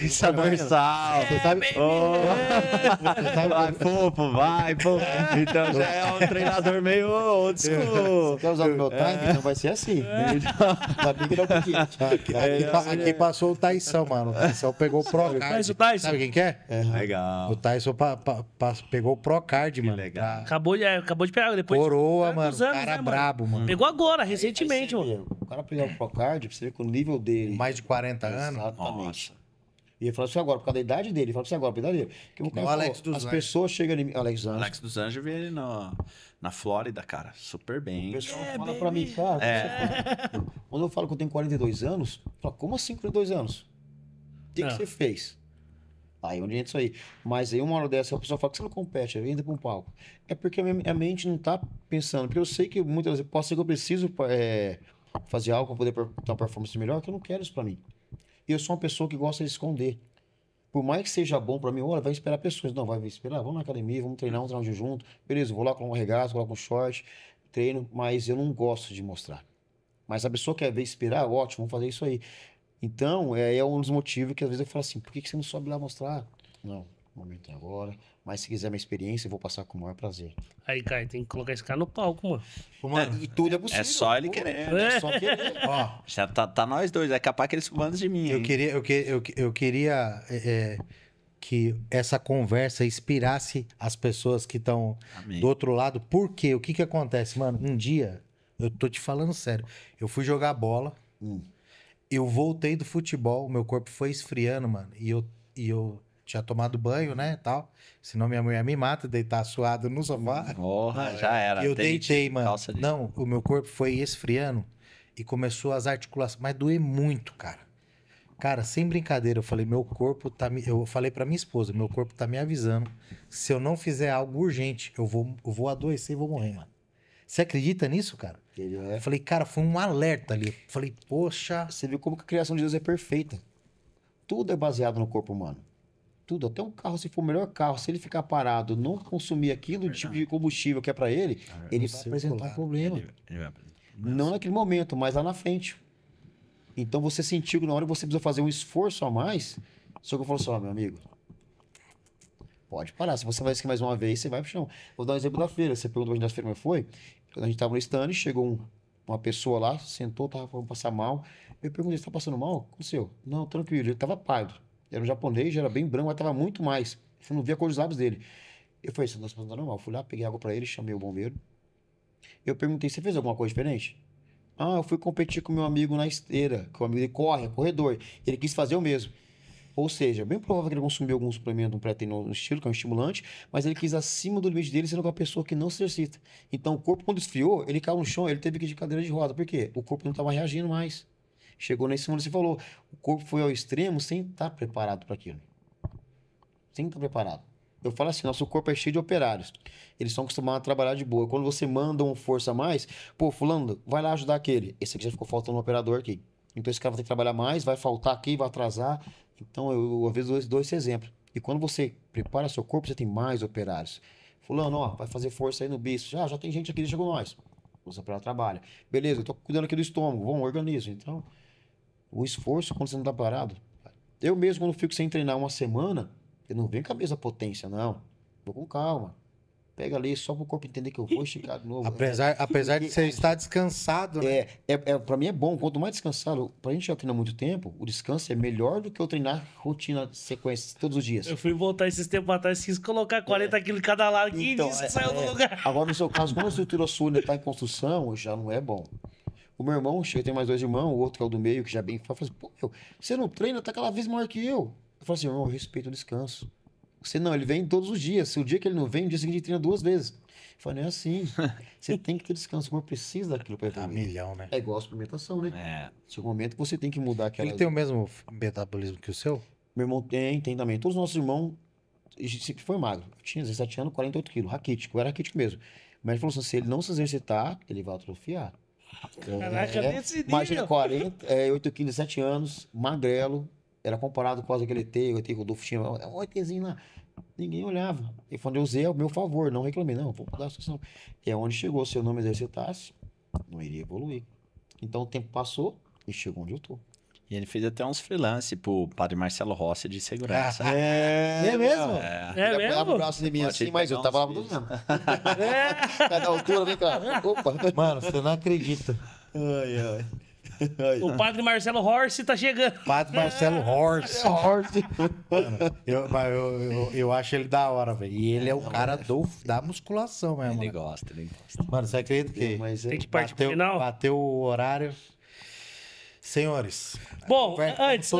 Speaker 3: essa dorsal.
Speaker 2: Você sabe?
Speaker 3: Vai, fofo, vai, fofo. Então já é um treinador meio old school.
Speaker 4: Você quer usar o meu time? Então vai ser assim. Sabia que era um pouquinho.
Speaker 2: Aqui passou o Tyson, mano. O Tyson pegou o Procard.
Speaker 1: Mas o Tyson.
Speaker 2: Sabe quem que é?
Speaker 3: Legal.
Speaker 2: O Tyson pegou o Procard, mano.
Speaker 3: legal.
Speaker 1: Acabou de pegar depois.
Speaker 2: Coroa, mano.
Speaker 1: dos anos,
Speaker 2: Cara
Speaker 1: né,
Speaker 2: brabo, mano.
Speaker 1: Pegou agora, recentemente, mano.
Speaker 4: O cara pegar o Procard, pra você ver que o nível dele.
Speaker 2: Mais de 40 anos.
Speaker 4: Exatamente. E ele falou assim agora, por causa da idade dele. Ele falou assim agora, por causa da idade dele. Que
Speaker 2: o Alex dos
Speaker 4: as
Speaker 2: Anjos.
Speaker 4: pessoas chegam em mim. Alex Anjos.
Speaker 3: Alex dos Anjos vê ele na Flórida, cara. Super
Speaker 4: O
Speaker 3: bem.
Speaker 4: pessoal fala pra mim, cara, quando eu falo que eu tenho 42 anos, eu falo, como assim 42 anos? O que você fez? Aí onde entra isso aí. Mas aí uma hora dessa, a pessoa fala que você não compete, aí entra pra um palco. É porque a mente não tá pensando. Porque eu sei que muitas vezes pode ser que eu preciso fazer algo pra poder ter uma performance melhor, que eu não quero isso pra mim. E eu sou uma pessoa que gosta de esconder. Por mais que seja bom pra mim, olha, vai esperar pessoas. Não, vai esperar, vamos na academia, vamos treinar, vamos treinar junto. Beleza, vou lá com uma regata, coloco um short, treino, mas eu não gosto de mostrar. Mas a pessoa quer ver esperar, ótimo, vamos fazer isso aí. Então, é um dos motivos que às vezes eu falo assim, por que você não sobe lá mostrar? Não, o momento é agora. Mas se quiser minha experiência, eu vou passar com o maior prazer.
Speaker 1: Aí, cara, tem que colocar esse cara no palco, mano.
Speaker 4: E tudo é possível.
Speaker 3: É só ele querer.
Speaker 4: É só querer.
Speaker 2: Ó,
Speaker 3: Já tá nós dois. É capaz que eles mandam de mim.
Speaker 2: eu
Speaker 3: hein?
Speaker 2: queria que essa conversa inspirasse as pessoas que estão
Speaker 3: Amém.
Speaker 2: do outro lado. Por quê? O que que acontece, mano? Um dia, eu tô te falando sério, eu fui jogar bola, eu voltei do futebol, meu corpo foi esfriando, mano, e eu tinha tomado banho, né, tal. Senão minha mulher me mata, deitar suado no sofá.
Speaker 3: Porra, já era.
Speaker 2: E eu
Speaker 3: Tenite,
Speaker 2: deitei, mano.
Speaker 3: calça de-
Speaker 2: Não, o meu corpo foi esfriando e começou as articulações, mas doer muito, cara. Cara, sem brincadeira, eu falei, meu corpo tá me... Eu falei pra minha esposa, meu corpo tá me avisando. Se eu não fizer algo urgente, eu vou adoecer e vou morrer, mano. Você acredita nisso, cara? Eu falei, cara, foi um alerta ali. Eu falei, poxa...
Speaker 4: Você viu como que a criação de Deus é perfeita. Tudo é baseado no corpo humano. Tudo. Até um carro, se for o melhor carro, se ele ficar parado, não consumir aquilo, o tipo de combustível que é pra ele, ele vai apresentar um problema.
Speaker 3: Ele vai apresentar.
Speaker 4: Não naquele momento, mas lá na frente. Então você sentiu que na hora você precisa fazer um esforço a mais, só que eu falo assim, ó, meu amigo, pode parar. Se você vai esquiar mais uma vez, você vai pro chão. Vou dar um exemplo da feira. Você perguntou onde da feira, mas foi? Quando a gente tava no stand, chegou uma pessoa lá, sentou, tava falando passar mal. Eu perguntei, você tá passando mal? O que aconteceu? Não, tranquilo. Ele tava pálido. Era um japonês, já era bem branco, mas tava muito mais. Você não via a cor dos lábios dele. Eu falei, você não tá passando normal. Fui lá, peguei água pra ele, chamei o bombeiro. Eu perguntei, você fez alguma coisa diferente? Ah, eu fui competir com meu amigo na esteira, que o amigo dele corre, é corredor. Ele quis fazer o mesmo. Ou seja, bem provável que ele consumiu algum suplemento, um pré-treino no estilo, que é um estimulante, mas ele quis acima do limite dele, sendo uma pessoa que não se exercita. Então, o corpo, quando esfriou, ele caiu no chão, ele teve que ir de cadeira de roda. Por quê? O corpo não estava reagindo mais. Chegou nesse momento, você falou, o corpo foi ao extremo sem estar preparado para aquilo. Sem estar preparado. Eu falo assim, nosso corpo é cheio de operários. Eles são acostumados a trabalhar de boa. Quando você manda uma força a mais, pô, fulano, vai lá ajudar aquele. Esse aqui já ficou faltando um operador aqui. Então esse cara vai ter que trabalhar mais, vai faltar aqui, vai atrasar. Então eu às vezes dou esse exemplo. E quando você prepara seu corpo, você tem mais operários. Fulano, ó, vai fazer força aí no bíceps. Já tem gente aqui, deixa com nós. Os operários trabalham. Beleza, eu tô cuidando aqui do estômago. Vamos, organizo. Então, o esforço, quando você não tá parado. Eu mesmo, quando fico sem treinar uma semana, eu não venho com a mesma potência, não. Vou com calma. Pega ali só pro corpo entender que eu vou esticar de novo.
Speaker 2: Apesar de você estar descansado, né?
Speaker 4: Pra mim é bom. Quanto mais descansado, pra gente já treinar muito tempo, o descanso é melhor do que eu treinar rotina, sequência, todos os dias.
Speaker 1: Eu fui voltar esses tempos atrás, quis colocar 40 quilos em cada lado. Quem
Speaker 4: Então,
Speaker 1: disse que saiu do lugar?
Speaker 4: Agora, no seu caso, quando a estrutura sua ainda tá em construção, já não é bom. O meu irmão, chega, tem mais 2 irmãos, o outro que é o do meio, que já é bem... Fala assim, pô, meu, você não treina, tá cada vez maior que eu. Eu falo assim, irmão, eu respeito o descanso. Você não, ele vem todos os dias. Se o dia que ele não vem, no dia seguinte ele treina 2 vezes. Eu falei, não é assim. Você tem que ter descanso. O corpo precisa daquilo para
Speaker 2: Tá
Speaker 4: evoluir.
Speaker 2: milhão, né?
Speaker 4: É igual a suplementação, né?
Speaker 3: É.
Speaker 4: Chega um momento que você tem que mudar aquela...
Speaker 2: Ele tem o mesmo metabolismo que o seu?
Speaker 4: Meu irmão tem também. Todos os nossos irmãos, a gente sempre foi magro. Eu tinha 17 anos, 48 quilos, raquítico. Eu era raquítico mesmo. Mas ele falou assim, se ele não se exercitar, ele vai atrofiar.
Speaker 1: Caraca, desse nível.
Speaker 4: Imagina, 8 quilos, 7 anos, magrelo. Era comparado com aquele ET, o ET Rodolfo tinha um ETzinho lá. Ninguém olhava. E foi onde eu usei ao meu favor, não reclamei. Não, vou mudar a situação. E é onde chegou. Se eu não me exercitasse, não iria evoluir. Então o tempo passou e chegou onde eu tô.
Speaker 3: E ele fez até uns freelance pro padre Marcelo Rossi de segurança.
Speaker 4: É
Speaker 2: mesmo?
Speaker 1: É
Speaker 4: Ele apoiava o
Speaker 1: mesmo?
Speaker 4: braço de mim
Speaker 3: Pode
Speaker 4: assim, mas eu
Speaker 3: pegar
Speaker 4: tava lá
Speaker 3: uns
Speaker 4: do mesmo.
Speaker 1: É.
Speaker 4: Cada altura, vem cá. Opa.
Speaker 2: Mano, você não acredita.
Speaker 4: Ai.
Speaker 1: O padre Marcelo Horst tá chegando.
Speaker 2: Padre Marcelo Horst. Eu acho ele da hora, velho. E ele é o cara da musculação mesmo.
Speaker 3: Ele
Speaker 2: Né?
Speaker 3: gosta, ele gosta.
Speaker 2: Mano, você acredita que
Speaker 4: Mas
Speaker 1: Tem que partir pro final.
Speaker 2: bateu o horário? Senhores.
Speaker 1: Bom,
Speaker 2: antes,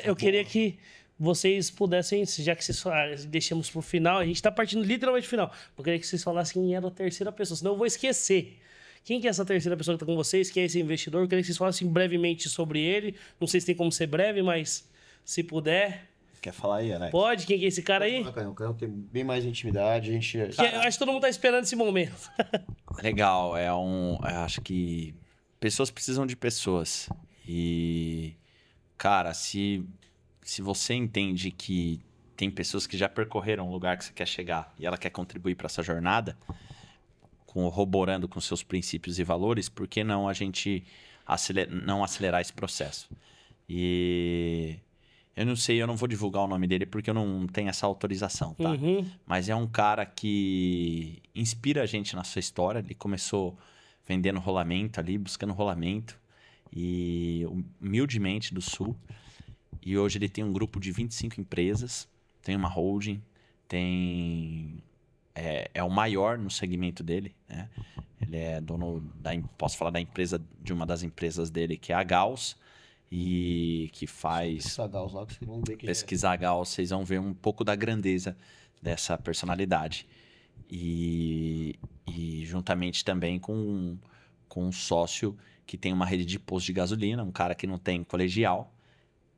Speaker 1: eu queria que vocês pudessem, já que vocês deixamos pro final, a gente tá partindo literalmente pro final. Eu queria que vocês falassem quem era a terceira pessoa, senão eu vou esquecer. Quem que é essa terceira pessoa que tá com vocês? Quem é esse investidor? Eu queria que vocês falassem brevemente sobre ele. Não sei se tem como ser breve, mas se puder.
Speaker 3: Quer falar aí, Alex?
Speaker 1: Pode? Quem que é esse cara aí?
Speaker 4: O Caio tem bem mais intimidade. A gente...
Speaker 1: Eu acho que todo mundo tá esperando esse momento.
Speaker 3: Legal, eu acho que pessoas precisam de pessoas. E, cara, se você entende que tem pessoas que já percorreram o lugar que você quer chegar e ela quer contribuir para essa jornada, corroborando com seus princípios e valores, por que não a gente não acelerar esse processo? E eu não sei, eu não vou divulgar o nome dele porque eu não tenho essa autorização, tá?
Speaker 1: Uhum.
Speaker 3: Mas é um cara que inspira a gente na sua história. Ele começou vendendo rolamento ali, buscando rolamento, e humildemente do Sul. E hoje ele tem um grupo de 25 empresas, tem uma holding, é o maior no segmento dele, né? Ele é dono posso falar da empresa, de uma das empresas dele, que é a Gauss, e que faz... Pesquisar a Gauss, vocês vão ver um pouco da grandeza dessa personalidade. E juntamente também com um sócio que tem uma rede de posto de gasolina, um cara que não tem colegial,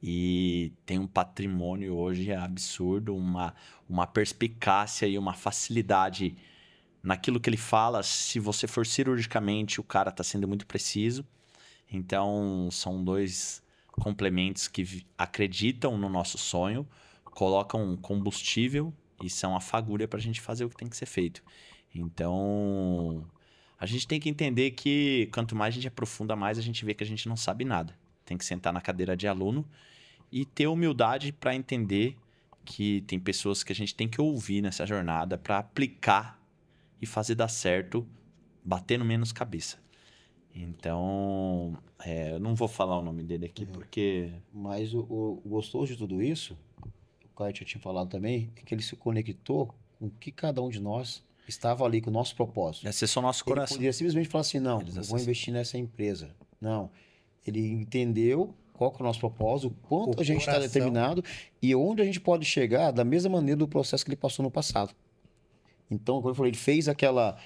Speaker 3: e tem um patrimônio hoje absurdo, uma perspicácia e uma facilidade naquilo que ele fala. Se você for cirurgicamente, o cara está sendo muito preciso. Então, são dois complementos que acreditam no nosso sonho, colocam combustível e são a fagulha para a gente fazer o que tem que ser feito. Então, a gente tem que entender que quanto mais a gente aprofunda, mais a gente vê que a gente não sabe nada. Tem que sentar na cadeira de aluno e ter humildade para entender que tem pessoas que a gente tem que ouvir nessa jornada para aplicar e fazer dar certo, batendo menos cabeça. Então, eu não vou falar o nome dele aqui porque...
Speaker 4: Mas o gostoso de tudo isso, o Caio tinha falado também, é que ele se conectou com o que cada um de nós estava ali, com o nosso propósito.
Speaker 3: Deve ser só nosso coração.
Speaker 4: Ele podia simplesmente falar assim, não, eu vou investir nessa empresa. Não, ele entendeu qual que é o nosso propósito, o quanto a gente está determinado e onde a gente pode chegar da mesma maneira do processo que ele passou no passado. Então, como eu falei, ele fez aquela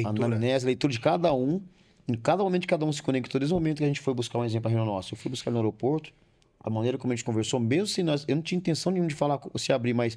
Speaker 4: anamnese, leitura de cada um, em cada momento que cada um se conectou, desde o momento que a gente foi buscar um exemplo para a reunião nossa. Eu fui buscar no aeroporto, a maneira como a gente conversou, mesmo se eu não tinha intenção nenhuma de falar, se abrir, mas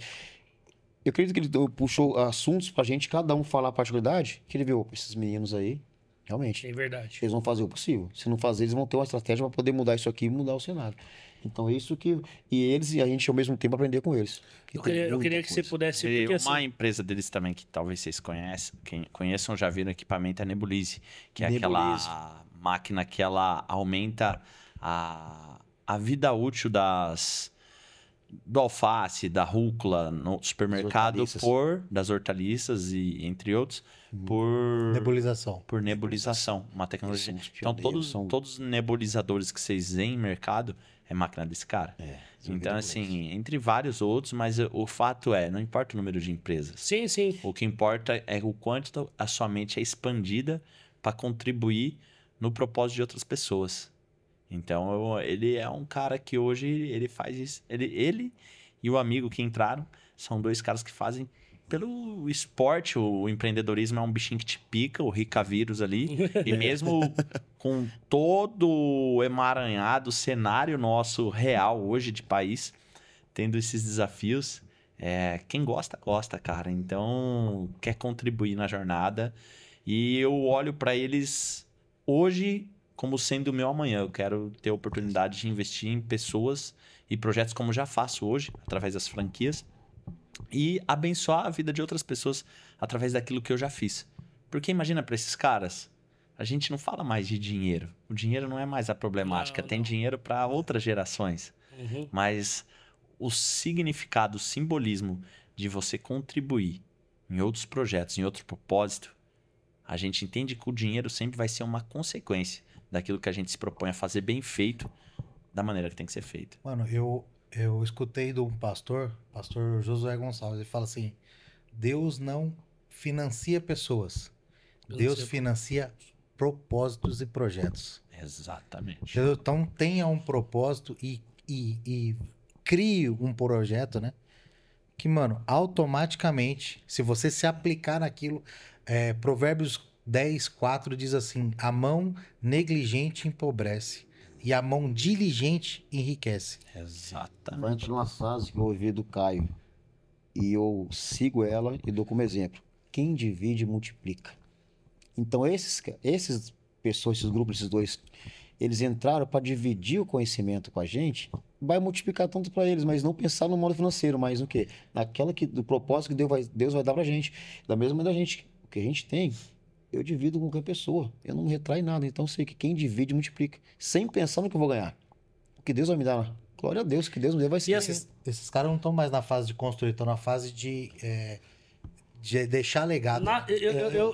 Speaker 4: eu acredito que ele puxou assuntos para a gente, cada um falar a particularidade, que ele viu, esses meninos aí, realmente,
Speaker 1: É verdade.
Speaker 4: eles vão fazer o possível. Se não fazer, eles vão ter uma estratégia para poder mudar isso aqui e mudar o cenário. Então é isso que... E eles e a gente, ao mesmo tempo, aprender com eles.
Speaker 1: Eu queria que você pudesse...
Speaker 3: E
Speaker 1: Porque,
Speaker 3: uma
Speaker 1: assim,
Speaker 3: empresa deles também, que talvez vocês conheçam, já viram o equipamento, é a Nebulize, que é
Speaker 4: Nebulize.
Speaker 3: aquela máquina que ela aumenta a vida útil do alface, da rúcula no supermercado, das hortaliças e entre outros, por nebulização, uma tecnologia. Então todos os nebulizadores que vocês veem em mercado é máquina desse cara. Então assim, entre vários outros, mas o fato não importa o número de empresas.
Speaker 1: sim.
Speaker 3: O que importa é o quanto a sua mente é expandida para contribuir no propósito de outras pessoas. Então, ele é um cara que hoje ele faz isso. Ele e o amigo que entraram. São dois caras que fazem pelo esporte. O empreendedorismo é um bichinho que te pica, o Ricavírus ali. E mesmo com todo o emaranhado cenário nosso real hoje de país, tendo esses desafios, quem gosta, gosta, cara. Então, quer contribuir na jornada. E eu olho para eles hoje como sendo o meu amanhã. Eu quero ter a oportunidade de investir em pessoas e projetos como já faço hoje, através das franquias, e abençoar a vida de outras pessoas através daquilo que eu já fiz. Porque imagina para esses caras, a gente não fala mais de dinheiro. O dinheiro não é mais a problemática. Tem dinheiro para outras gerações. Mas o significado, o simbolismo de você contribuir em outros projetos, em outro propósito, a gente entende que o dinheiro sempre vai ser uma consequência daquilo que a gente se propõe a fazer bem feito, da maneira que tem que ser feito.
Speaker 2: Mano, eu escutei de um pastor Josué Gonçalves, ele fala assim, Deus não financia pessoas, Deus financia propósitos e projetos.
Speaker 3: Exatamente.
Speaker 2: Então tenha um propósito e crie um projeto, né? Que, mano, automaticamente, se você se aplicar naquilo, Provérbios 10:4 diz assim, a mão negligente empobrece e a mão diligente enriquece.
Speaker 3: Exatamente.
Speaker 4: Frente numa frase que eu ouvi do Caio, e eu sigo ela e dou como exemplo. Quem divide, multiplica. Então, esses pessoas, esses grupos, esses dois, eles entraram para dividir o conhecimento com a gente, vai multiplicar tanto para eles, mas não pensar no modo financeiro, mas no quê? Do propósito que Deus vai dar para a gente. Da mesma maneira, o que a gente tem, eu divido com qualquer pessoa. Eu não me retraio nada. Então, eu sei que quem divide, multiplica. Sem pensar no que eu vou ganhar. O que Deus vai me dar. Glória a Deus, que Deus me dê vai ser.
Speaker 2: E esses caras não estão mais na fase de construir, estão na fase de deixar legado.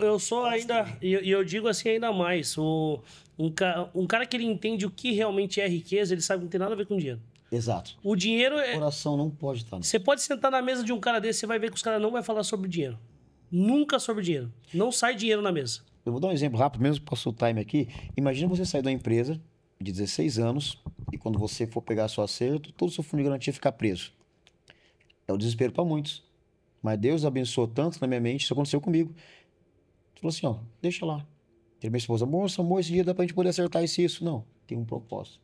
Speaker 1: Eu sou ainda, e eu digo assim ainda mais, um cara que ele entende o que realmente é riqueza, ele sabe que não tem nada a ver com dinheiro.
Speaker 4: Exato.
Speaker 1: O dinheiro
Speaker 4: O coração não pode estar.
Speaker 1: Você pode sentar na mesa de um cara desse, você vai ver que os caras não vão falar sobre dinheiro. Nunca sobre dinheiro. Não sai dinheiro na mesa.
Speaker 4: Eu vou dar um exemplo rápido, mesmo passou o time aqui. Imagina você sair de uma empresa de 16 anos e quando você for pegar seu acerto, todo o seu fundo de garantia ficar preso. É o desespero para muitos. Mas Deus abençoou tanto na minha mente, isso aconteceu comigo. Ele falou assim, ó, deixa lá. Tem minha esposa, amor, esse dia dá pra gente poder acertar isso. Não, tem um propósito.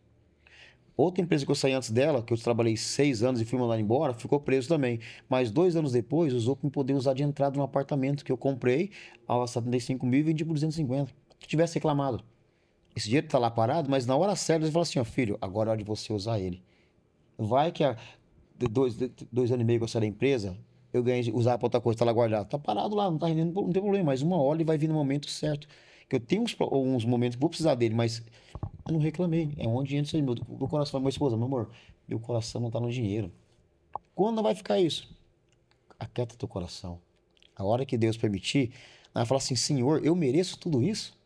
Speaker 4: Outra empresa que eu saí antes dela, que eu trabalhei 6 anos e fui mandado embora, ficou preso também. Mas 2 anos depois, usou para poder usar de entrada num apartamento que eu comprei a 75 mil e vendi por 250. Se tivesse reclamado. Esse dinheiro tá lá parado, mas na hora certa, ele falou assim, ó, filho, agora é hora de você usar ele. Vai que há 2 anos e meio que eu saí da empresa, eu ganhei usar para outra coisa, tá lá guardado. Tá parado lá, não tá rendendo, não tem problema. Mas uma hora ele vai vir no momento certo. Que eu tenho uns momentos que vou precisar dele, mas eu não reclamei. É onde entra isso aí. Meu coração, minha esposa, meu amor, meu coração não tá no dinheiro. Quando vai ficar isso? Aquieta teu coração. A hora que Deus permitir, ela fala assim, Senhor, eu mereço tudo isso?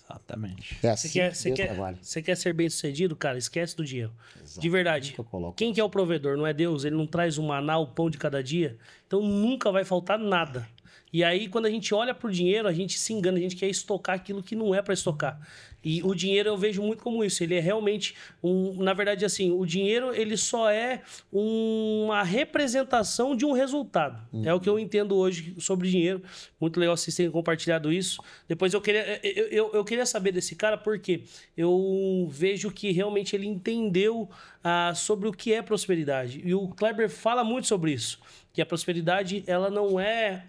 Speaker 3: Exatamente.
Speaker 4: É assim que Deus trabalha.
Speaker 1: Você quer ser bem sucedido, cara? Esquece do dinheiro.
Speaker 4: Exato.
Speaker 1: De verdade. Quem que é o provedor? Não é Deus? Ele não traz o maná, o pão de cada dia? Então nunca vai faltar nada. E aí, quando a gente olha pro dinheiro, a gente se engana, a gente quer estocar aquilo que não é para estocar. E o dinheiro eu vejo muito como isso. Ele é realmente na verdade, assim, o dinheiro ele só é uma representação de um resultado. É o que eu entendo hoje sobre dinheiro. Muito legal vocês terem compartilhado isso. Depois eu queria saber desse cara, porque eu vejo que realmente ele entendeu sobre o que é prosperidade. E o Kleber fala muito sobre isso. Que a prosperidade, ela não é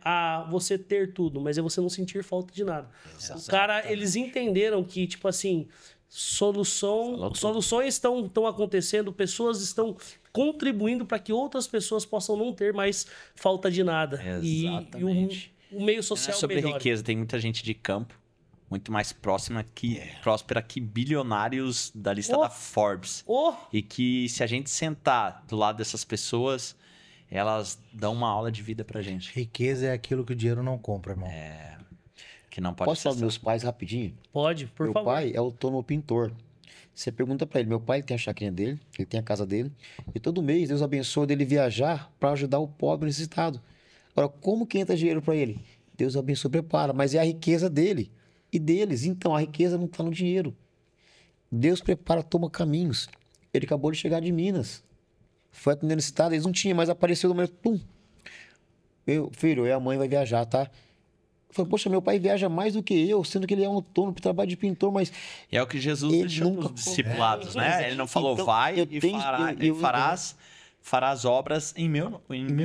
Speaker 1: você ter tudo, mas é você não sentir falta de nada. Exatamente. O cara, eles entenderam que, tipo assim, soluções estão acontecendo, pessoas estão contribuindo para que outras pessoas possam não ter mais falta de nada.
Speaker 3: Exatamente.
Speaker 1: E o meio social
Speaker 3: sobre
Speaker 1: melhora.
Speaker 3: Riqueza, tem muita gente de campo muito mais próxima próspera que bilionários da lista da Forbes. E que se a gente sentar do lado dessas pessoas, elas dão uma aula de vida pra gente.
Speaker 2: Riqueza é aquilo que o dinheiro não compra, irmão.
Speaker 3: Que não pode.
Speaker 4: Posso falar dos meus pais rapidinho?
Speaker 1: Pode, por favor.
Speaker 4: Meu pai é autônomo pintor. Você pergunta pra ele, meu pai tem a chacrinha dele, ele tem a casa dele, e todo mês Deus abençoa dele viajar para ajudar o pobre necessitado. Agora, como que entra dinheiro para ele? Deus abençoa, prepara, mas é a riqueza dele e deles. Então, a riqueza não tá no dinheiro. Deus prepara, toma caminhos. Ele acabou de chegar de Minas. Foi atendendo necessitado, eles não tinham, mas apareceu no momento, pum. Filho, a mãe vai viajar, tá? Eu falei, poxa, meu pai viaja mais do que eu, sendo que ele é um autônomo, trabalho de pintor, mas...
Speaker 3: E é o que Jesus
Speaker 4: ele
Speaker 3: deixou
Speaker 4: nunca
Speaker 3: para os discipulados, né? Ele não falou,
Speaker 4: Então,
Speaker 3: vai
Speaker 4: eu
Speaker 3: e,
Speaker 4: tenho-
Speaker 3: farás obras em meu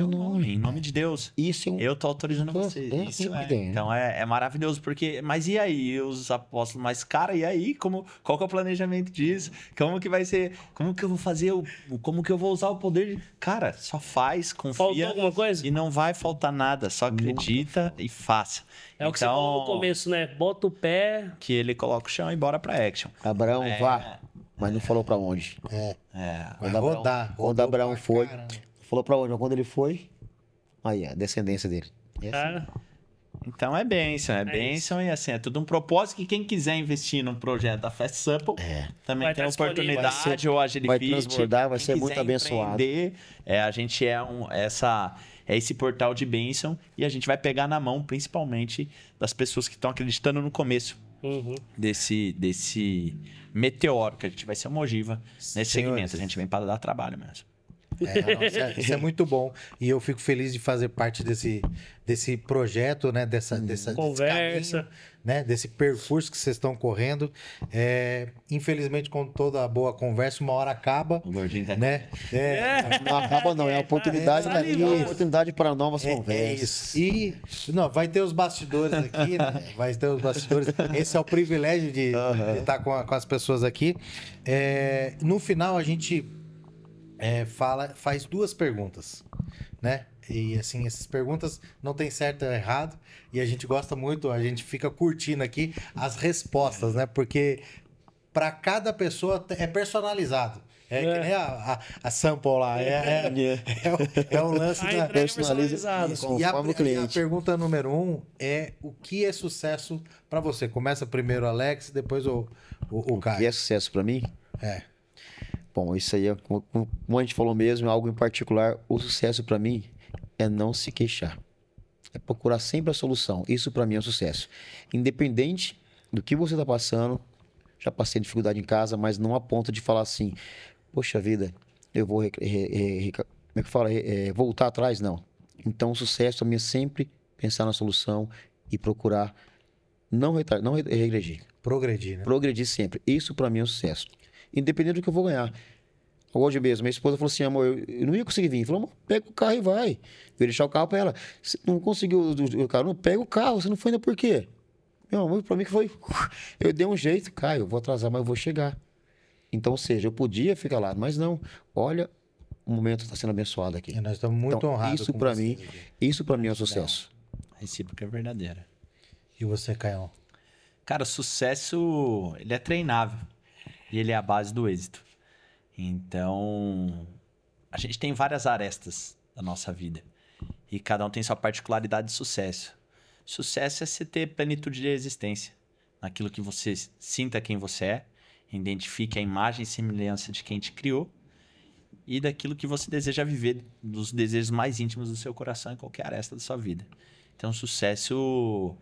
Speaker 3: nome, em nome de Deus.
Speaker 4: Isso é um...
Speaker 3: Eu tô autorizando você. Isso é. Então é maravilhoso, porque... Mas e aí, os apóstolos? Mas, cara, e aí? Qual que é o planejamento disso? Como que vai ser? Como que eu vou fazer? Como que eu vou usar o poder? Cara, só faz,
Speaker 1: Faltou
Speaker 3: confia.
Speaker 1: alguma coisa?
Speaker 3: E não vai faltar nada. Só acredita e faça.
Speaker 1: É o que você falou no começo, né? Bota o pé.
Speaker 3: Que ele coloca o chão e bora pra action.
Speaker 4: Abraão, vá. Mas não falou pra onde.
Speaker 2: Vai rodar.
Speaker 4: Quando Abraão foi, falou pra onde, mas quando ele foi, aí a descendência dele.
Speaker 1: Cara,
Speaker 3: Então é bênção, bênção e assim, é tudo um propósito que quem quiser investir no projeto da Fast Supple também
Speaker 1: Vai
Speaker 3: tem
Speaker 1: estar disponível.
Speaker 3: oportunidade, ou Agilifit.
Speaker 4: vai transbordar, vai
Speaker 3: Quem
Speaker 4: ser
Speaker 3: quiser
Speaker 4: muito abençoado.
Speaker 3: empreender, a gente é esse portal de bênção e a gente vai pegar na mão, principalmente, das pessoas que estão acreditando no começo desse meteoro, que a gente vai ser uma ogiva nesse segmento. A gente vem para dar trabalho mesmo.
Speaker 2: Isso é muito bom. E eu fico feliz de fazer parte desse projeto, né? Dessa
Speaker 1: Conversa.
Speaker 2: desse caminho, né? Desse percurso que vocês estão correndo. Infelizmente, com toda a boa conversa, uma hora acaba.
Speaker 3: O gordinho tá...
Speaker 2: Né?
Speaker 4: Não acaba não, é uma oportunidade,
Speaker 2: ali,
Speaker 4: é uma oportunidade para novas conversas.
Speaker 2: E não, vai ter os bastidores aqui, né? Vai ter os bastidores. Esse é o privilégio de estar com as pessoas aqui. No final, a gente faz duas perguntas, né? E assim, essas perguntas não tem certo ou errado, e a gente gosta muito, a gente fica curtindo aqui as respostas, né? Porque para cada pessoa é personalizado. Que nem a sample lá. É o lance
Speaker 1: A
Speaker 2: da
Speaker 1: entrega personalizada.
Speaker 4: Conforme o cliente.
Speaker 2: A pergunta número 1 é: o que é sucesso para você? Começa primeiro o Alex, depois o Caio.
Speaker 4: E é sucesso para mim?
Speaker 2: É.
Speaker 4: Bom, isso aí, como a gente falou mesmo, algo em particular, o sucesso para mim é não se queixar. É procurar sempre a solução. Isso para mim é um sucesso. Independente do que você está passando, já passei dificuldade em casa, mas não a ponto de falar assim, poxa vida, eu vou voltar atrás, não. Então, o sucesso para mim é sempre pensar na solução e procurar não regredir.
Speaker 2: Progredir, né?
Speaker 4: Progredir sempre. Isso para mim é um sucesso. Independente do que eu vou ganhar. Hoje mesmo, minha esposa falou assim, amor, eu não ia conseguir vir. Falou, amor, pega o carro e vai. Eu ia deixar o carro para ela. Você não conseguiu o carro? Não, pega o carro. Você não foi ainda por quê? Meu amor, para mim que foi... Eu dei um jeito, Caio, eu vou atrasar, mas eu vou chegar. Então, ou seja, eu podia ficar lá, mas não. Olha, o momento está sendo abençoado aqui.
Speaker 2: E nós estamos muito honrados.
Speaker 4: Isso para mim é um sucesso.
Speaker 3: A recíproca é verdadeira.
Speaker 2: E você, Caio?
Speaker 3: Cara, o sucesso, ele é treinável. E ele é a base do êxito. Então, a gente tem várias arestas da nossa vida. E cada um tem sua particularidade de sucesso. Sucesso é você ter plenitude de existência. Naquilo que você sinta quem você é, identifique a imagem e semelhança de quem te criou e daquilo que você deseja viver, dos desejos mais íntimos do seu coração em qualquer aresta da sua vida. Então, sucesso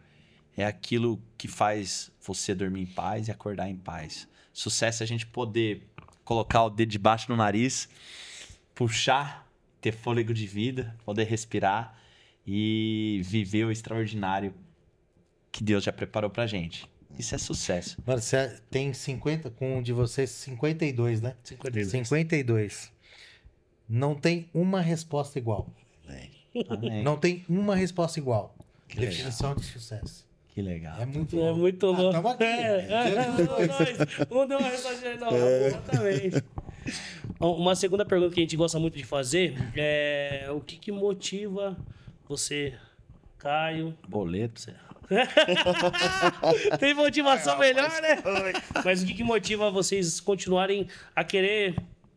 Speaker 3: é aquilo que faz você dormir em paz e acordar em paz. Sucesso é a gente poder colocar o dedo debaixo do nariz, puxar, ter fôlego de vida, poder respirar e viver o extraordinário que Deus já preparou pra gente. Isso é sucesso.
Speaker 2: Mano, você tem 50, com um de vocês, 52, né? 52. Não tem uma resposta igual.
Speaker 3: Amém.
Speaker 2: Não tem uma resposta igual.
Speaker 3: Que
Speaker 2: Definição de sucesso.
Speaker 3: Que legal.
Speaker 2: É muito
Speaker 1: É muito louco.
Speaker 2: Tamo aqui.
Speaker 1: Um deu uma resposta não, exatamente. Uma segunda pergunta que a gente gosta muito de fazer é o que motiva você, Caio?
Speaker 3: Boleto.
Speaker 1: Tem motivação melhor, né? Mas o que motiva vocês continuarem a querer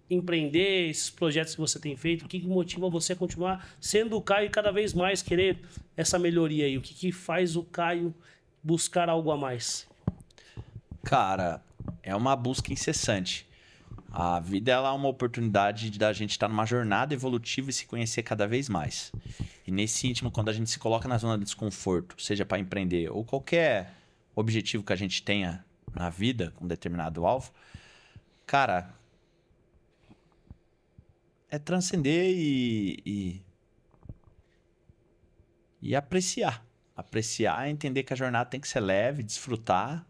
Speaker 1: empreender esses projetos que você tem feito? O que motiva você a continuar sendo o Caio e cada vez mais querer essa melhoria aí? O que faz o Caio buscar algo a mais?
Speaker 3: Cara, é uma busca incessante. A vida ela é uma oportunidade da gente estar numa jornada evolutiva e se conhecer cada vez mais. E nesse íntimo, quando a gente se coloca na zona de desconforto, seja para empreender ou qualquer objetivo que a gente tenha na vida, com um determinado alvo, cara, é transcender e apreciar. Apreciar é entender que a jornada tem que ser leve, desfrutar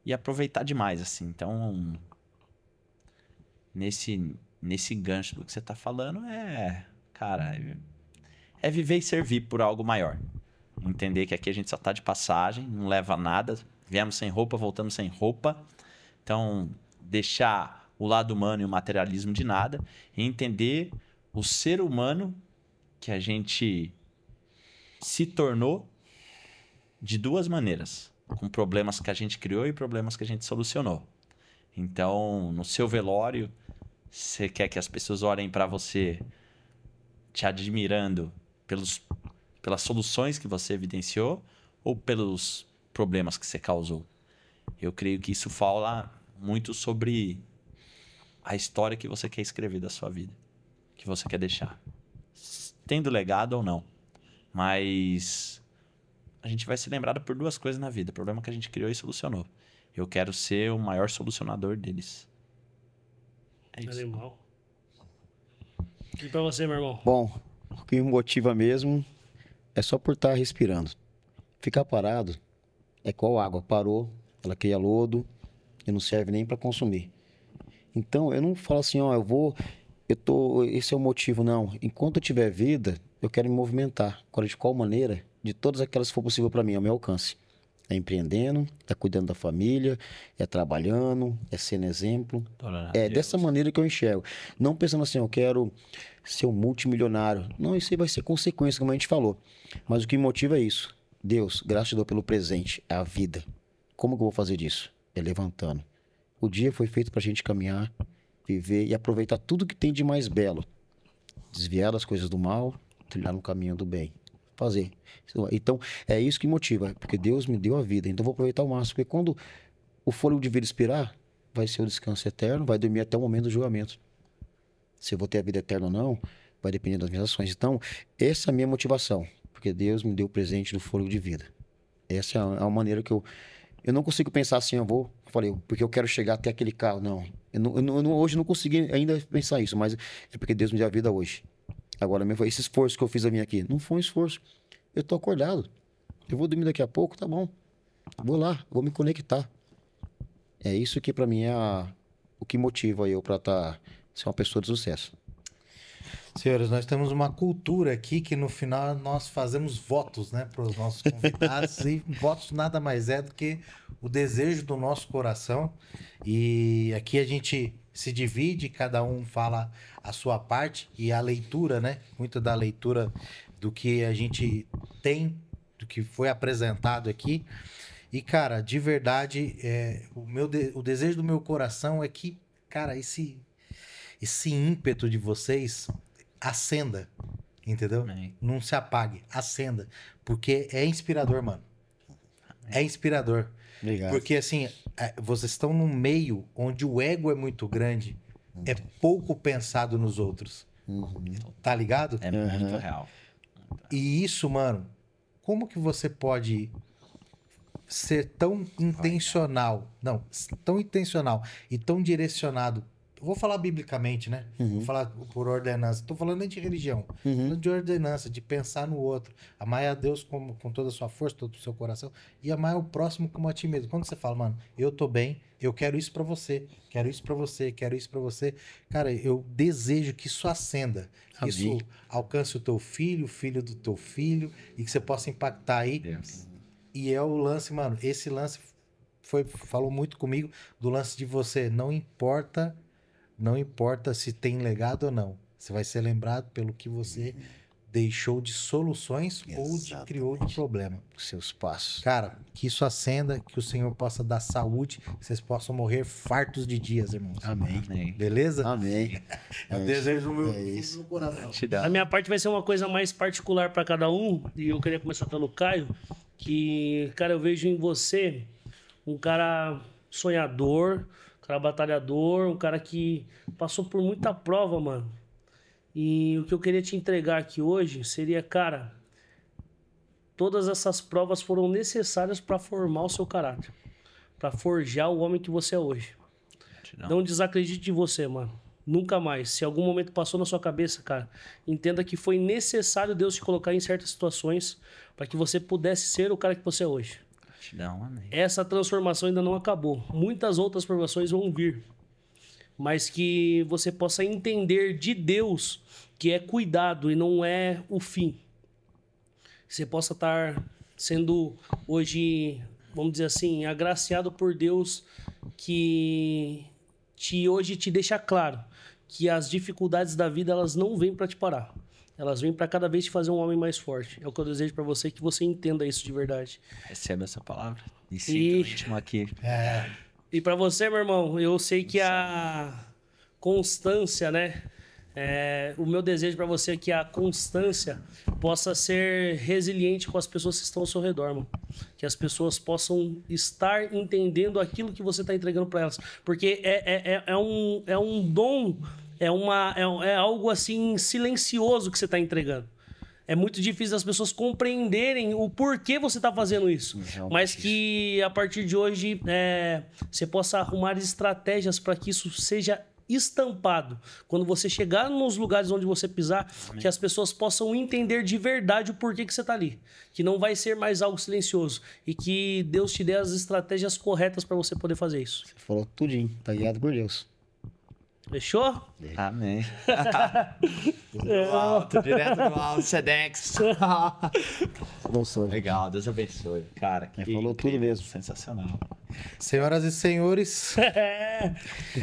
Speaker 3: e aproveitar demais, assim. Então, nesse gancho do que você tá falando, cara, é viver e servir por algo maior. Entender que aqui a gente só tá de passagem, não leva a nada. Viemos sem roupa, voltamos sem roupa. Então, deixar o lado humano e o materialismo de nada e entender o ser humano que a gente se tornou de duas maneiras, com problemas que a gente criou e problemas que a gente solucionou. Então, no seu velório, você quer que as pessoas olhem para você te admirando pelas soluções que você evidenciou ou pelos problemas que você causou? Eu creio que isso fala muito sobre a história que você quer escrever da sua vida, que você quer deixar, tendo legado ou não. Mas a gente vai ser lembrado por duas coisas na vida: problema que a gente criou e solucionou. Eu quero ser o maior solucionador deles. É isso.
Speaker 1: Animal. E pra você, meu irmão?
Speaker 4: Bom, o que me motiva mesmo é só por estar respirando. Ficar parado é igual água. Parou, ela cria lodo e não serve nem para consumir. Então, eu não falo assim, ó, esse é o motivo, não. Enquanto eu tiver vida, eu quero me movimentar. Agora, de qual maneira? De todas aquelas que for possível para mim, ao meu alcance. É empreendendo, é cuidando da família, é trabalhando, é sendo exemplo. É dessa maneira que eu enxergo. Não pensando assim, eu quero ser um multimilionário. Não, isso aí vai ser consequência, como a gente falou. Mas o que me motiva é isso. Deus, graças a Deus pelo presente, é a vida. Como que eu vou fazer disso? É levantando. O dia foi feito para a gente caminhar, viver e aproveitar tudo que tem de mais belo. Desviar das coisas do mal, trilhar no caminho do bem. Fazer. Então, é isso que motiva, porque Deus me deu a vida, então eu vou aproveitar ao máximo, porque quando o fôlego de vida expirar, vai ser o descanso eterno, vai dormir até o momento do julgamento. Se eu vou ter a vida eterna ou não, vai depender das minhas ações. Então, essa é a minha motivação, porque Deus me deu o presente do fôlego de vida. Essa é a maneira que eu não consigo pensar assim, porque eu quero chegar até aquele carro, não. Hoje eu não consegui ainda pensar isso, mas é porque Deus me deu a vida hoje. Agora, esse esforço que eu fiz a vir aqui, não foi um esforço. Eu tô acordado. Eu vou dormir daqui a pouco, tá bom. Vou lá, vou me conectar. É isso que para mim é o que motiva eu para ser uma pessoa de sucesso.
Speaker 2: Senhores, nós temos uma cultura aqui que no final nós fazemos votos, né, para os nossos convidados. E votos nada mais é do que o desejo do nosso coração. E aqui a gente se divide, cada um fala a sua parte e a leitura, né? Muito da leitura do que a gente tem, do que foi apresentado aqui. E, cara, de verdade, o desejo do meu coração é que, cara, esse ímpeto de vocês acenda, entendeu?
Speaker 3: Amém.
Speaker 2: Não se apague, acenda. Porque é inspirador, mano. É inspirador.
Speaker 4: Obrigado.
Speaker 2: Porque, assim, vocês estão num meio onde o ego é muito grande, é pouco pensado nos outros. Tá ligado?
Speaker 3: É muito real.
Speaker 2: E isso, mano, como que você pode ser tão intencional? Não, tão intencional e tão direcionado. Eu vou falar biblicamente, né? Vou falar por ordenança. Tô falando nem de religião. Falando de ordenança, de pensar no outro. Amar a Deus com toda a sua força, todo o seu coração. E amar o próximo como a ti mesmo. Quando você fala, mano, eu tô bem, eu quero isso pra você. Quero isso pra você, quero isso pra você. Cara, eu desejo que isso acenda. Que isso alcance o teu filho, o filho do teu filho. E que você possa impactar aí.
Speaker 3: Deus.
Speaker 2: E é o lance, mano. Esse lance falou muito comigo do lance de você. Não importa se tem legado ou não. Você vai ser lembrado pelo que você deixou de soluções ou criou de problema.
Speaker 4: Os seus passos.
Speaker 2: Cara, que isso acenda, que o Senhor possa dar saúde, que vocês possam morrer fartos de dias, irmãos.
Speaker 3: Amém.
Speaker 2: Beleza?
Speaker 4: Amém.
Speaker 2: É o desejo do meu coração.
Speaker 1: A minha parte vai ser uma coisa mais particular para cada um. E eu queria começar pelo Caio. Que, cara, eu vejo em você um cara sonhador, um cara batalhador, um cara que passou por muita prova, mano. E o que eu queria te entregar aqui hoje seria, cara, todas essas provas foram necessárias para formar o seu caráter, para forjar o homem que você é hoje. Não desacredite em você, mano. Nunca mais. Se algum momento passou na sua cabeça, cara, entenda que foi necessário Deus te colocar em certas situações para que você pudesse ser o cara que você é hoje.
Speaker 3: Gratidão, amém.
Speaker 1: Essa transformação ainda não acabou. Muitas outras provações vão vir. Mas que você possa entender de Deus que é cuidado e não é o fim. Você possa estar sendo hoje, vamos dizer assim, agraciado por Deus que hoje te deixa claro que as dificuldades da vida elas não vêm para te parar. Elas vêm para cada vez te fazer um homem mais forte. É o que eu desejo para você, que você entenda isso de verdade.
Speaker 3: Receba essa palavra. Me sinto íntimo aqui.
Speaker 1: E para você, meu irmão, eu sei que a constância, né? O meu desejo para você é que a constância possa ser resiliente com as pessoas que estão ao seu redor, mano. Que as pessoas possam estar entendendo aquilo que você está entregando para elas. Porque é um dom, é algo assim silencioso que você está entregando. É muito difícil as pessoas compreenderem o porquê você está fazendo isso. Mas que a partir de hoje você possa arrumar estratégias para que isso seja estampado. Quando você chegar nos lugares onde você pisar, que as pessoas possam entender de verdade o porquê que você está ali. Que não vai ser mais algo silencioso. E que Deus te dê as estratégias corretas para você poder fazer isso.
Speaker 4: Você falou tudinho, tá guiado por Deus.
Speaker 1: Fechou?
Speaker 3: Amém. Alto, direto do alto, Sedex. Legal, Deus abençoe. Cara, que
Speaker 4: falou tudo mesmo.
Speaker 3: Sensacional.
Speaker 2: Senhoras e senhores,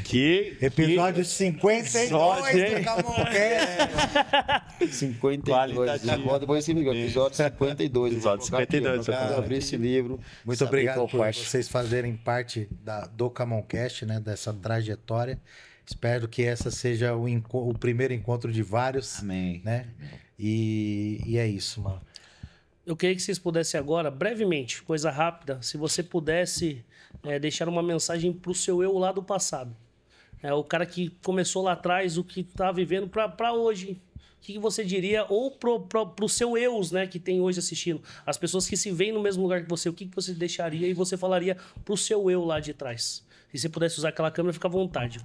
Speaker 3: Que
Speaker 2: episódio 52 do Camoncast.
Speaker 4: 52. Agora depois esse livro, episódio 52.
Speaker 3: Episódio 52.
Speaker 4: Quando abrir esse livro.
Speaker 2: Muito obrigado por vocês fazerem parte do Camoncast, né, dessa trajetória. Espero que essa seja o primeiro encontro de vários.
Speaker 3: Amém.
Speaker 2: Né? E é isso, mano.
Speaker 1: Eu queria que vocês pudessem agora, brevemente, coisa rápida, se você pudesse deixar uma mensagem para o seu eu lá do passado. O cara que começou lá atrás, o que está vivendo para hoje. O que você diria? Ou pro seu eus, né, que tem hoje assistindo. As pessoas que se veem no mesmo lugar que você, o que você deixaria e você falaria pro seu eu lá de trás? Se você pudesse usar aquela câmera, fica à vontade.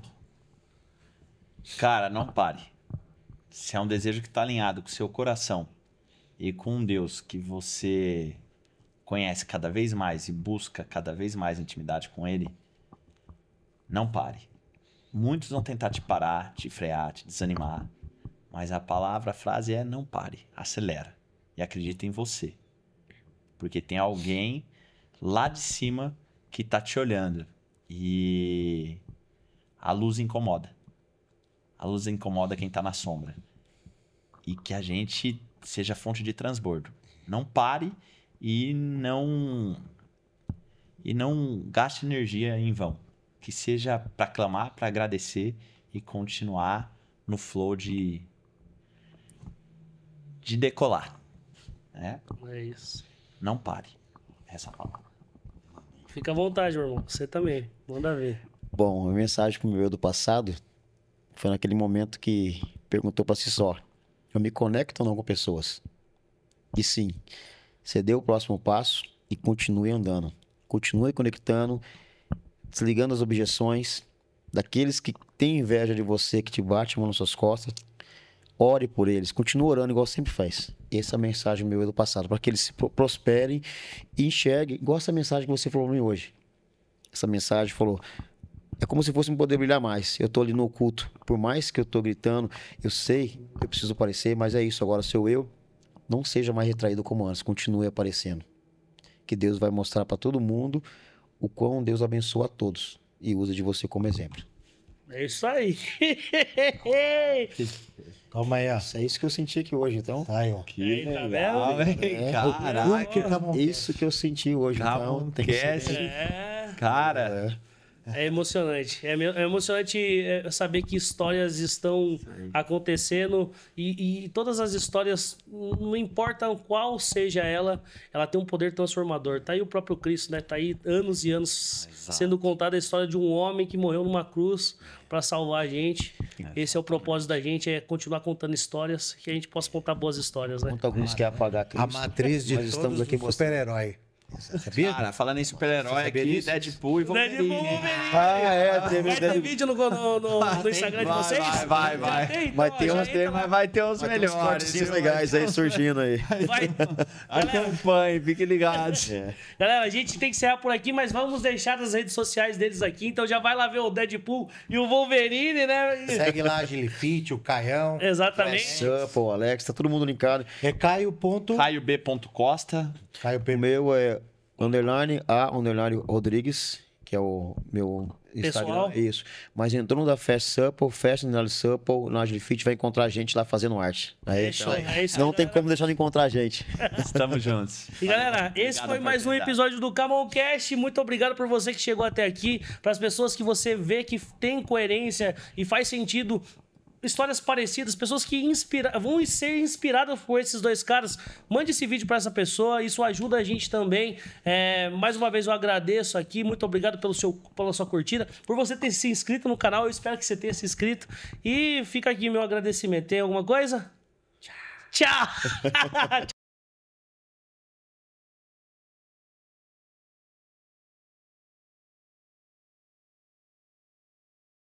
Speaker 3: Cara, não pare. Se é um desejo que está alinhado com o seu coração e com um Deus que você conhece cada vez mais e busca cada vez mais intimidade com Ele, não pare. Muitos vão tentar te parar, te frear, te desanimar, mas a frase é não pare, acelera e acredita em você. Porque tem alguém lá de cima que está te olhando e a luz incomoda. A luz incomoda quem está na sombra. E que a gente seja fonte de transbordo. Não pare e não gaste energia em vão. Que seja para clamar, para agradecer e continuar no flow de decolar. Né?
Speaker 1: É isso.
Speaker 3: Não pare. Essa palavra.
Speaker 1: Fica à vontade, meu irmão. Você também. Manda ver.
Speaker 4: Bom, a mensagem pro meu eu do passado foi naquele momento que perguntou para si só: eu me conecto ou não com pessoas? E sim, você deu o próximo passo e continue andando. Continue conectando, desligando as objeções daqueles que têm inveja de você, que te bate a mão nas suas costas. Ore por eles, continue orando igual sempre faz. Essa é a mensagem meu do passado, para que eles se prosperem e enxerguem, igual essa mensagem que você falou para mim hoje. Essa mensagem falou: é como se fosse um poder brilhar mais. Eu estou ali no oculto. Por mais que eu estou gritando, eu sei, eu preciso aparecer, mas é isso. Agora, seu eu, não seja mais retraído como antes. Continue aparecendo. Que Deus vai mostrar para todo mundo o quão Deus abençoa a todos. E usa de você como exemplo.
Speaker 1: É isso aí.
Speaker 2: Toma aí, ó.
Speaker 4: É isso que eu senti aqui hoje, então.
Speaker 2: Tá aí, ó.
Speaker 3: Que
Speaker 1: Tá
Speaker 3: legal,
Speaker 1: vendo?
Speaker 3: velho. Caraca.
Speaker 4: Isso que eu senti hoje, então. Tem que ser.
Speaker 3: Cara.
Speaker 1: É emocionante. É emocionante saber que histórias estão acontecendo e todas as histórias, não importa qual seja ela tem um poder transformador. Tá aí o próprio Cristo, né? Tá aí anos e anos sendo contada a história de um homem que morreu numa cruz para salvar a gente. Esse é o propósito da gente, é continuar contando histórias, que a gente possa contar boas histórias, né?
Speaker 4: Alguns querem apagar Cristo.
Speaker 2: A matriz de
Speaker 4: Nós estamos
Speaker 2: todos
Speaker 4: aqui
Speaker 2: do super-herói. Sabia?
Speaker 3: Cara, falando em super-herói
Speaker 2: Sabia
Speaker 3: aqui,
Speaker 2: disso?
Speaker 3: Deadpool e Wolverine.
Speaker 1: Deadpool, Wolverine.
Speaker 4: Teve
Speaker 1: Vai ter vídeo no Instagram de vocês?
Speaker 3: Vai.
Speaker 1: Já tem, então,
Speaker 4: Vai ter
Speaker 1: já
Speaker 4: uns-
Speaker 1: entra lá.
Speaker 3: Vai ter uns
Speaker 4: Vai ter uns
Speaker 3: melhores.
Speaker 4: cortezinhos legais aí surgindo aí.
Speaker 1: Vai.
Speaker 3: Acompanhe, fiquem ligados.
Speaker 1: Galera, a gente tem que encerrar por aqui, mas vamos deixar as redes sociais deles aqui. Então já vai lá ver o Deadpool e o Wolverine, né?
Speaker 2: Segue lá a Gilifite, o Caião.
Speaker 1: Exatamente.
Speaker 4: Sampa, o Alex, tá todo mundo linkado.
Speaker 2: É Caio.
Speaker 3: CaioB.Costa.
Speaker 2: Caio P.
Speaker 4: O meu é _Rodrigues, que é o meu
Speaker 1: Pessoal.
Speaker 4: Instagram. Isso. Mas entrou no da Fast Supple, na Agilifit, vai encontrar a gente lá fazendo arte. Aí,
Speaker 1: Fechou. É isso aí,
Speaker 4: não tem
Speaker 1: galera.
Speaker 4: como deixar de encontrar a gente.
Speaker 3: Estamos juntos.
Speaker 1: E galera, esse
Speaker 3: Obrigado
Speaker 1: foi
Speaker 3: por
Speaker 1: mais um
Speaker 3: oportunidade.
Speaker 1: episódio do Camoncast. Muito obrigado por você que chegou até aqui. Para as pessoas que você vê que tem coerência e faz sentido. Histórias parecidas, pessoas que vão ser inspiradas por esses dois caras. Mande esse vídeo para essa pessoa, isso ajuda a gente também. Mais uma vez eu agradeço aqui, muito obrigado pela sua curtida, por você ter se inscrito no canal. Eu espero que você tenha se inscrito. E fica aqui meu agradecimento. Tem alguma coisa? Tchau!